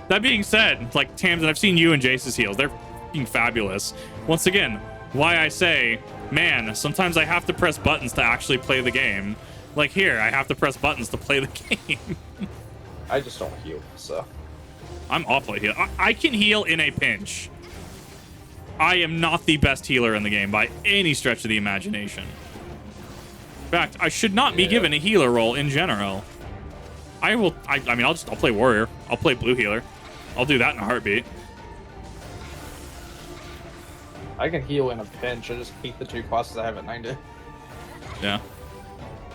That being said, like Tamsin, I've seen you and Jace's heals. They're fucking fabulous. Once again, why I say, man, sometimes I have to press buttons to actually play the game. Like here, I have to press buttons to play the game. I just don't heal, so. I'm awful at heal. I can heal in a pinch. I am not the best healer in the game by any stretch of the imagination. In fact, I should not be given a healer role in general. I mean, I'll play warrior. I'll play blue healer. I'll do that in a heartbeat. I can heal in a pinch. I just hate the 2 classes I have at 90. Yeah.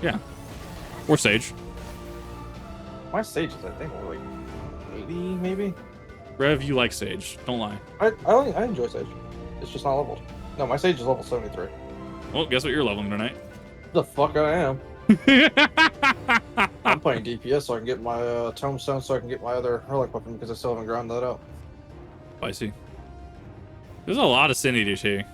Yeah. Or Sage. My Sage is, I think, only like 80, maybe? Rev, you like Sage. Don't lie. I enjoy Sage. It's just not leveled. No, my Sage is level 73. Well, guess what you're leveling tonight? The fuck I am. I'm playing DPS so I can get my tombstone so I can get my other relic weapon because I still haven't ground that out. I see. There's a lot of Syndities here.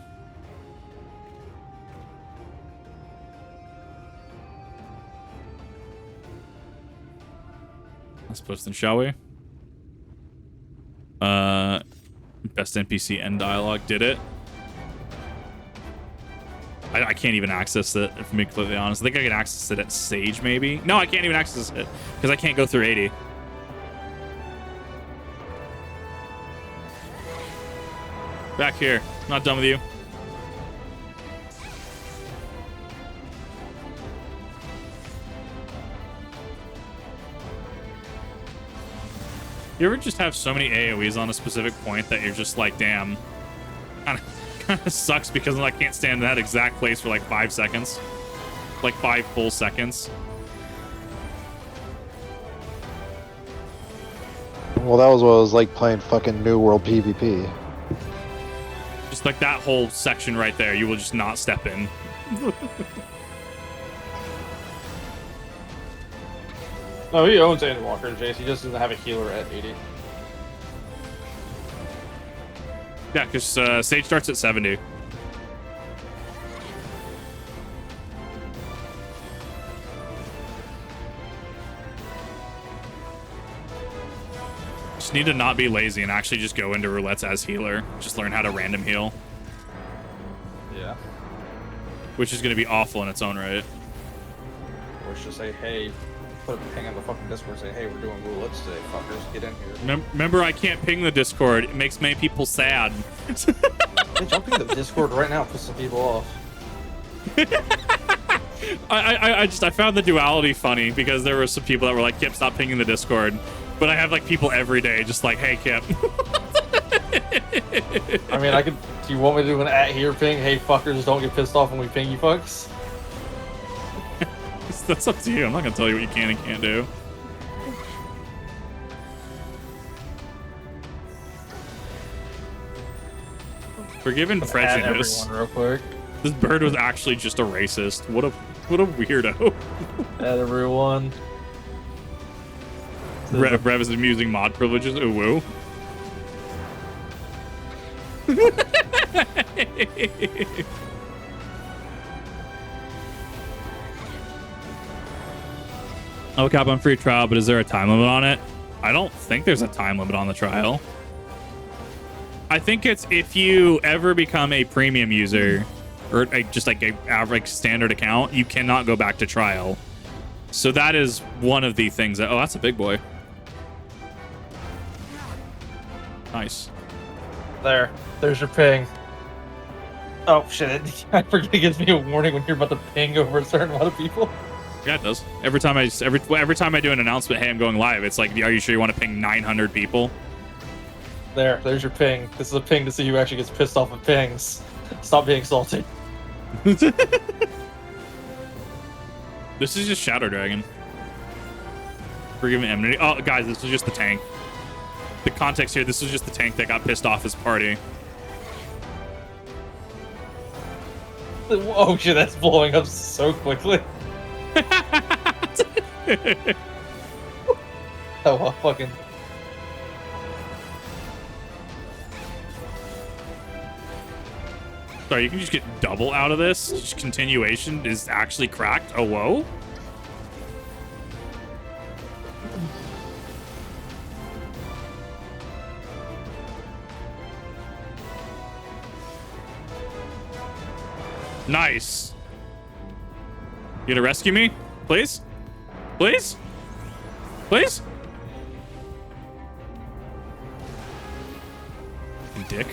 Let's post them, shall we? Best NPC end dialogue. Did it? I can't even access it, if I'm being completely honest. I think I can access it at Sage, maybe. No, I can't even access it because I can't go through 80. Back here. Not done with you. You ever just have so many AoEs on a specific point that you're just like, damn. Kind of sucks because I can't stand in that exact place for like 5 seconds. Like 5 full seconds. Well, that was what it was like playing fucking New World PvP. Just like that whole section right there, you will just not step in. No, he owns Endwalker, Jace. He just doesn't have a healer at 80. Yeah, because Sage starts at 70. Just need to not be lazy and actually just go into roulettes as healer. Just learn how to random heal. Yeah. Which is going to be awful in its own right. Or just say, hey, put a ping on the fucking Discord, say, hey, we're doing roulettes today, fuckers, get in here. Remember, I can't ping the Discord. It makes many people sad. Hey, jump in the Discord right now, piss some people off. I found the duality funny because there were some people that were like, Kip, stop pinging the Discord. But I have like people every day just like, hey, Kip. I mean, do you want me to do an at here ping? Hey, fuckers, don't get pissed off when we ping you fucks? That's up to you. I'm not going to tell you what you can and can't do. Forgiven prejudice. Real quick. This bird was actually just a racist. What a weirdo. Add everyone. Rev is amusing mod privileges. Ooh, woo. Oh, cap on free trial, but is there a time limit on it? I don't think there's a time limit on the trial. I think it's if you ever become a premium user or just like a average standard account, you cannot go back to trial. So that is one of the things that, oh, that's a big boy. Nice. There's your ping. Oh shit! I forget it gives me a warning when you're about to ping over a certain amount of people. Yeah, it does. Every time I do an announcement, hey, I'm going live. It's like, are you sure you want to ping 900 people? There's your ping. This is a ping to see who actually gets pissed off at pings. Stop being salty. This is just Shadow Dragon. Forgiven enmity. Oh, guys, this was just the tank. The context here, this was just the tank that got pissed off his party. Oh shit, that's blowing up so quickly. Oh, well, fucking. Sorry, you can just get double out of this. Just continuation is actually cracked. Oh, whoa. Nice. You gonna rescue me? Please? Please? Please? Dick.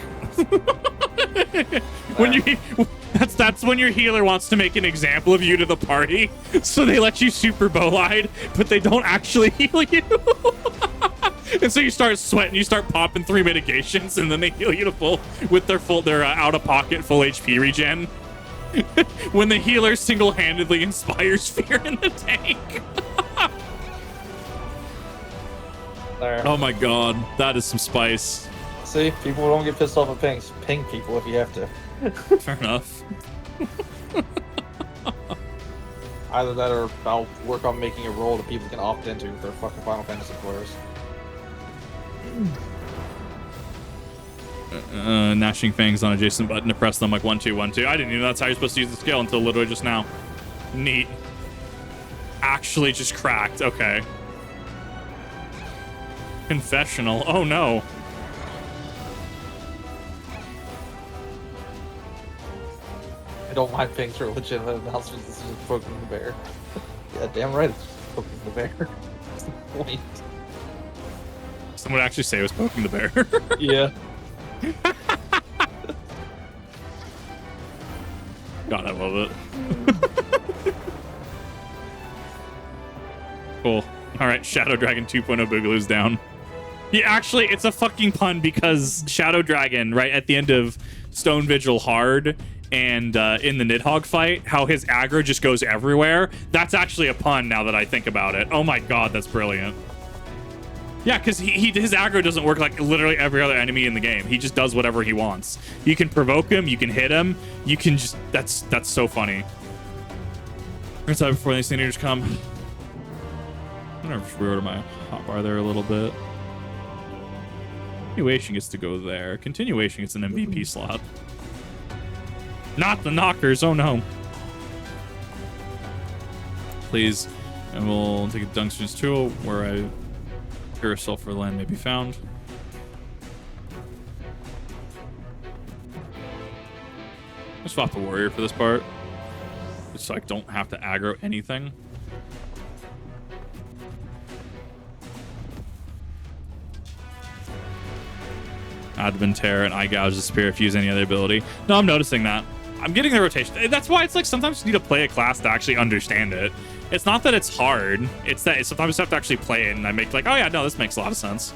When you that's when your healer wants to make an example of you to the party, so they let you super bow-eyed, but they don't actually heal you. And so you start sweating, you start popping 3 mitigations, and then they heal you to full with their out-of-pocket full HP regen. When the healer single-handedly inspires fear in the tank. Oh my god, that is some spice. See, people don't get pissed off at pings. Ping people if you have to. Fair enough. Either that or I'll work on making a role that people can opt into for fucking Final Fantasy players. Gnashing fangs on adjacent button to press them like 1, 2, 1, 2. I didn't even know that's how you're supposed to use the skill until literally just now. Neat. Actually just cracked. Okay. Confessional. Oh no. I don't mind paying for legitimate announcements. This is just poking the bear. Yeah, damn right, it's just poking the bear. That's the point. Someone actually say it was poking the bear. Yeah. God, I love it. Cool. All right, Shadow Dragon 2.0 Boogaloo's down. Yeah, actually, it's a fucking pun because Shadow Dragon, right at the end of Stone Vigil Hard and in the Nidhogg fight, how his aggro just goes everywhere. That's actually a pun now that I think about it. Oh my god, that's brilliant. Yeah, because his aggro doesn't work like literally every other enemy in the game. He just does whatever he wants. You can provoke him, you can hit him, you can just... That's so funny. Inside before these teenagers come. I'm gonna just reorder my hotbar there a little bit. Continuation gets to go there. Continuation gets an MVP slot. Not the knockers, oh no. Please. And we'll take a Dunkster's tool where I... Pure sulfur land may be found. I'll swap the warrior for this part. Just so I don't have to aggro anything. Advent Tear and Eye Gouge the Spear if you use any other ability. No, I'm noticing that. I'm getting the rotation. That's why it's like sometimes you need to play a class to actually understand it. It's not that it's hard. It's that sometimes you have to actually play it and I make like, oh yeah, no, this makes a lot of sense.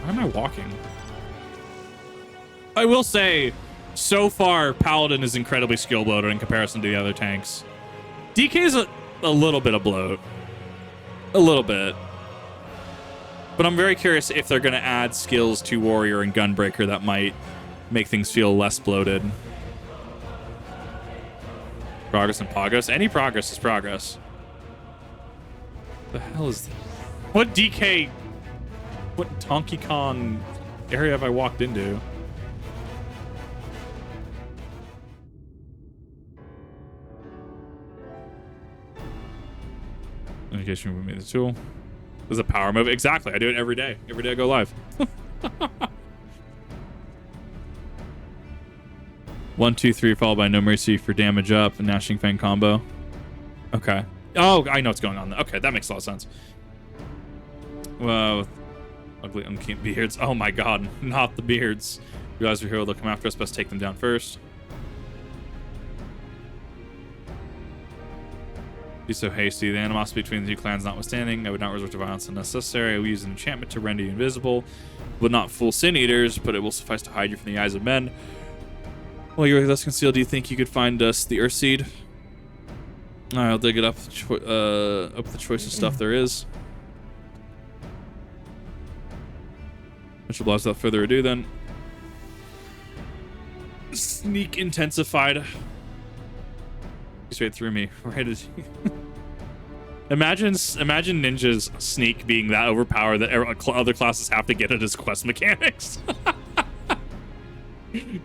Why am I walking? I will say, so far, Paladin is incredibly skill bloated in comparison to the other tanks. DK is a little bit of bloat. A little bit. But I'm very curious if they're going to add skills to Warrior and Gunbreaker that might make things feel less bloated. Progress and progress. Any progress is progress. The hell is... What DK... What Donkey Kong area have I walked into? Indication we made the tool. This is a power move. Exactly. I do it every day. Every day I go live. 1, 2, 3 followed by No Mercy for damage up and Gnashing Fang combo. Okay. Oh, I know what's going on. Okay, that makes a lot of sense. Well, ugly unkempt beards. Oh my god, not the beards. You guys are here. They'll come after us. Best take them down first. Be so hasty. The animosity between the two clans notwithstanding, I would not resort to violence unnecessary. I will use an enchantment to render you invisible. Would not fool sin eaters, but it will suffice to hide you from the eyes of men. While you're less concealed, do you think you could find us the Earth Seed? Alright, I'll dig it up the choice of stuff there is. I shall blast without further ado then. Sneak intensified. Straight through me. Right as imagine Ninja's sneak being that overpowered that other classes have to get at his quest mechanics.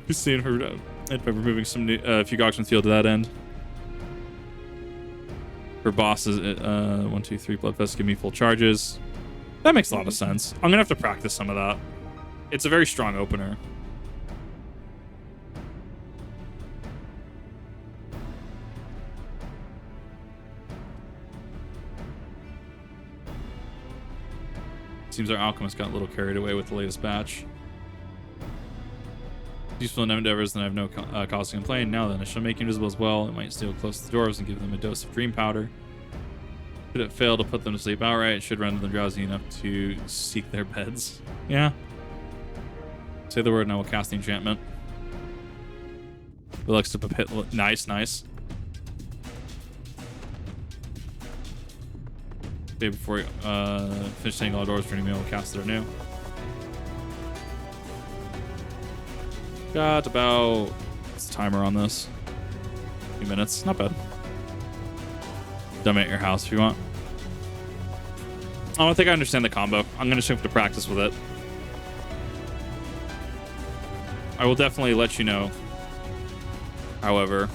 Just seeing her and by removing some new, few cogs from the field to that end. Her bosses 1, 2, 3 Bloodfest give me full charges. That makes a lot of sense. I'm gonna have to practice some of that. It's a very strong opener. Seems our alchemist got a little carried away with the latest batch. Useful in endeavors, then I have no cause to complain. Now then, I shall make you invisible as well. It might steal close to the dwarves and give them a dose of dream powder. Should it fail to put them to sleep outright, it should render them drowsy enough to seek their beds. Yeah. Say the word and I will cast the enchantment. Relax to pit. Nice, nice. Okay, before finish saying all doors for any meal, we'll cast it anew. Got about... What's the timer on this? A few minutes. Not bad. Dumb at your house if you want. I don't think I understand the combo. I'm going to have to practice with it. I will definitely let you know. However,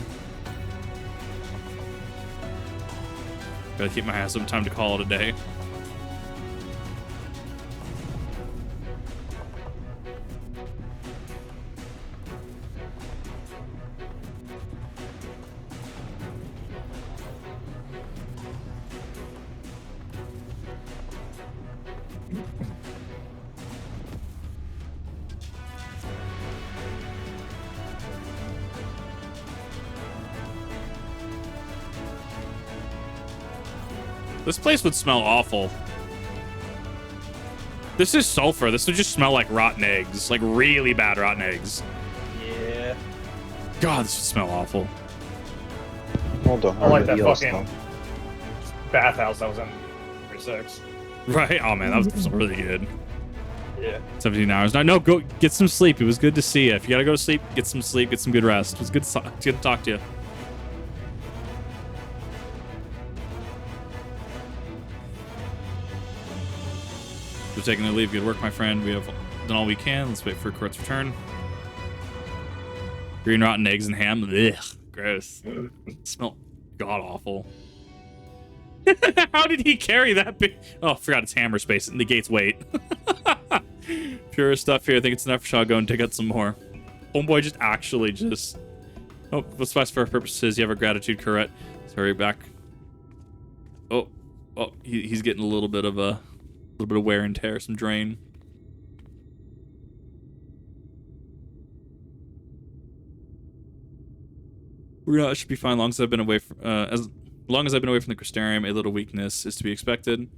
gotta keep my ass some time to call it a day. This place would smell awful. This is sulfur. This would just smell like rotten eggs. Like really bad rotten eggs. Yeah. God, this would smell awful. Well done. I like that fucking bathhouse that was in 36. Right? Oh man, that was really good. Yeah. 17 hours. No, go get some sleep. It was good to see you. If you gotta go to sleep, get some sleep, get some good rest. It was good to talk to you. We're taking the leave. Good work, my friend. We have done all we can. Let's wait for Kurt's return. Green rotten eggs and ham. Ugh, gross. Smell god awful. How did he carry that big? Oh, forgot it's hammer space. It negates weight. Pure stuff here. I think it's enough. Shall I go and dig out some more? Homeboy just actually just. Oh, let's suffice for our purposes. You have our gratitude, Kurut. Let's hurry back. Oh, he's getting a little bit of wear and tear, some drain. It should be fine. Long as I've been away from, as long as I've been away from the Crystarium, a little weakness is to be expected.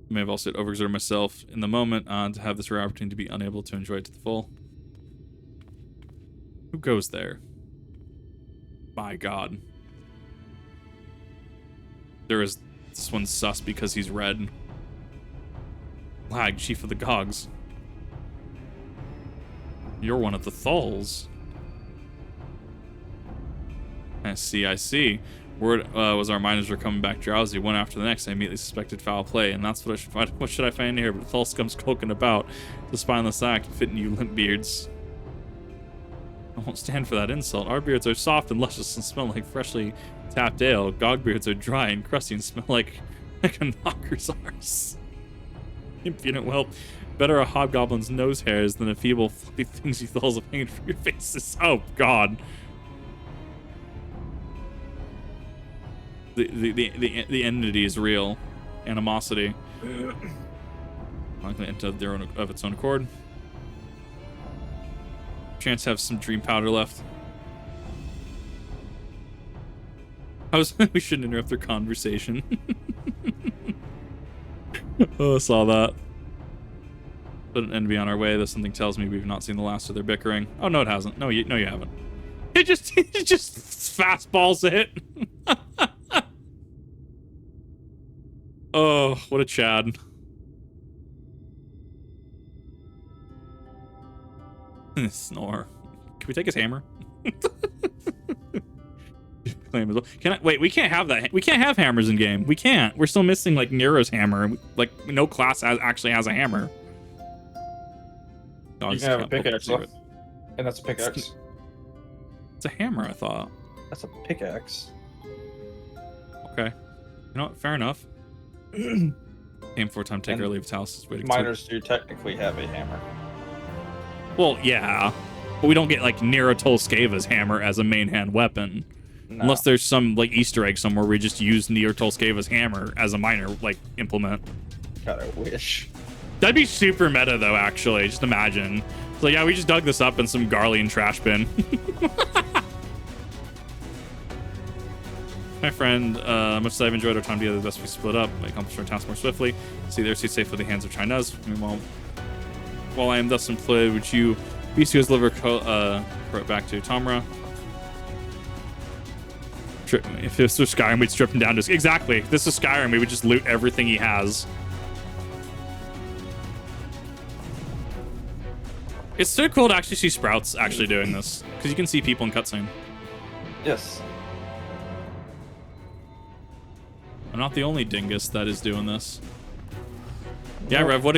I may have also overexerted myself in the moment to have this rare opportunity to be unable to enjoy it to the full. Who goes there? My God. This one's sus because he's red. Lag, Chief of the Gogs. You're one of the Thulls. I see. Word was our miners were coming back drowsy, one after the next. I immediately suspected foul play, and that's what I should find. What should I find here? But Thull scum's cloaking about. The spineless act fitting you limp beards. I won't stand for that insult. Our beards are soft and luscious and smell like freshly tapped ale. Gog beards are dry and crusty and smell like a knocker's arse. Impudent whelp. Better a hobgoblin's nose hairs than a feeble fluffy things you thulls of hanging from your faces. Oh God. The enmity is real. Animosity. Likely into their own of its own accord. Chance to have some dream powder left. We shouldn't interrupt their conversation. Oh, I saw that. Put an end be on our way, though something tells me we've not seen the last of their bickering. Oh no, it hasn't. No, you haven't. It just fastballs it. Oh, what a Chad. Snore. Can we take his hammer? Wait, we can't have that. We can't have hammers in game. We can't. We're still missing like Nero's hammer. Like no class actually has a hammer. Oh, you can have a pickaxe, and that's a pickaxe. It's a hammer, I thought. That's a pickaxe. Okay. You know what? Fair enough. Aim 4-time take early of Talos. Miners do technically have a hammer. Well, yeah. But we don't get like Nero Tolskeva's hammer as a main hand weapon. No. Unless there's some like Easter egg somewhere where we just use Nero Tolskeva's hammer as a minor like implement. God, I wish. That'd be super meta though, actually. Just imagine. It's like, yeah, we just dug this up in some Garlean trash bin. My friend, much as I've enjoyed our time together, the best we split up. I accomplished our tasks more swiftly. See their seat safe with the hands of Chinese. Meanwhile, while I am thus employed, would you please deliver back to Tomra? If this was Skyrim, we'd strip him down to... Exactly. If this is Skyrim, we would just loot everything he has. It's so cool to actually see Sprouts actually doing this. Because you can see people in cutscene. Yes. I'm not the only dingus that is doing this. Yeah, Rev, what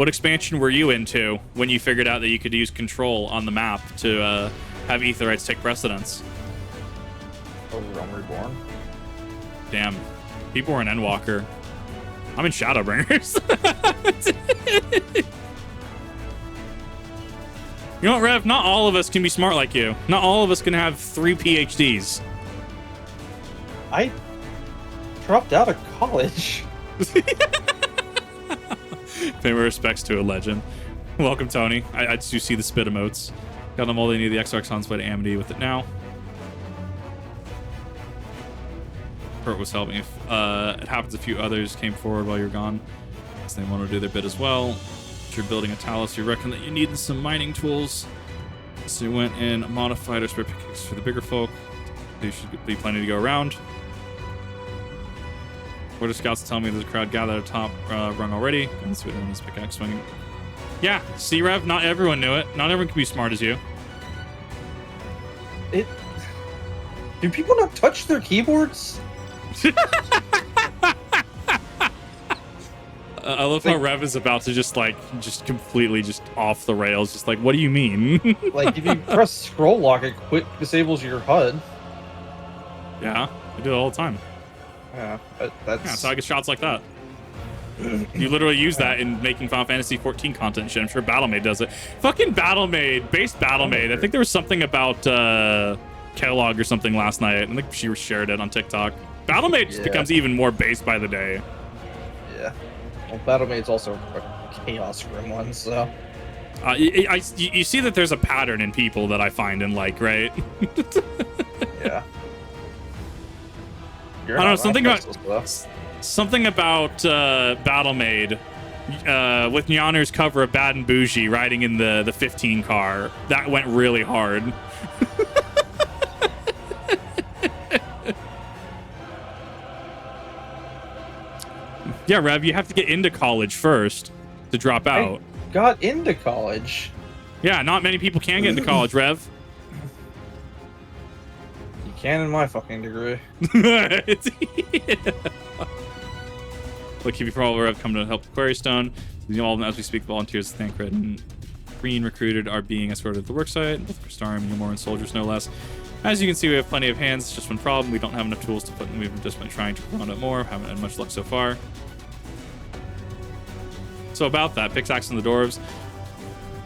expansion were you into when you figured out that you could use control on the map to have Aetherites take precedence? Oh, Realm Reborn. Damn. People were in Endwalker. I'm in Shadowbringers. You know what, Rev? Not all of us can be smart like you. Not all of us can have 3 PhDs. I dropped out of college. Pay my respects to a legend. Welcome, Tony. I do see the spit emotes. Got them all they need. The XRX on its way to Amity with it now. Kurt was helping. If it happens, a few others came forward while you're gone, so they want to do their bit as well. If you're building a Talos, you reckon that you needed some mining tools, so you went and modified our spare pickaxe for the bigger folk. There should be plenty to go around. Order scouts tell me there's a crowd gathered at the top rung already. Let's see what everyone's pickaxe swinging. Yeah, see, Rev, not everyone knew it. Not everyone can be smart as you. Do people not touch their keyboards? I love how Rev is about to just completely just off the rails. Just like, what do you mean? Like, if you press scroll lock, it quick disables your HUD. Yeah, I do it all the time. Yeah, that's... Yeah, so I get shots like that. You literally use that in making Final Fantasy 14 content and shit. I'm sure BattleMaid does it. Fucking BattleMaid, base BattleMaid. I think there was something about Kellogg or something last night. I think she shared it on TikTok. BattleMaid just becomes even more base by the day. Yeah. Well, BattleMaid's also a chaos gremlin, so... You see that there's a pattern in people that I find and like, right? Yeah. I don't know, something about BattleMaid with Nyanu's cover of Bad and Bougie riding in the 15 car. That went really hard. Yeah, Rev, you have to get into college first to drop out. I got into college. Yeah, not many people can get into college, Rev. You can in my fucking degree. Look, if you probably Rev come to help the Quarry Stone. All of them, as we speak, volunteers to thank Red and Green recruited are being escorted to the worksite, both for Star and Eulmore and soldiers, no less. As you can see, we have plenty of hands. It's just one problem. We don't have enough tools to put in. We've just been trying to round up more. Haven't had much luck so far. So about that, pickaxe and the dwarves.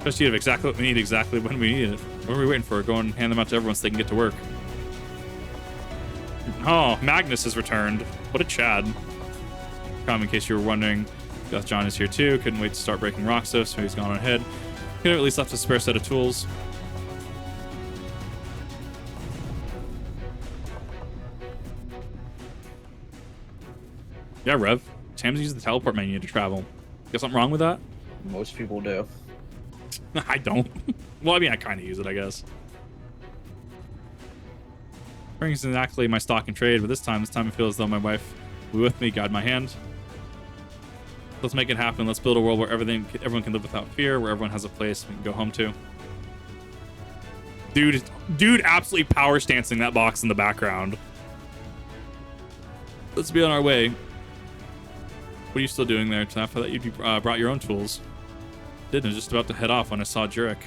Just have exactly what we need, exactly when we need it. What are we waiting for? Go and hand them out to everyone so they can get to work. Oh, Magnus has returned. What a Chad. In case you were wondering, Death John is here too. Couldn't wait to start breaking rocks though, so he's gone ahead. Could have at least left a spare set of tools. Yeah, Rev. Sam's used the teleport menu to travel. Got something wrong with that? Most people do. I don't. Well, I mean, I kind of use it, I guess. Spring is exactly my stock and trade, but this time I feel as though my wife will be with me, guide my hand. Let's make it happen. Let's build a world where everyone can live without fear, where everyone has a place we can go home to. Dude absolutely power stancing that box in the background. Let's be on our way. What are you still doing there? I thought that you brought your own tools. I was just about to head off when I saw Jurek.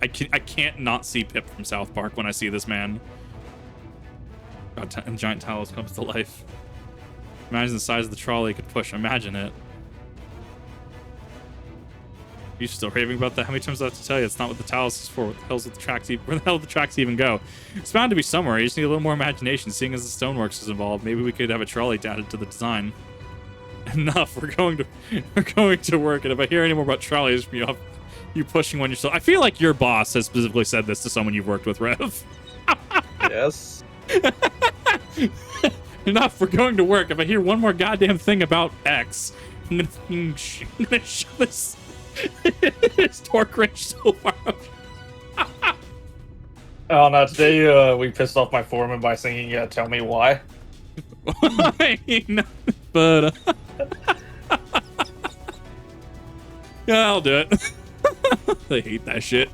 I can't not see Pip from South Park when I see this man. God, and Giant Talos comes to life. Imagine the size of the trolley it could push. Imagine it. You still raving about that? How many times do I have to tell you? It's not what the Talos is for. What the hell's with the tracks? Where the hell do the tracks even go? It's bound to be somewhere. You just need a little more imagination. Seeing as the Stoneworks is involved, maybe we could have a trolley added to the design. Enough. We're going to work. And if I hear any more about trolleys from you pushing one yourself, I feel like your boss has specifically said this to someone you've worked with, Rev. Yes. Enough. We're going to work. If I hear one more goddamn thing about X, I'm gonna shove this. His torque wrench so far up. Oh no, today we pissed off my foreman by singing Tell Me Why. But yeah, I'll do it. I hate that shit.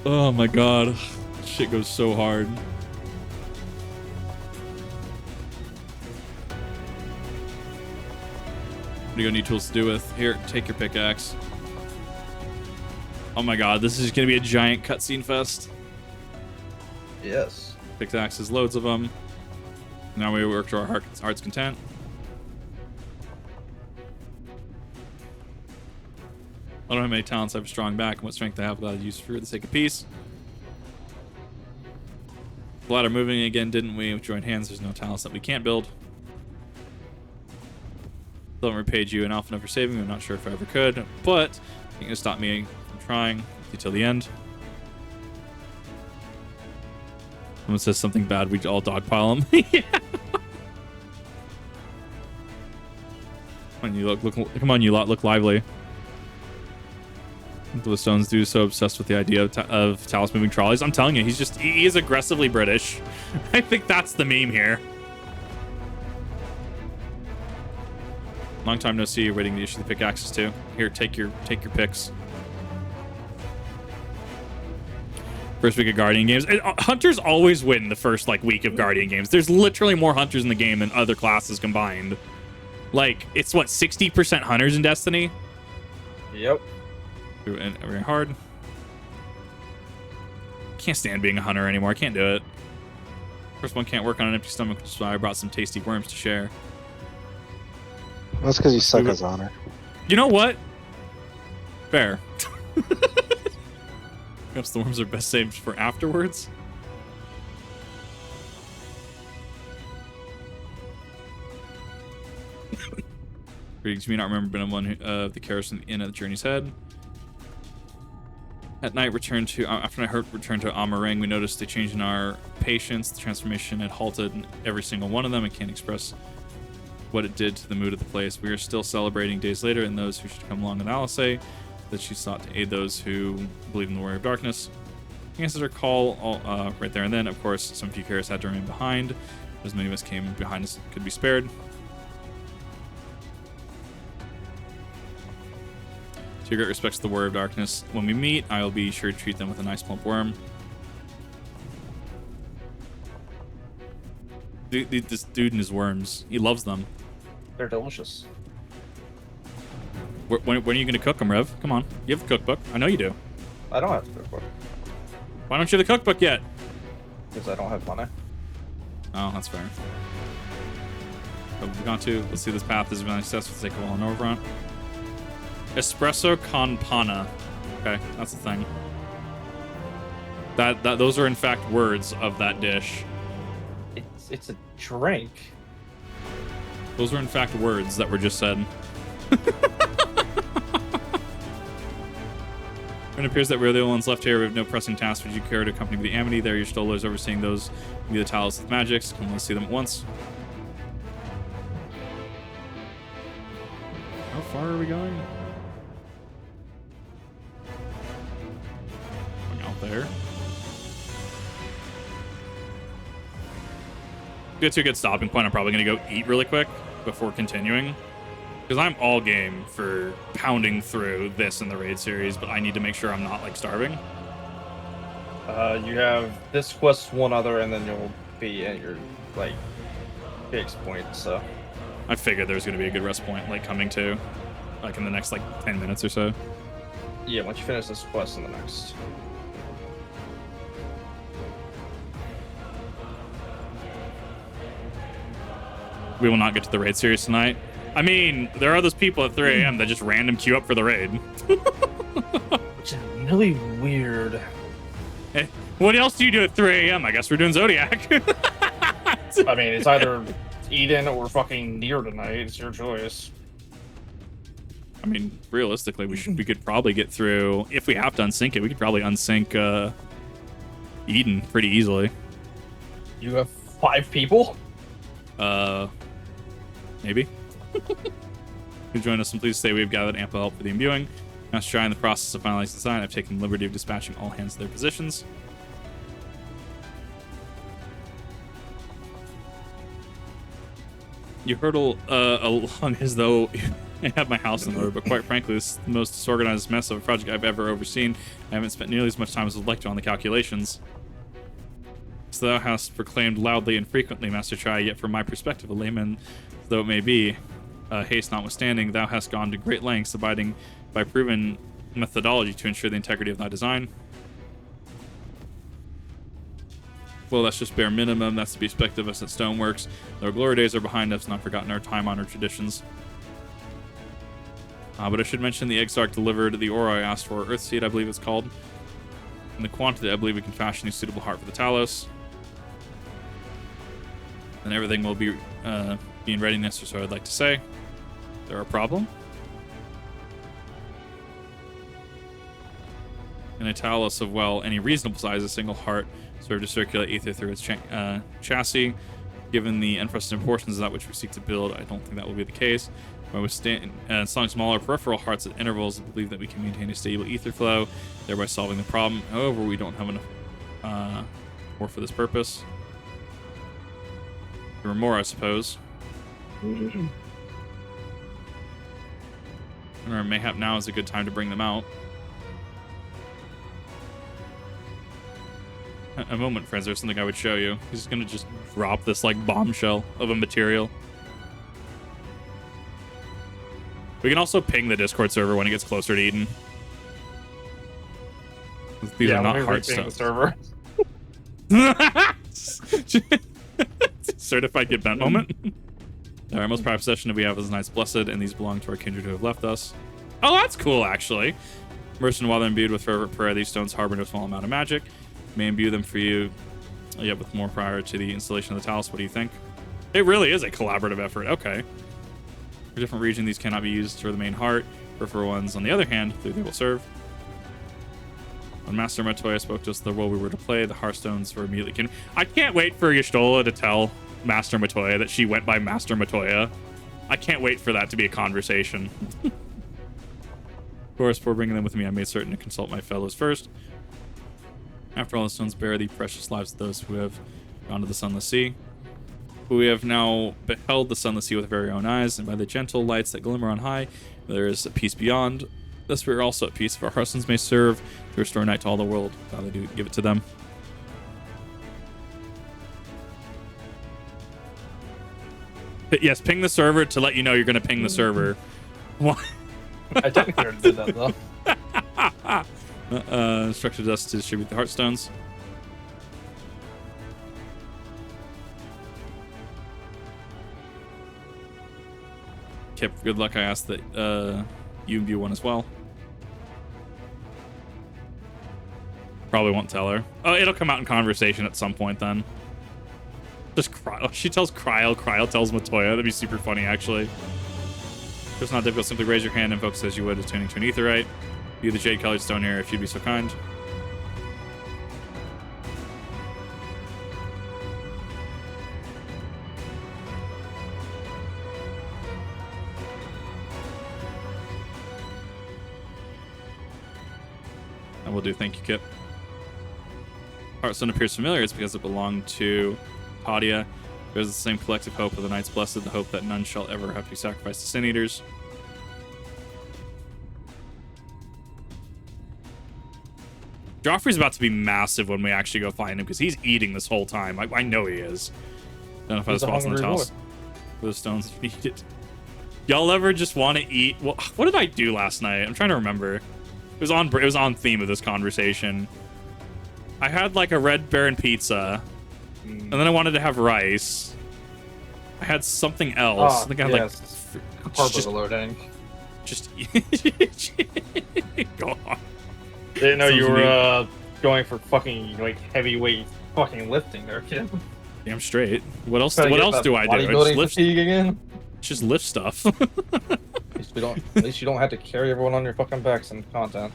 Oh my god. Shit goes so hard. What are you gonna need tools to do with? Here, take your pickaxe. Oh my god, this is gonna be a giant cutscene fest. Yes. Pickaxes, loads of them. Now we work to our heart's content. I don't have many talents. I have a strong back, and what strength I have without use for the sake of peace. the ladder moving again, didn't we? With joined hands, there's no talents that we can't build. Still haven't repaid you and Alpha for saving me. I'm not sure if I ever could, but you can stop me from trying until the end. Someone says something bad, we all dogpile him. Yeah. Come on, you come on, you lot, look lively. The Stones do so obsessed with the idea of Talus moving trolleys. I'm telling you, he is aggressively British. I think that's the meme here. Long time no see. You're waiting to issue the pickaxes too. Here, take your picks. First week of Guardian games. Hunters always win the first week of Guardian games. There's literally more hunters in the game than other classes combined. Like, it's what, 60% hunters in Destiny? Yep. And very hard. Can't stand being a hunter anymore. I can't do it. First one can't work on an empty stomach, which is why I brought some tasty worms to share. That's because you suck as honor. You know what? Fair. Perhaps the worms are best saved for afterwards. Riggs, you may not remember, but I'm one of the carrots in the inn at the journey's head. At night, after I returned to Amarang, we noticed a change in our patience. The transformation had halted in every single one of them. I can't express what it did to the mood of the place. We are still celebrating days later, and those who should come along with Alice say that she sought to aid those who believe in the Warrior of Darkness. He answered her call right there and then. Of course, some few carrots had to remain behind. As many of us came behind us could be spared. To your great respects to the Warrior of Darkness. When we meet, I will be sure to treat them with a nice plump worm. This dude and his worms, he loves them. They're delicious. When are you going to cook them, Rev? Come on. You have a cookbook. I know you do. I don't have a cookbook. Why don't you have the cookbook yet? Because I don't have money. Oh, that's fair. So we've gone to, let's see, this path is really successful. Let's take a while on Overfront. Espresso con panna. Okay, that's the thing. Those are in fact words of that dish. It's a drink. Those are in fact words that were just said. It appears that we're the only ones left here. We have no pressing tasks. Would you care to accompany me to Amity? There, your Stolas overseeing those be the Talus with magics. Come, let's see them at once. How far are we going? Going out there. Get to a good stopping point. I'm probably going to go eat really quick before continuing. Because I'm all game for pounding through this in the raid series, but I need to make sure I'm not starving. You have this quest, one other, and then you'll be at your fixed point. So I figured there was going to be a good rest point coming to, in the next 10 minutes or so. Yeah, once you finish this quest in the next. We will not get to the raid series tonight. I mean, there are those people at 3 a.m. that just random queue up for the raid. Which is really weird. Hey, what else do you do at 3 a.m.? I guess we're doing Zodiac. I mean, it's either Eden or fucking Near tonight. It's your choice. I mean, realistically, we could probably get through, if we have to unsync it, we could probably unsync Eden pretty easily. You have 5 people? Maybe. Who join us, and please say we've gathered ample help for the imbuing. Now to try in the process of finalizing the design, I've taken the liberty of dispatching all hands to their positions. You hurtle along as though I have my house in order, but quite frankly, this is the most disorganized mess of a project I've ever overseen. I haven't spent nearly as much time as I'd like to on the calculations. So thou hast proclaimed loudly and frequently, Master Chai, yet from my perspective, a layman though it may be, haste notwithstanding, thou hast gone to great lengths, abiding by proven methodology to ensure the integrity of thy design. Well, that's just bare minimum. That's to be expected of us at Stoneworks. Though our glory days are behind us, not forgotten our time-honored traditions. But I should mention the Exarch delivered the ore I asked for, Earthseed, I believe it's called. In the quantity, I believe we can fashion a suitable heart for the Talos. then everything will be in readiness, or so I'd like to say. Is there a problem? In a talus of, well, any reasonable size, a single heart serve to circulate ether through its chassis. Given the unprecedented proportions of that which we seek to build, I don't think that will be the case. By installing smaller peripheral hearts at intervals, I believe that we can maintain a stable ether flow, thereby solving the problem. However, we don't have enough ore for this purpose. There are more, I suppose. Or mayhap now is a good time to bring them out. A moment, friends. There's something I would show you. He's gonna just drop this like bombshell of a material. We can also ping the Discord server when it gets closer to Eden. These are not heartstones. The server. Certified get bent moment. Our most prized possession that we have is Knights Blessed, and these belong to our kindred who have left us. Oh, that's cool, actually. Immersed and while they're imbued with fervent prayer, these stones harbor no small amount of magic. May imbue them for you, yet with more prior to the installation of the talus. What do you think? It really is a collaborative effort. Okay. For different region, these cannot be used for the main heart. For ones, on the other hand, they will serve. When Master Matoya spoke to us the role we were to play, the Hearthstones were immediately... I can't wait for Y'shtola to tell Master Matoya that she went by Master Matoya. I can't wait for that to be a conversation. Of course, before bringing them with me, I made certain to consult my fellows first. After all, the stones bear the precious lives of those who have gone to the Sunless Sea. We have now beheld the Sunless Sea with our very own eyes, and by the gentle lights that glimmer on high, there is a peace beyond. Thus we are also at peace, if our Hearthstones may serve to restore night to all the world. God, they do give it to them. But yes, ping the server to let you know you're going to ping the server. What? I technically already did that, though. Instructed us to distribute the Hearthstones. Kip, good luck. I asked that you imbue one as well. Probably won't tell her. Oh, it'll come out in conversation at some point then. Just Cryo. She tells Cryo. Cryo tells Matoya. That'd be super funny, actually. If it's not difficult, simply raise your hand and focus as you would attuning to an aetherite. View the jade-colored stone here if you'd be so kind. I will do. Thank you, Kip. Hearthstone appears familiar. It's because it belonged to Padia. There's the same collective hope of the Knights Blessed, the hope that none shall ever have to be sacrificed to Sin Eaters. Joffrey's about to be massive when we actually go find him, because he's eating this whole time. I know he is. Don't know if I was spots in the house. For the stones needed. Y'all ever just want to eat? Well, what did I do last night? I'm trying to remember. It was on theme of this conversation. I had like a Red Baron pizza, and then I wanted to have rice. I had something else. I think I had carb overloading. Just go on. Didn't know you were going for fucking like heavyweight fucking lifting there, kid. Damn straight. What else? What else do I do? Bodybuilding fatigue again? Just lift stuff. At least you don't have to carry everyone on your fucking backs in content.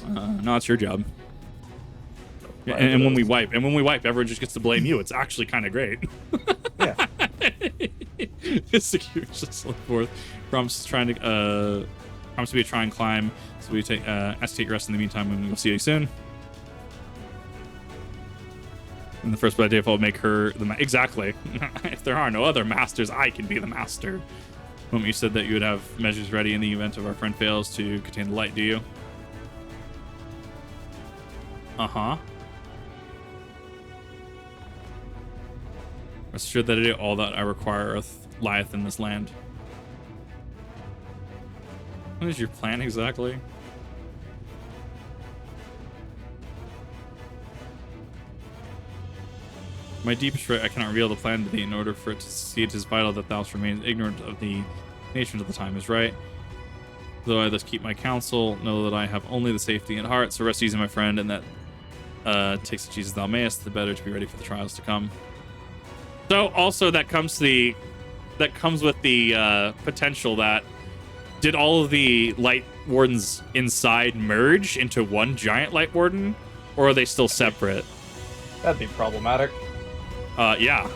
No, it's your job. Yeah, and when we wipe, everyone just gets to blame you. It's actually kind of great. Yeah. Secure just look forth. Promise to be a try and climb. So we take ask to take rest in the meantime, and we'll see you soon. And the first by default make her the exactly. If there are no other masters, I can be the master. Moment you said that you would have measures ready in the event of our friend fails to contain the light, do you? Uh-huh. Rest assured that all that I require lieth in this land. What is your plan exactly? My deepest regret, I cannot reveal the plan to thee. In order for it to succeed, it is vital that thou remains ignorant of the nature of the time is right. Though I thus keep my counsel, know that I have only the safety at heart. So rest easy, my friend, and that takes the Jesus thou mayest, the better to be ready for the trials to come. So also that comes with the potential that did all of the light wardens inside merge into one giant light warden, or are they still separate? That'd be problematic. Yeah.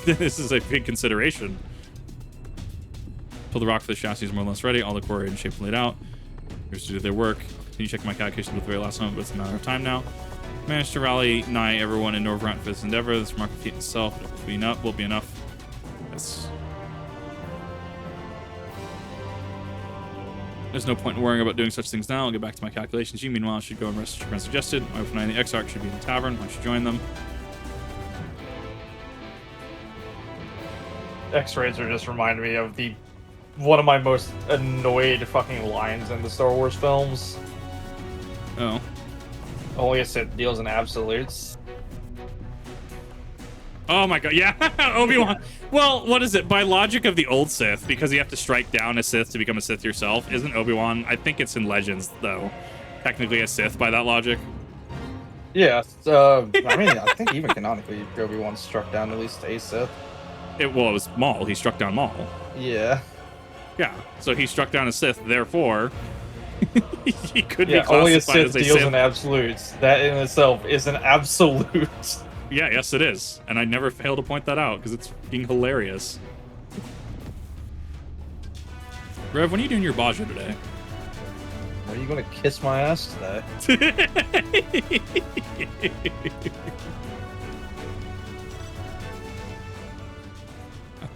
This is a big consideration. Pull the rock for the chassis is more or less ready. All the core in shape and laid out. Here's to do their work. Can you check my calculations with the very last moment, but it's a matter of time now. Managed to rally nigh everyone in Norvrant for this endeavor. This remarkable feat itself will be enough. Yes. There's no point in worrying about doing such things now. I'll get back to my calculations. You, meanwhile, should go and rest as your friend suggested. My wife and I and the Exarch should be in the tavern. Why don't you join them? X-rays are just reminding me of one of my most annoyed fucking lines in the Star Wars films. Oh. Only a Sith deals in absolutes. Oh my god, yeah, Obi-Wan. Well, what is it? By logic of the old Sith, because you have to strike down a Sith to become a Sith yourself, isn't Obi-Wan, I think it's in Legends, though, technically a Sith by that logic? Yeah, I mean, I think even canonically, Obi-Wan struck down at least a Sith. It was Maul. He struck down Maul. Yeah. Yeah, so he struck down a Sith, therefore, he could be classified only a Sith as a deals Sith. in absolutes. That in itself is an absolute. Yeah, yes it is. And I never fail to point that out, because it's being hilarious. Rev, when are you doing your Baja today? Are you gonna kiss my ass today?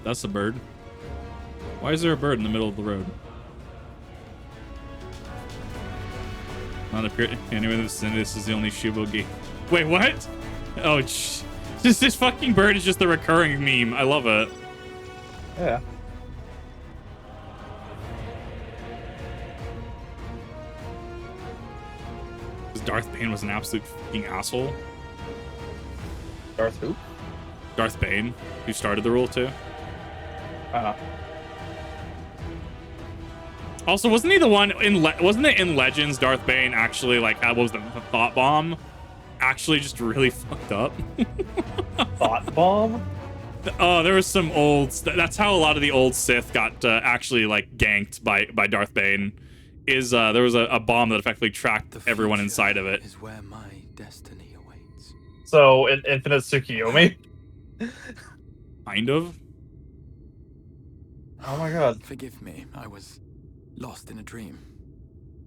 That's a bird. Why is there a bird in the middle of the road? Not appear anyway. This is the only Shubo game. Wait, what? Oh, this fucking bird is just the recurring meme. I love it. Yeah. Darth Bane was an absolute fucking asshole. Darth who? Darth Bane, who started the rule too. Also, wasn't he the one in wasn't it in Legends Darth Bane actually like what was the thought bomb? Actually just really fucked up. Thought bomb? Oh, there was some old that's how a lot of the old Sith got actually like ganked by Darth Bane. There was a bomb that effectively tracked everyone inside of it. Is where my destiny awaits. So, Infinite Tsukiyomi? Kind of. Oh my god. Forgive me, I was lost in a dream.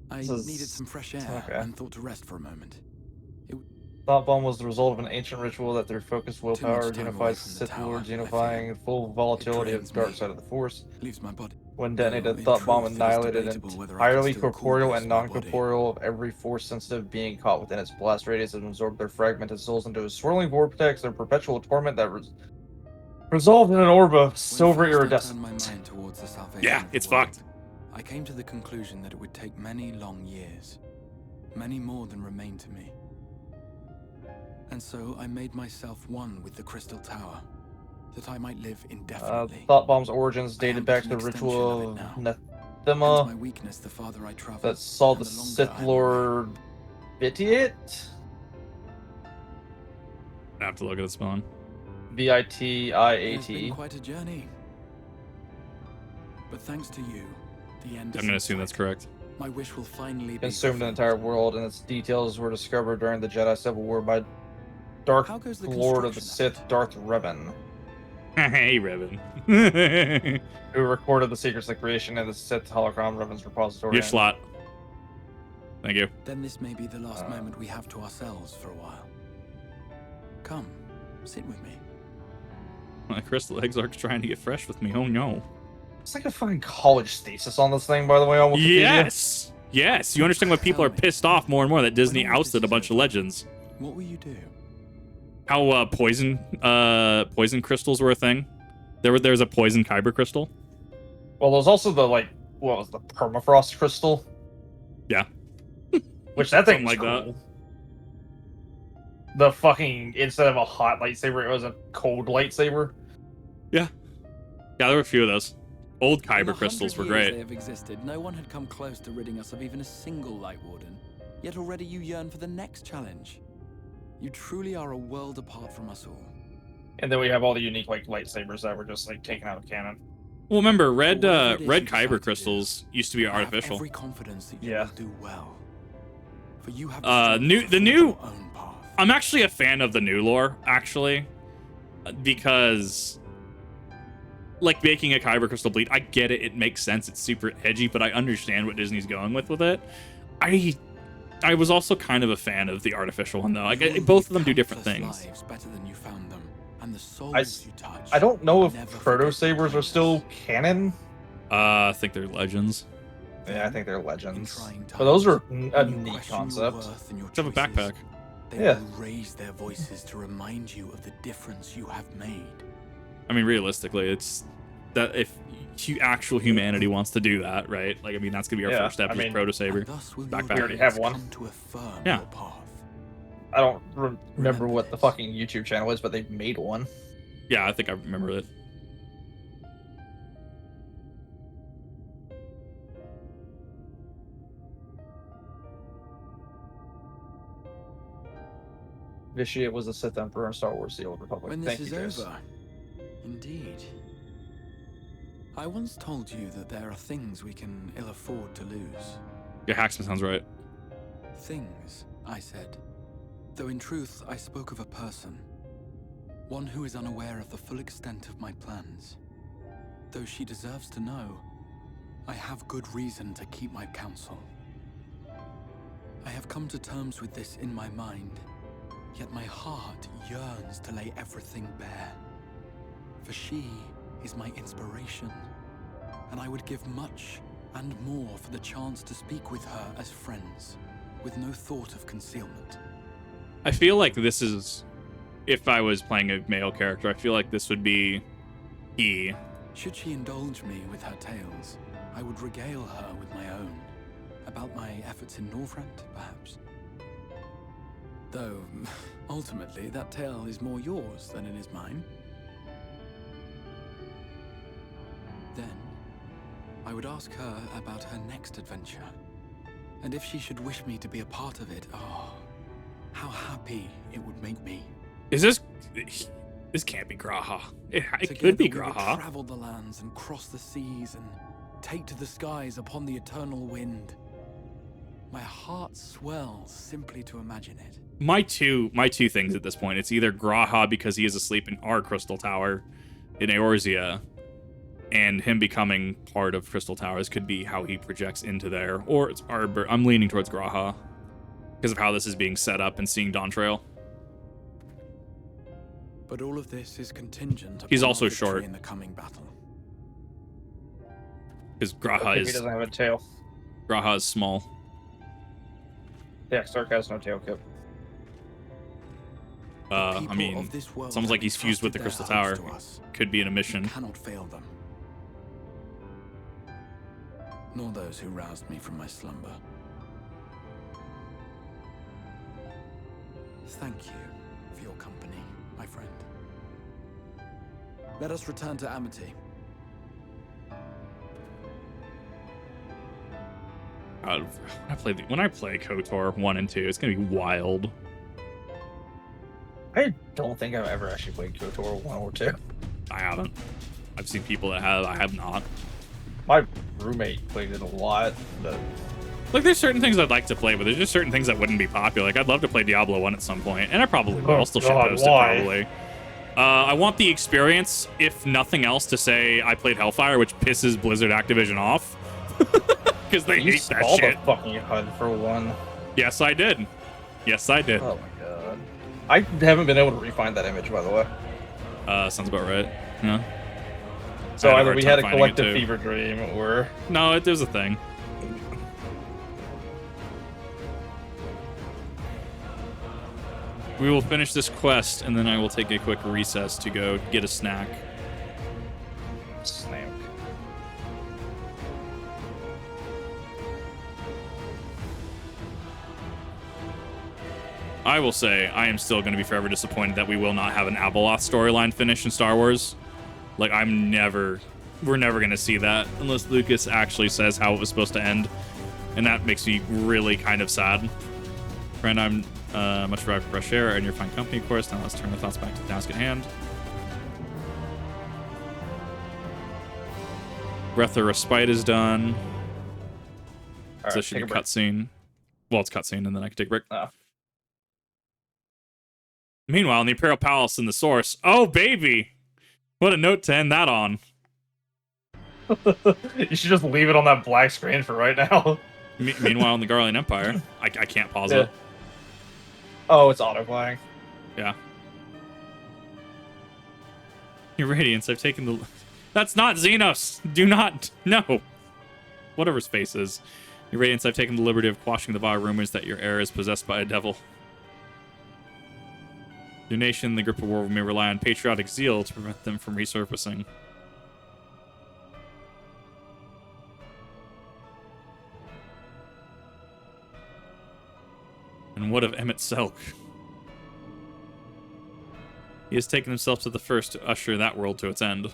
I needed some fresh air and thought to rest for a moment. Thought bomb was the result of an ancient ritual that through focused willpower unifies Sith Lords, unifying full volatility of the dark side of the Force. Leaves my body. When detonated, the thought bomb annihilated entirely corporeal and non-corporeal of every Force-sensitive being caught within its blast radius and absorbed their fragmented souls into a swirling vortex, their perpetual torment that resolved in an orb of silver iridescence. Yeah, it's fucked. I came to the conclusion that it would take many long years, many more than remain to me. And so I made myself one with the Crystal Tower, that I might live indefinitely. Thought bomb's origins dated back to the ritual of Nethema my weakness, the farther I traveled, that saw the Sith Lord Vitiate? I have to look at the spelling. Vitiat. It's been quite a journey. But thanks to you, the end. I'm gonna assume that's correct. My wish will finally be consumed an entire world, and its details were discovered during the Jedi Civil War by Dark Lord of the Sith, Darth Revan. Hey, Revan. Who recorded the secrets of creation in the Sith hologram Revan's repository. Your slot. Thank you. Then this may be the last moment we have to ourselves for a while. Come, sit with me. My crystal Exarch's trying to get fresh with me. Oh no. It's like a fucking college stasis on this thing, by the way, on Wikipedia. Yes! Yes, you understand why people are pissed off more and more that Disney ousted a bunch of legends. What will you do? How poison crystals were a thing. There was a poison kyber crystal. Well, there's also the what was the permafrost crystal? Yeah. Which that thing like cool. The fucking, instead of a hot lightsaber, it was a cold lightsaber. Yeah. Yeah, there were a few of those. Old kyber crystals were great. They have existed. No one had come close to ridding us of even a single Light Warden. Yet already you yearn for the next challenge. You truly are a world apart from us all. And then we have all the unique like lightsabers that were just like taken out of canon. Well, remember, red kyber crystals used to be artificial. Every confidence that you Yeah. will do well. For you have the new. I'm actually a fan of the new lore, actually, because like making a kyber crystal bleed, I get it. It makes sense. It's super edgy, but I understand what Disney's going with it. I was also kind of a fan of the artificial one, though. Both of them do different things. Better than you found them, and the souls you touch. I don't know if proto sabers are still canon. I think they're legends. Yeah, I think they're legends. But those are a neat concept. Let's have a backpack. They Yeah. will raise their voices to remind you of the difference you have made. I mean, realistically, it's that if actual humanity wants to do that, right? Like, I mean, that's gonna be our first step. Is proto saber backpack. We already have one. Yeah. I don't remember what the fucking YouTube channel is, but they made one. Yeah, I think I remember it. Vitiate was the Sith Emperor in Star Wars: The Old Republic. When Thank this you, is guys. over, indeed. I once told you that there are things we can ill afford to lose. Yeah, Hacksmith sounds right. Things, I said. Though in truth, I spoke of a person. One who is unaware of the full extent of my plans. Though she deserves to know, I have good reason to keep my counsel. I have come to terms with this in my mind, yet my heart yearns to lay everything bare. For she is my inspiration, and I would give much and more for the chance to speak with her as friends, with no thought of concealment. I feel like this is, if I was playing a male character, I feel like this would be he. Should she indulge me with her tales, I would regale her with my own. About my efforts in Northrend, perhaps. Though, ultimately, that tale is more yours than it is mine. Then, I would ask her about her next adventure. And if she should wish me to be a part of it, oh, how happy it would make me. Is this can't be Graha. It Together could be we would Graha. travel the lands and cross the seas and take to the skies upon the eternal wind. My heart swells simply to imagine it. My two things at this point. It's either Graha because he is asleep in our Crystal Tower in Eorzea, and him becoming part of Crystal Towers could be how he projects into there, or it's Arbor. I'm leaning towards Graha because of how this is being set up and seeing Dawn Trail. But all of this is contingent He's upon also our victory short. in the coming battle. Because Graha He is doesn't have a tail. Graha is small. Yeah, Stark has no tail kip. I People mean, of this world it's almost like have he's fused with the entrusted Crystal their Tower. hopes to us. Could be in a mission. We cannot fail them. Nor those who roused me from my slumber. Thank you for your company, my friend. Let us return to Amity. God, when I play KOTOR 1 and 2, it's gonna be wild. I don't think I've ever actually played KOTOR 1 or 2. I haven't. I've seen people that have. I have not. My roommate played it a lot, but Like, there's certain things I'd like to play, but there's just certain things that wouldn't be popular. Like, I'd love to play Diablo 1 at some point, and I probably will. I'll still shitpost it, probably. I want the experience, if nothing else, to say I played Hellfire, which pisses Blizzard Activision off. Because they hate that shit. The fucking HUD for one. Yes, I did. Yes, I did. Oh my god. I haven't been able to refine that image, by the way. Sounds about right. Yeah. So I had a either hard we time had a finding it, collective too. fever dream, or... No, it was a thing. We will finish this quest, and then I will take a quick recess to go get a snack. Snack. I will say, I am still going to be forever disappointed that we will not have an Abeloth storyline finish in Star Wars. Like, we're never going to see that unless Lucas actually says how it was supposed to end. And that makes me really kind of sad. Friend, I'm much for fresh air and your fine company, of course. Now let's turn the thoughts back to the task at hand. Breath of Respite is done. All So right, it should take be a break. cutscene. Well, it's cutscene, and then I can take a break. Oh. Meanwhile, in the Imperial Palace in the Source. Oh, baby! What a note to end that on. You should just leave it on that black screen for right now. Meanwhile, in the Garlean Empire. I can't pause Yeah. it. Oh, it's autoplaying. Yeah. Your Radiance, I've taken the... That's not Xenos! Do not... No! Whatever his face is. Your Radiance, I've taken the liberty of quashing the vile rumors that your heir is possessed by a devil. Your nation, in the grip of war, may rely on patriotic zeal to prevent them from resurfacing. And what of Emmett Selk? He has taken himself to the first to usher that world to its end.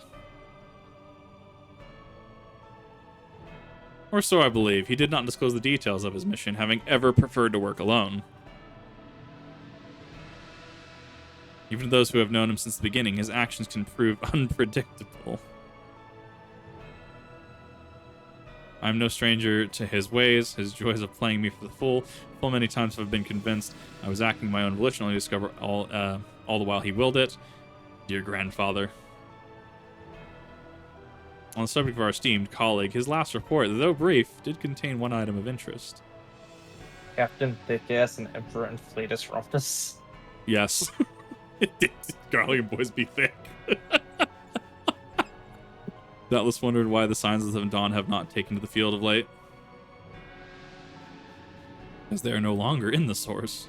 Or so I believe. He did not disclose the details of his mission, having ever preferred to work alone. Even to those who have known him since the beginning, his actions can prove unpredictable. I am no stranger to his ways, his joys of playing me for the full. Full many times have been convinced I was acting my own volition, only to discover all the while he willed it. Dear grandfather. On the subject of our esteemed colleague, his last report, though brief, did contain one item of interest. Captain Thickass and Emperor and Fleetus Rumpus. Yes. Garlic boys be thick. Doubtless wondered why the Scions of Dawn have not taken to the field of late. As they are no longer in the Source.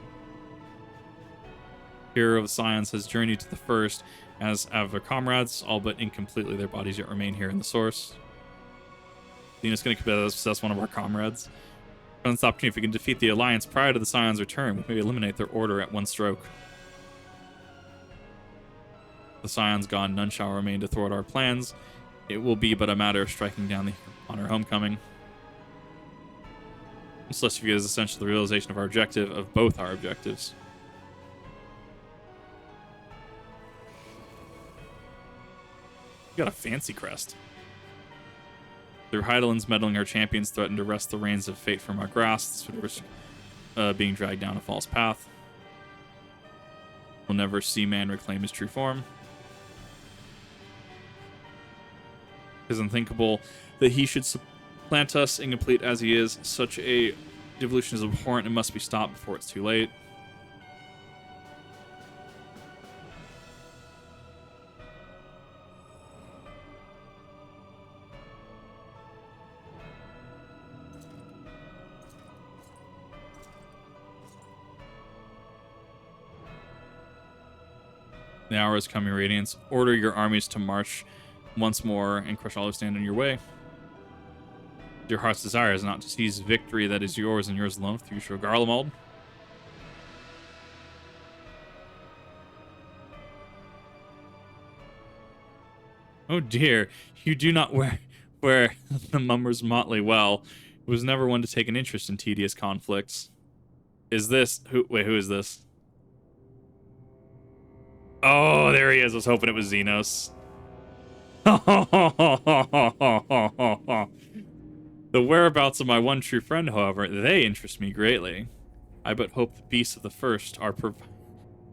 Hero of the Scions has journeyed to the First, as have their comrades, all but incompletely. Their bodies yet remain here in the Source. Xenos going to possess one of our comrades. On this opportunity, if we can defeat the Alliance prior to the Scions' return, we may eliminate their order at one stroke. The Scions gone, none shall remain to thwart our plans. It will be but a matter of striking down on our homecoming. This celestial view is essentially the realization of our objective, of both our objectives. You got a fancy crest. Through Heidelin's meddling, our champions threatened to wrest the reins of fate from our grasp. This would risk being dragged down a false path. We'll never see man reclaim his true form. It is unthinkable that he should supplant us, incomplete as he is. Such a devolution is abhorrent and must be stopped before it's too late. The hour is coming, Radiance. Order your armies to march once more and crush all who stand in your way. Your heart's desire is not to seize victory that is yours and yours alone through Yusho Garlemald. Oh dear, you do not wear the mummer's motley well. It was never one to take an interest in tedious conflicts. Is this who? Wait, who is this? Oh, there he is. I was hoping it was Xenos. The whereabouts of my one true friend, however, they interest me greatly. I but hope the beasts of the First are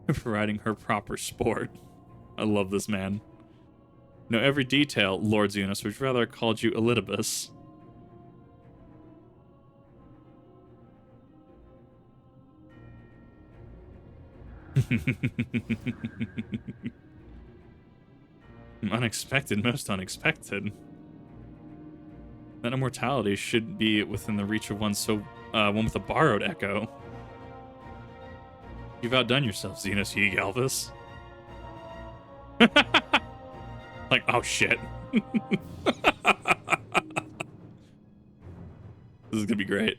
providing her proper sport. I love this man. Know every detail, Lord Xenos, which rather called you Elidibus. Unexpected, most unexpected. That immortality should be within the reach of one with a borrowed echo. You've outdone yourself, Xenos Ye Galvis. Like, oh shit. This is gonna be great.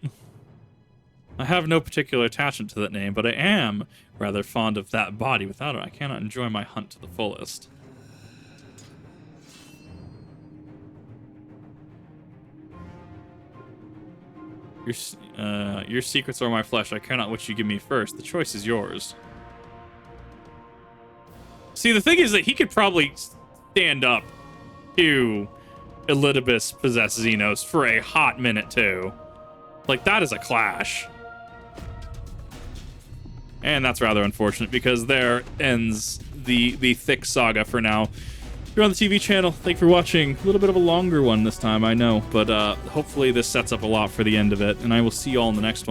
I have no particular attachment to that name, but I am rather fond of that body. Without it, I cannot enjoy my hunt to the fullest. Your secrets are my flesh. I care not which you give me first. The choice is yours. See, the thing is that he could probably stand up to Elidibus possess Xenos for a hot minute too. Like, that is a clash. And that's rather unfortunate because there ends the thick saga for now. If you're on the TV channel, thank you for watching. A little bit of a longer one this time, I know, but hopefully this sets up a lot for the end of it, and I will see you all in the next one.